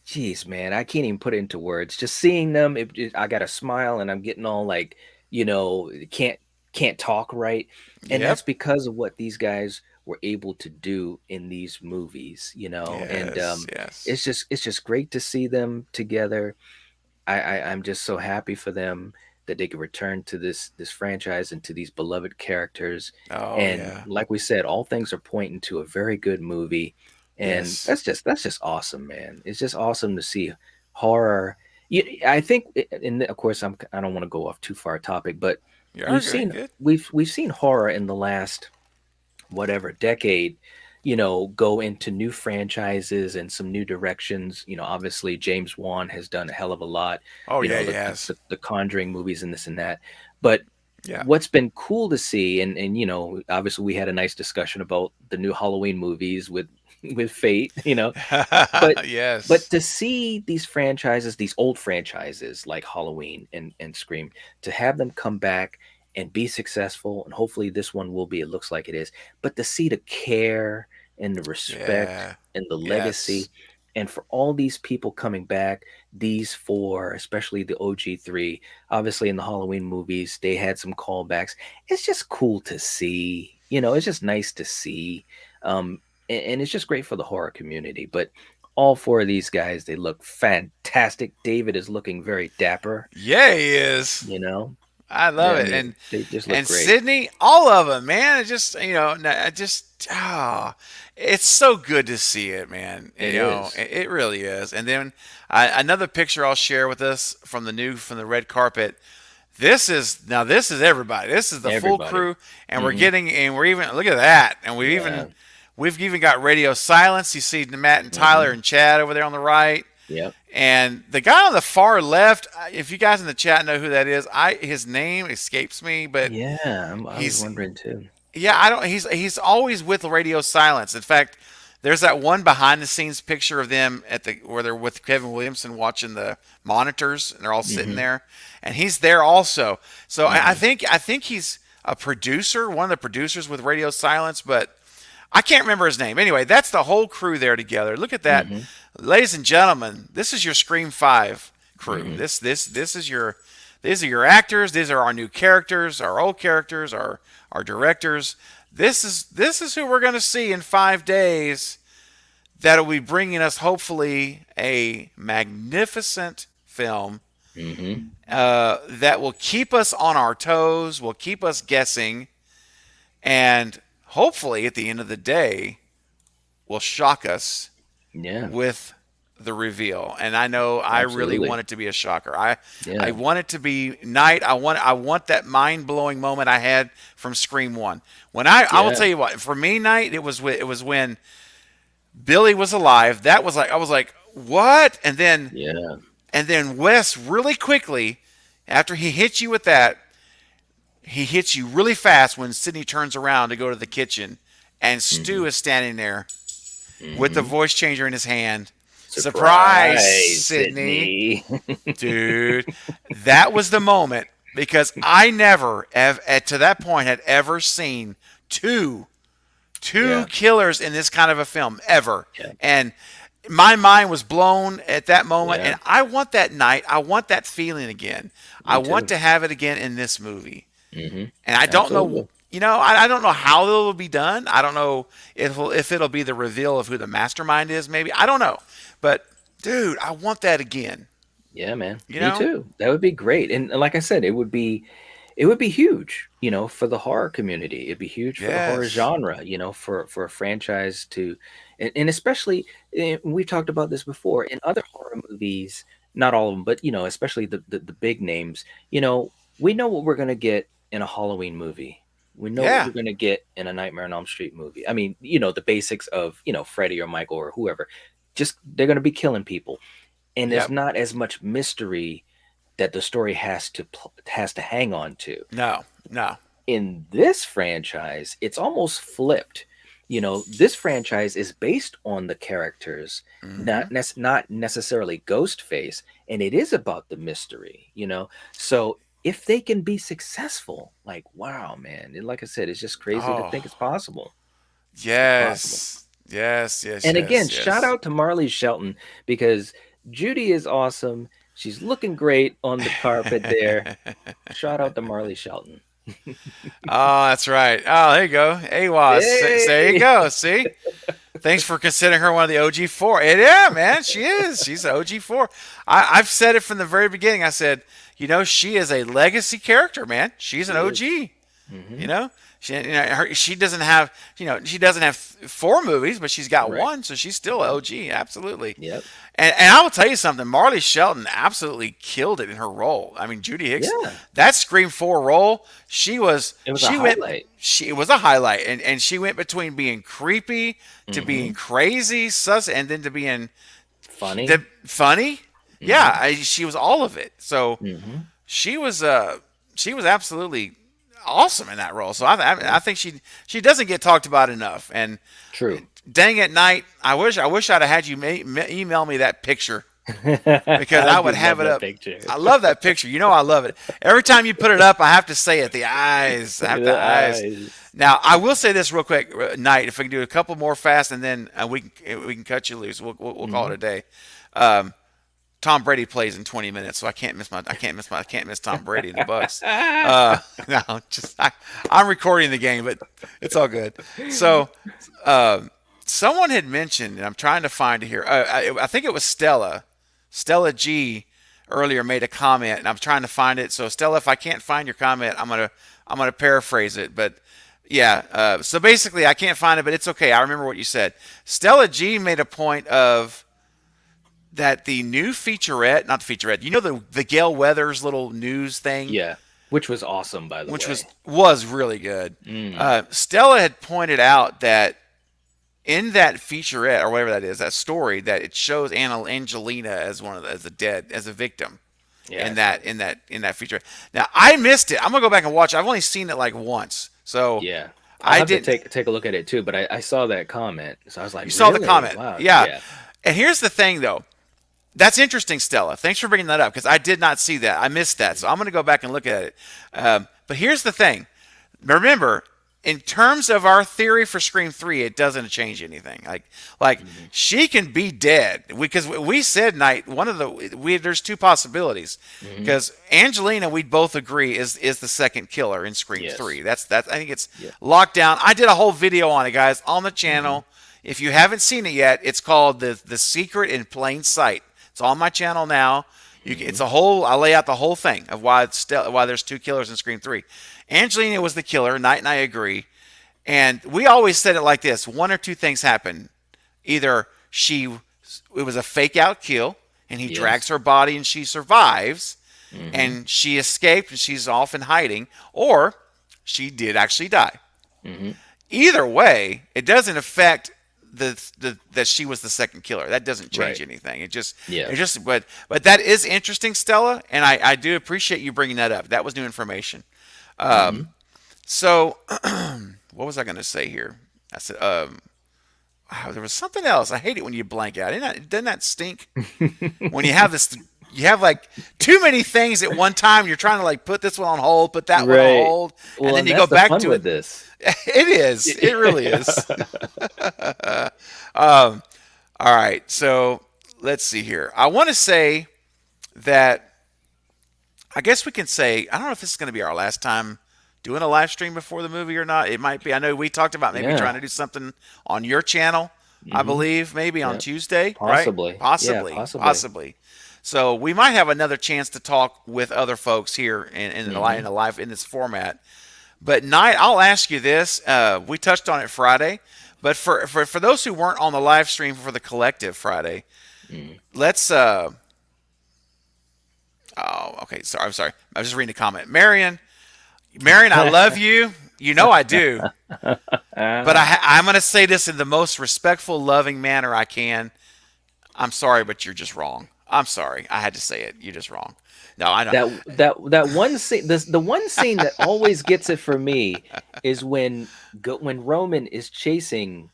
jeez, man, I can't even put it into words. Just seeing them, I got a smile, and I'm getting all like, can't talk right, and yep, that's because of what these guys were able to do in these movies, and yes, yes, it's just great to see them together. I'm just so happy for them that they could return to this franchise and to these beloved characters. oh And yeah, like we said, all things are pointing to a very good movie. And yes. that's just awesome, man. It's just awesome to see horror. I think, and of course, I don't want to go off too far topic, but You're good, good. we've seen horror in the last whatever decade, go into new franchises and some new directions. Obviously James Wan has done a hell of a lot, Oh yeah, the, yes, the Conjuring movies and this and that. But yeah, what's been cool to see, and obviously we had a nice discussion about the new Halloween movies with with Fate, but yes, to see these franchises, these old franchises like Halloween and Scream, to have them come back and be successful, and hopefully this one will be, it looks like it is, but to see the care and the respect yeah, and the yes, legacy, and for all these people coming back, these four, especially the OG3, obviously in the Halloween movies, they had some callbacks. It's just cool to see, it's just nice to see. And it's just great for the horror community. But all four of these guys, they look fantastic. David is looking very dapper, yeah, he is. you know. I love I it, mean, they just look and great. Sydney, all of them, man. It just I just it's so good to see it, man. It is. It really is. And then another picture I'll share with us from the red carpet. This is everybody. This is the full Everybody. crew, and Hmm. we're even look at that, and Yeah. we've even got Radio Silence. You see Matt and Tyler Hmm. and Chad over there on the right. Yep. And the guy on the far left, if you guys in the chat know who that is, his name escapes me, but Yeah. I was he's wondering too. yeah, I don't he's always with Radio Silence. In fact, there's that one behind the scenes picture of them at the where they're with Kevin Williamson watching the monitors and they're all sitting Hmm. there, and he's there also. So Hmm. I think he's a producer, one of the producers with Radio Silence, but I can't remember his name. Anyway, that's the whole crew there together. Look at that, Hmm. ladies and gentlemen. This is your Scream Five crew. Hmm. This is your these are your actors. These are our new characters, our old characters, our directors. This is who we're going to see in 5 days. That'll be bringing us hopefully a magnificent film Hmm. that will keep us on our toes, will keep us guessing, and hopefully at the end of the day will shock us Yeah. with the reveal. And I know I really Absolutely. want it to be a shocker. I Yeah. want it to be night. I want that mind blowing moment I had from Scream One. When I will Yeah. tell you what, for me, night it was when Billy was alive. That was like I was like what, Yeah. and then Wes really quickly after he hits you with that, he hits you really fast when Sydney turns around to go to the kitchen, and Stu Hmm. is standing there with the Hmm. voice changer in his hand. Surprise, Surprise, Sydney. Sydney. Dude, that was the moment because I never, to that point, had ever seen two Yeah. killers in this kind of a film ever, Yeah. and my mind was blown at that moment. Yeah. And I want that night. I want that feeling again. I Me want too. to have it again in this movie. Hmm. And I don't know, Absolutely. I don't know how it'll be done. I don't know if it'll be the reveal of who the mastermind is. Maybe I don't know, but dude, I want that again. Yeah, man. You Me know? too. That would be great. And like I said, it would be huge, for the horror community. It'd be huge for the horror Yes. genre, for a franchise to, and especially, we've talked about this before in other horror movies, not all of them, but especially the big names. We know what we're gonna get in a Halloween movie. We know what Yeah. we're gonna get in a Nightmare on Elm Street movie. I mean, the basics of Freddy or Michael or whoever. Just they're gonna be killing people, and there's Yep. not as much mystery that the story has to hang on to. No. No. In this franchise, it's almost flipped. This franchise is based on the characters, Hmm. not necessarily Ghostface, and it is about the mystery. So if they can be successful, like wow, man, and like I said, it's just crazy to Oh. think it's possible. It's possible. Yes. Yes. Yes. And again, Yes. shout Yes. out to Marley Shelton because Judy is awesome. She's looking great on the carpet there. Shout out to Marley Shelton. Oh, that's right. Oh, there you go. AWAS. There you Hey! go. See? Thanks for considering her one of the OG four. Yeah, man, she is. She's an OG four. I've said it from the very beginning. I said, she is a legacy character, man. She's an She is. OG. Hmm. You know, she doesn't have, she doesn't have four movies, but she's got Right. one, so she's still an OG. Absolutely. Yep. And I will tell you something. Marley Shelton absolutely killed it in her role. I mean, Judy Hicks, Yeah. that Scream 4 role, she was It was a she went highlight. she it was a highlight, and she went between being creepy to being Hmm. crazy, sus, and then to being Funny. funny. Yeah, Hmm. she was all of it. So Hmm. she was she was absolutely awesome in that role. So Yeah. I think she doesn't get talked about enough. And True. dang it, Night, I wish I'd have had you email me that picture because I I do would have love it that up. picture. I love that picture. I love it. Every time you put it up, I have to say it. The eyes. I have the The eyes. eyes. Now, I will say this real quick, Knight. If we can do a couple more fast, and then we can cut you loose. We'll call it Hmm. a day. Um, Tom Brady plays in 20 minutes, so I can't miss Tom Brady in the Bucks. No, I'm recording the game, but it's all good. So, um, someone had mentioned, and I'm trying to find it here. I think it was Stella G earlier made a comment, and I'm trying to find it. So Stella, if I can't find your comment, I'm gonna paraphrase it. But yeah, so basically I can't find it, but it's okay. I remember what you said. Stella G made a point of that the new featurette, not the featurette, the Gail Weathers little news thing, Yeah. Which was awesome, by the which was way. was really good. Mm. Stella had pointed out that in that featurette or whatever that is, that story, that it shows Angelina as as a victim in Yes. that featurette. Now I missed it. I'm gonna go back and watch it. I've only seen it like once, so Yeah. I'll I have to didn't. take a look at it too, but I saw that comment. So I was like, You saw the really? comment, Wow. yeah. Yeah. And here's the thing, though. That's interesting, Stella. Thanks for bringing that up because I did not see that. I missed that, so I'm going to go back and look at it. But here's the thing. Remember, in terms of our theory for Scream 3, it doesn't change anything. Like Hmm. she can be dead because we said night one of there's two possibilities Hmm. because Angelina we'd both agree is the second killer in Scream Yes. 3. That's I think it's Yeah. locked down. I did a whole video on it, guys, on the Hmm. channel. If you haven't seen it yet, it's called the Secret in Plain Sight. It's on my channel now. It's Hmm. a whole. I lay out the whole thing of why there's two killers in Scream 3. Angelina was the killer. Knight and I agree. And we always said it like this: one or two things happen. Either it was a fake out kill, and he drags Yes. her body and she survives, Hmm. and she escaped and she's off in hiding, or she did actually die. Hmm. Either way, it doesn't affect that she was the second killer. That doesn't change Right. anything. Yeah. But that is interesting, Stella, and I do appreciate you bringing that up. That was new information. Hmm. So what was I going to say here? I said there was something else. I hate it when you blank out. Doesn't that stink? When you have this, you have like too many things at one time. You're trying to like put this one on hold, put that one on Right. hold, and Well, then and you go that's the back fun to with it. this. It is. It really is. Um, all right. So let's see here. I want to say that I guess we can say I don't know if this is going to be our last time doing a live stream before the movie or not. It might be. I know we talked about maybe trying Yeah. to do something on your channel. I Hmm. believe maybe on Yeah. Tuesday, right? Possibly. Yeah. Possibly, Possibly. possibly. So we might have another chance to talk with other folks here in Mm-hmm. the live in this format. But Night, I'll ask you this. We touched on it Friday, but for those who weren't on the live stream for the collective Friday, Mm. let's. Oh, okay. Sorry, I'm sorry. I was just reading a comment. Marion, I love you. You know I do. But I'm going to say this in the most respectful, loving manner I can. I'm sorry, but you're just wrong. I'm sorry. I had to say it. You're just wrong. No, I know. That one scene, the one scene that always gets it for me is when Roman is chasing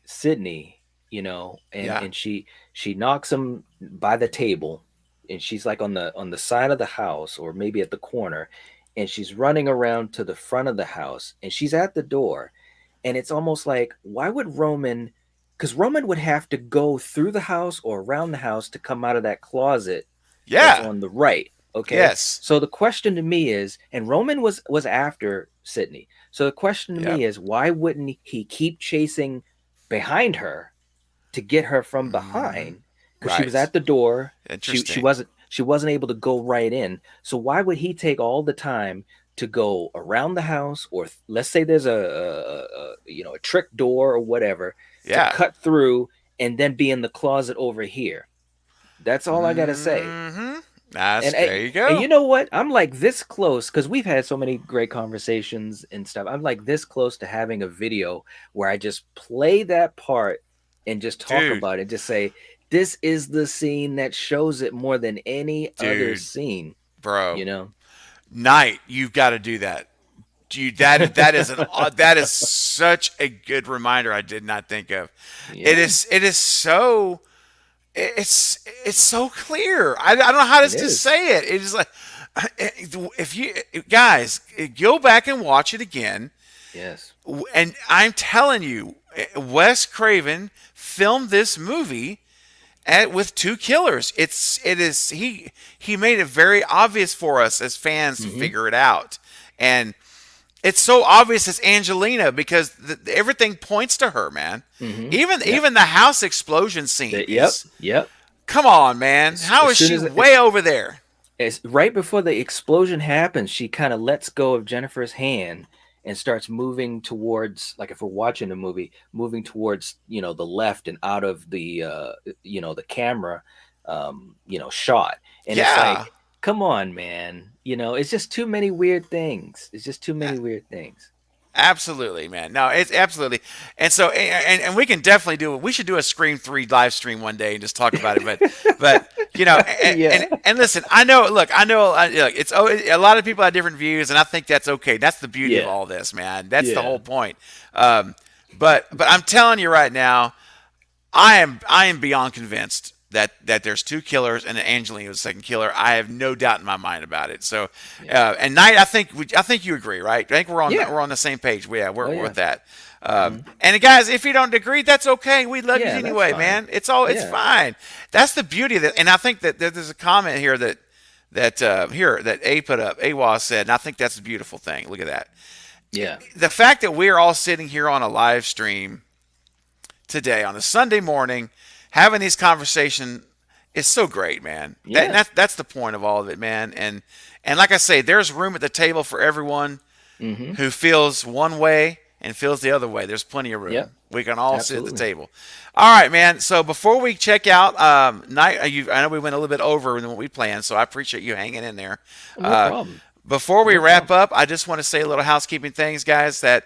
Sydney, and Yeah. she knocks him by the table, and she's like on the side of the house or maybe at the corner, and she's running around to the front of the house, and she's at the door, and it's almost like, why would Roman? Because Roman would have to go through the house or around the house to come out of that closet that's Yeah. on the right. Okay. Yes. So the question to me is, and Roman was after Sydney. So the question to Yep. me is, why wouldn't he keep chasing behind her to get her from Hmm. behind? Because she was Right. at the door. Interesting. She wasn't able to go right in. So why would he take all the time to go around the house, or let's say there's a trick door or whatever, to Yeah. cut through and then be in the closet over here? That's all I gotta say. Hmm. That's And there and, you and go. you know what? I'm like this close because we've had so many great conversations and stuff. I'm like this close to having a video where I just play that part and just talk Dude, about it. Just say, this is the scene that shows it more than any other dude, scene, bro. you know? Night, you've got to do that. That is such a good reminder I did not think of. Yeah, It is so it's so clear. I don't know how it to is. say it. It is like if you guys go back and watch it again, Yes. and I'm telling you, Wes Craven filmed this movie with two killers. It is he made it very obvious for us as fans to Mm-hmm. figure it out, and it's so obvious it's Angelina because everything points to her, man. Mm-hmm. Yep. Even the house explosion scene Yep. is, Yep. come on, man. How As is soon she as way over there? it's right before the explosion happens, she kind of lets go of Jennifer's hand and starts moving towards, like if we're watching a movie, moving towards, the left and out of the camera, shot. And it's Yeah. like, come on, man. It's just too many weird things. It's just too many weird things. Absolutely, man. No, it's absolutely, and so and we can definitely do it. We should do a Scream 3 live stream one day and just talk about it. But Yeah. and listen, I know. Look, I know. Look, it's a lot of people have different views, and I think that's okay. That's the beauty of Yeah. all this, man. That's the Yeah. whole point. Um, but I'm telling you right now, I am beyond convinced that there's two killers and that Angelina was the second killer. I have no doubt in my mind about it. So, Yeah. and Knight, I think you agree, right? I think Yeah. we're on the same page. Yeah, Oh we're yeah. with that. Hmm. And guys, if you don't agree, that's okay. We love you Yeah, that's anyway, fine. man. It's Yeah. fine. That's the beauty of it. And I think that there's a comment here that A put up. AWA said, and I think that's a beautiful thing. Look at that. Yeah. The fact that we're all sitting here on a live stream today on a Sunday morning, having these conversations is so great, man. Yeah. That's the point of all of it, man. And like I say, there's room at the table for everyone Hmm. who feels one way and feels the other way. There's plenty of room. Yep. We can all sit at the Absolutely. table. All right, man. So before we check out, I know we went a little bit over than what we planned, so I appreciate you hanging in there. No Uh, problem. Before we No wrap problem. up, I just want to say a little housekeeping things, guys, that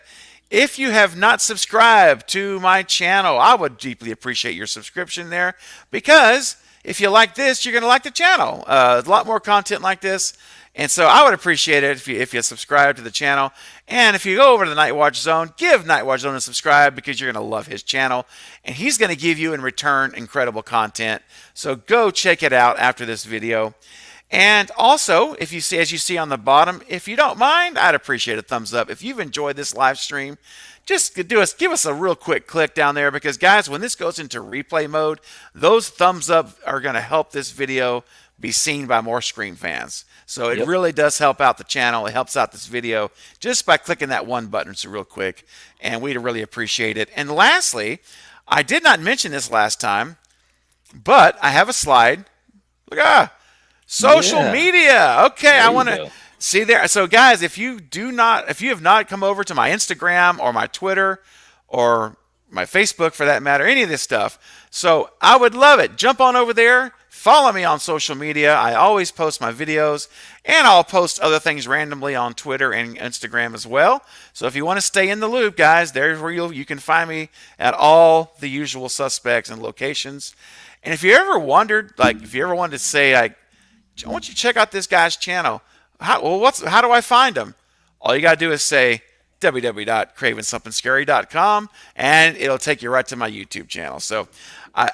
if you have not subscribed to my channel, I would deeply appreciate your subscription there because if you like this, you're going to like the channel. A lot more content like this. And so I would appreciate it if you subscribe to the channel. And if you go over to the NightWatch Zone, give NightWatch Zone a subscribe because you're going to love his channel. And he's going to give you in return incredible content. So go check it out after this video. And also, if you see, as you see on the bottom, if you don't mind, I'd appreciate a thumbs up. If you've enjoyed this live stream, just give us a real quick click down there because guys, when this goes into replay mode, those thumbs up are going to help this video be seen by more Scream fans. So it Yep. really does help out the channel. It helps out this video just by clicking that one button. It's real quick, and we'd really appreciate it. And lastly, I did not mention this last time, but I have a slide Look at social Yeah, media. Okay, there I you want to go. see there. So, guys, if you have not come over to my Instagram or my Twitter or my Facebook for that matter, any of this stuff, so I would love it. Jump on over there. Follow me on social media. I always post my videos, and I'll post other things randomly on Twitter and Instagram as well. So if you want to stay in the loop, guys, there's where you can find me at all the usual suspects and locations. And if you ever wondered, like, if you ever wanted to say, like, I want you to check out this guy's channel. How do I find him? All you got to do is say www.cravensomething.scary.com and it'll take you right to my YouTube channel. So I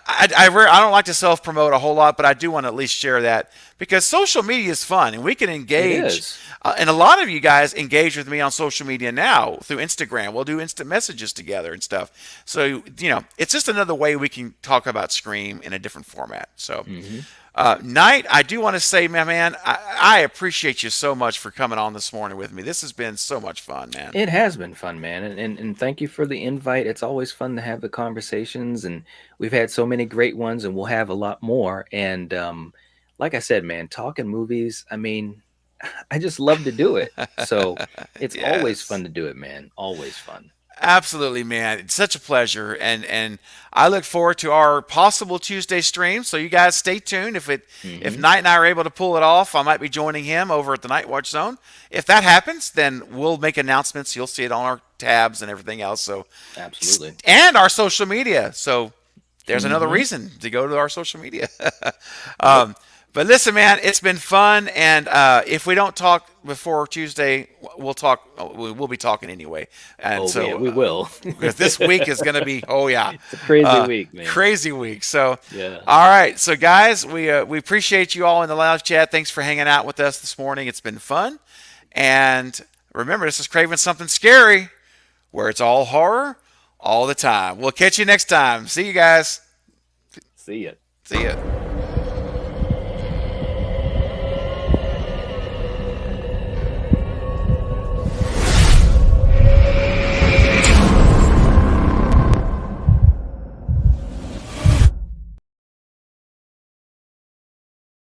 don't like to self promote a whole lot, but I do want to at least share that because social media is fun and we can It engage. is. And a lot of you guys engage with me on social media now through Instagram. We'll do instant messages together and stuff. So, it's just another way we can talk about Scream in a different format. So, Hmm. Knight, I do want to say, my man, I appreciate you so much for coming on this morning with me. This has been so much fun, man. It has been fun, man, and thank you for the invite. It's always fun to have the conversations, and we've had so many great ones, and we'll have a lot more. And like I said, man, talking movies. I mean, I just love to do it. So it's always Yes. fun to do it, man. Always fun. Absolutely, man. It's such a pleasure, and I look forward to our possible Tuesday stream. So you guys stay tuned. If Hmm. Knight and I are able to pull it off, I might be joining him over at the NightWatch Zone. If that happens, then we'll make announcements. You'll see it on our tabs and everything else. So, Absolutely. and our social media. So there's another Hmm. reason to go to our social media. Yep. um, but listen, man, it's been fun, and if we don't talk before Tuesday, we'll talk. We'll be talking anyway, and Oh man, so we will. because this week is going to be, oh yeah, It's a crazy week, man. crazy week. So, Yeah. all right, so guys, we appreciate you all in the live chat. Thanks for hanging out with us this morning. It's been fun, and remember, this is Craving Something Scary, where it's all horror all the time. We'll catch you next time. See you guys. See ya. See ya.